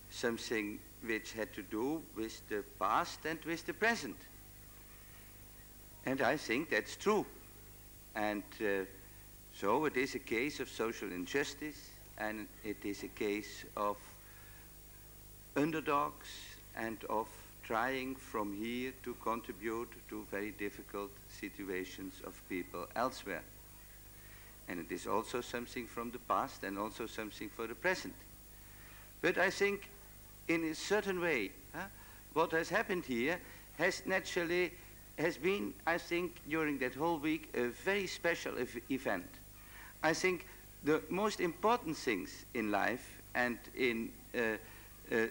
something which had to do with the past and with the present. And I think that's true. And so it is a case of social injustice, and it is a case of underdogs and of trying from here to contribute to very difficult situations of people elsewhere. And it is also something from the past and also something for the present. But I think in a certain way, what has happened here has been, I think, during that whole week, a very special event. I think the most important things in life and in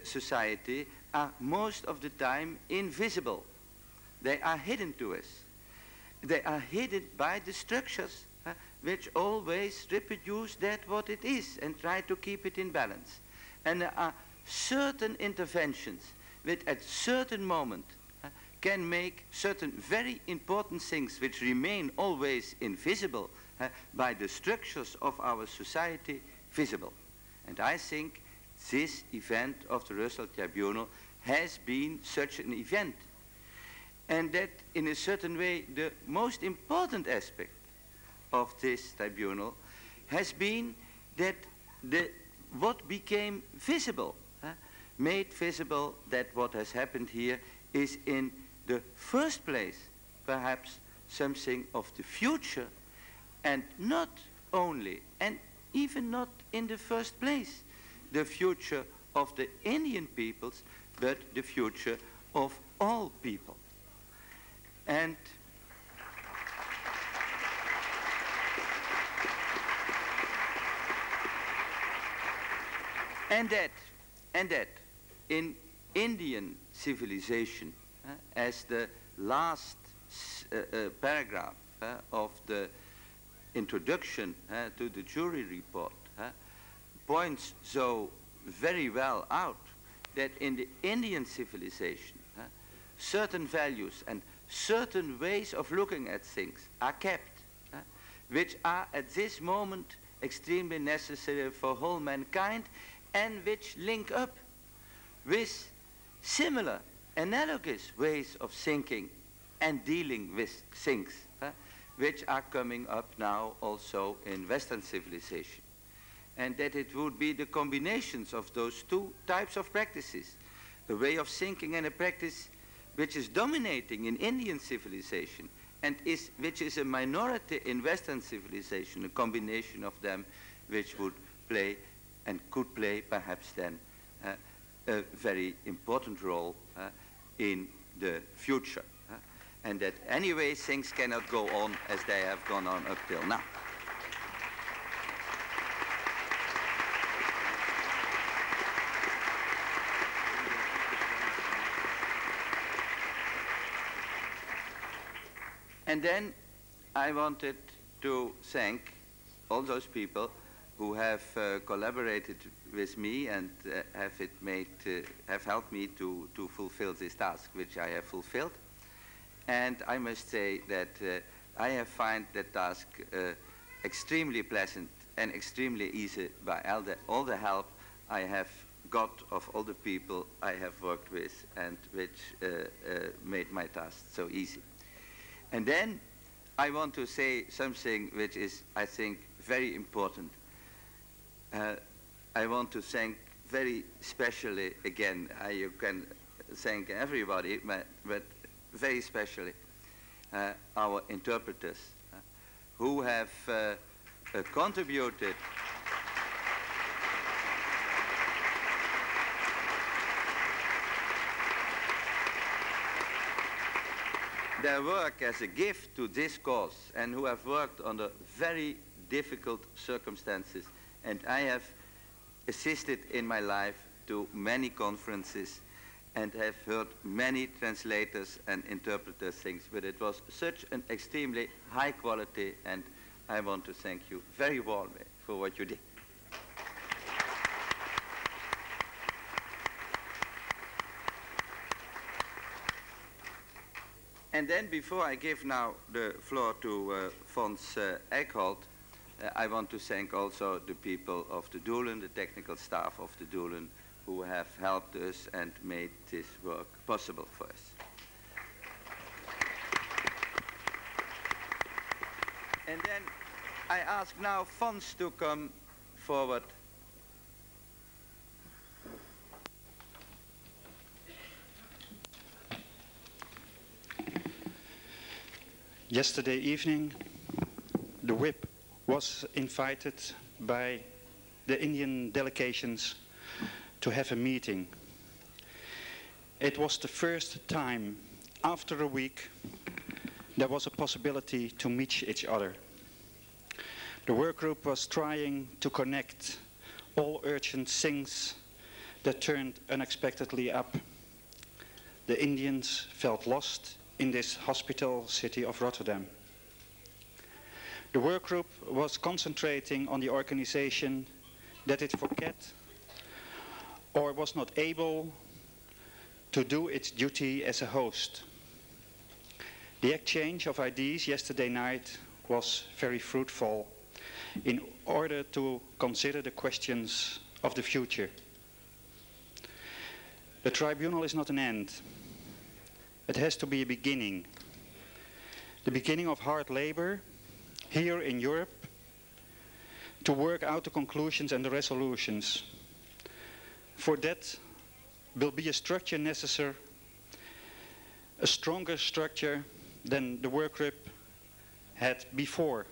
society are most of the time invisible. They are hidden to us. They are hidden by the structures which always reproduce that what it is and try to keep it in balance. And there are certain interventions which at certain moment can make certain very important things which remain always invisible by the structures of our society visible. And I think this event of the Russell Tribunal has been such an event. And that in a certain way the most important aspect of this tribunal has been that what became visible, made visible that what has happened here is in the first place perhaps something of the future, and not only, and even not in the first place, the future of the Indian peoples, but the future of all people. And that in Indian civilization, as the last paragraph of the introduction to the jury report points so very well out, that in the Indian civilization certain values and certain ways of looking at things are kept, which are at this moment extremely necessary for whole mankind, and which link up with similar, analogous ways of thinking and dealing with things, which are coming up now also in Western civilization. And that it would be the combinations of those two types of practices, a way of thinking and a practice which is dominating in Indian civilization and which is a minority in Western civilization, a combination of them which would play and could play perhaps then a very important role in the future. And that anyway things cannot go on as they have gone on up till now. And then I wanted to thank all those people who have collaborated with me and have helped me to fulfill this task, which I have fulfilled. And I must say that I have found that task extremely pleasant and extremely easy by all the help I have got of all the people I have worked with, and which made my task so easy. And then I want to say something which is, I think, very important. I want to thank very specially, again, you can thank everybody, but very specially, our interpreters, who have contributed their work as a gift to this cause, and who have worked under very difficult circumstances. And I have assisted in my life to many conferences and have heard many translators and interpreters things, but it was such an extremely high quality, and I want to thank you very warmly for what you did. And then before I give now the floor to Fons Eickholt, I want to thank also the people of the Doelen, the technical staff of the Doelen, who have helped us and made this work possible for us. And then I ask now Fons to come forward. Yesterday evening, the whip was invited by the Indian delegations to have a meeting. It was the first time after a week there was a possibility to meet each other. The work group was trying to connect all urgent things that turned unexpectedly up. The Indians felt lost in this hospital city of Rotterdam. The work group was concentrating on the organization that it forgot or was not able to do its duty as a host. The exchange of ideas yesterday night was very fruitful in order to consider the questions of the future. The tribunal is not an end. It has to be a beginning. The beginning of hard labor here in Europe to work out the conclusions and the resolutions. For that will be a structure necessary, a stronger structure than the work group had before.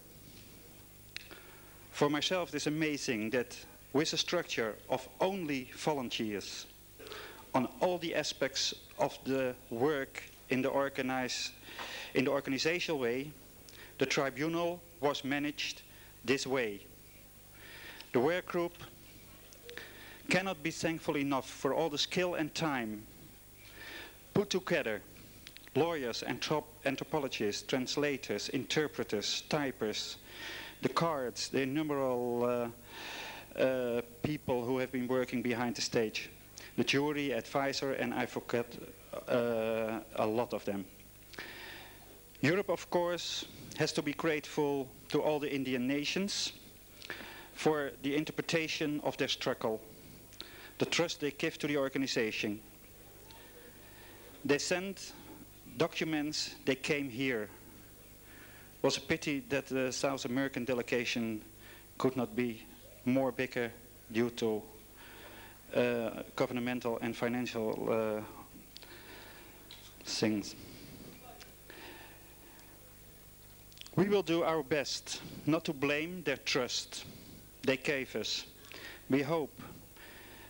For myself, it is amazing that with a structure of only volunteers on all the aspects of the work in the organizational way, the tribunal was managed this way. The work group cannot be thankful enough for all the skill and time put together. Lawyers, anthropologists, translators, interpreters, typers, the cards, the innumerable people who have been working behind the stage, the jury, advisor, and I forget a lot of them. Europe, of course, has to be grateful to all the Indian nations for the interpretation of their struggle, the trust they give to the organization. They sent documents, they came here. It was a pity that the South American delegation could not be more bigger due to governmental and financial things. We will do our best not to blame their trust they gave us. We hope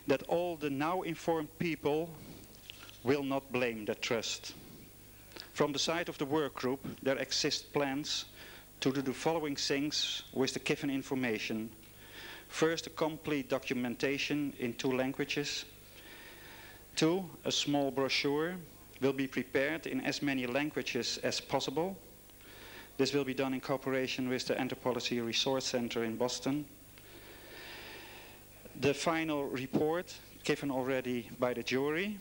that all the now informed people will not blame that trust. From the side of the work group, there exist plans to do the following things with the given information. First, a complete documentation in 2 languages. 2, a small brochure will be prepared in as many languages as possible. This will be done in cooperation with the Anthropology Resource Center in Boston. The final report given already by the jury.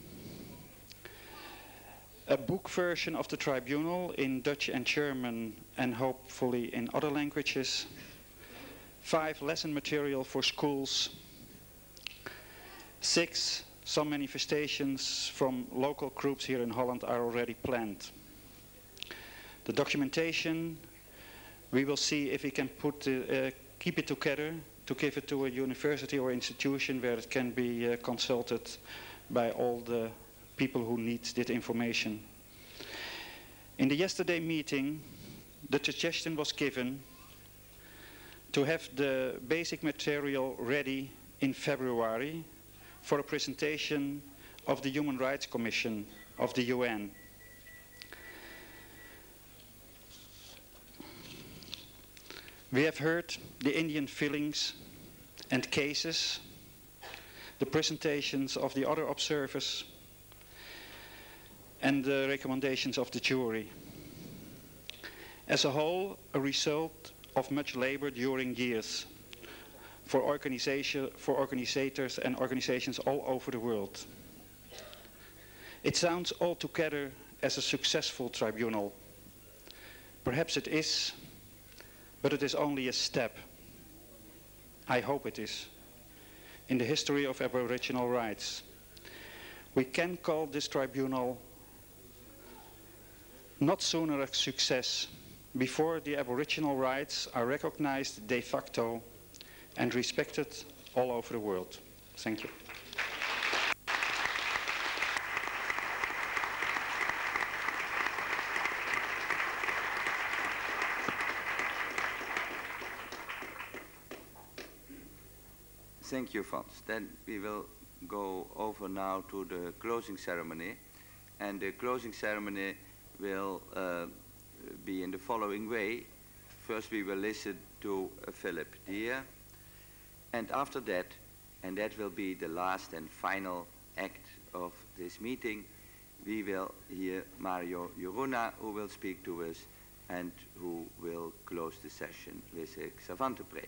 A book version of the tribunal in Dutch and German and hopefully in other languages. 5, lesson material for schools. 6, some manifestations from local groups here in Holland are already planned. The documentation, we will see if we can keep it together to give it to a university or institution where it can be consulted by all the people who need this information. In the yesterday meeting, the suggestion was given to have the basic material ready in February for a presentation of the Human Rights Commission of the UN. We have heard the Indian feelings and cases, the presentations of the other observers, and the recommendations of the jury. As a whole, a result of much labor during years for organizers and organizations all over the world. It sounds altogether as a successful tribunal. Perhaps it is, but it is only a step. I hope it is, in the history of Aboriginal rights. We can call this tribunal not sooner a success before the Aboriginal rights are recognized de facto and respected all over the world. Thank you. Thank you, Fons. Then we will go over now to the closing ceremony. And the closing ceremony will be in the following way. First we will listen to Philip Deere. And after that, and that will be the last and final act of this meeting, we will hear Mario Juruna, who will speak to us and who will close the session with a Xavante prayer.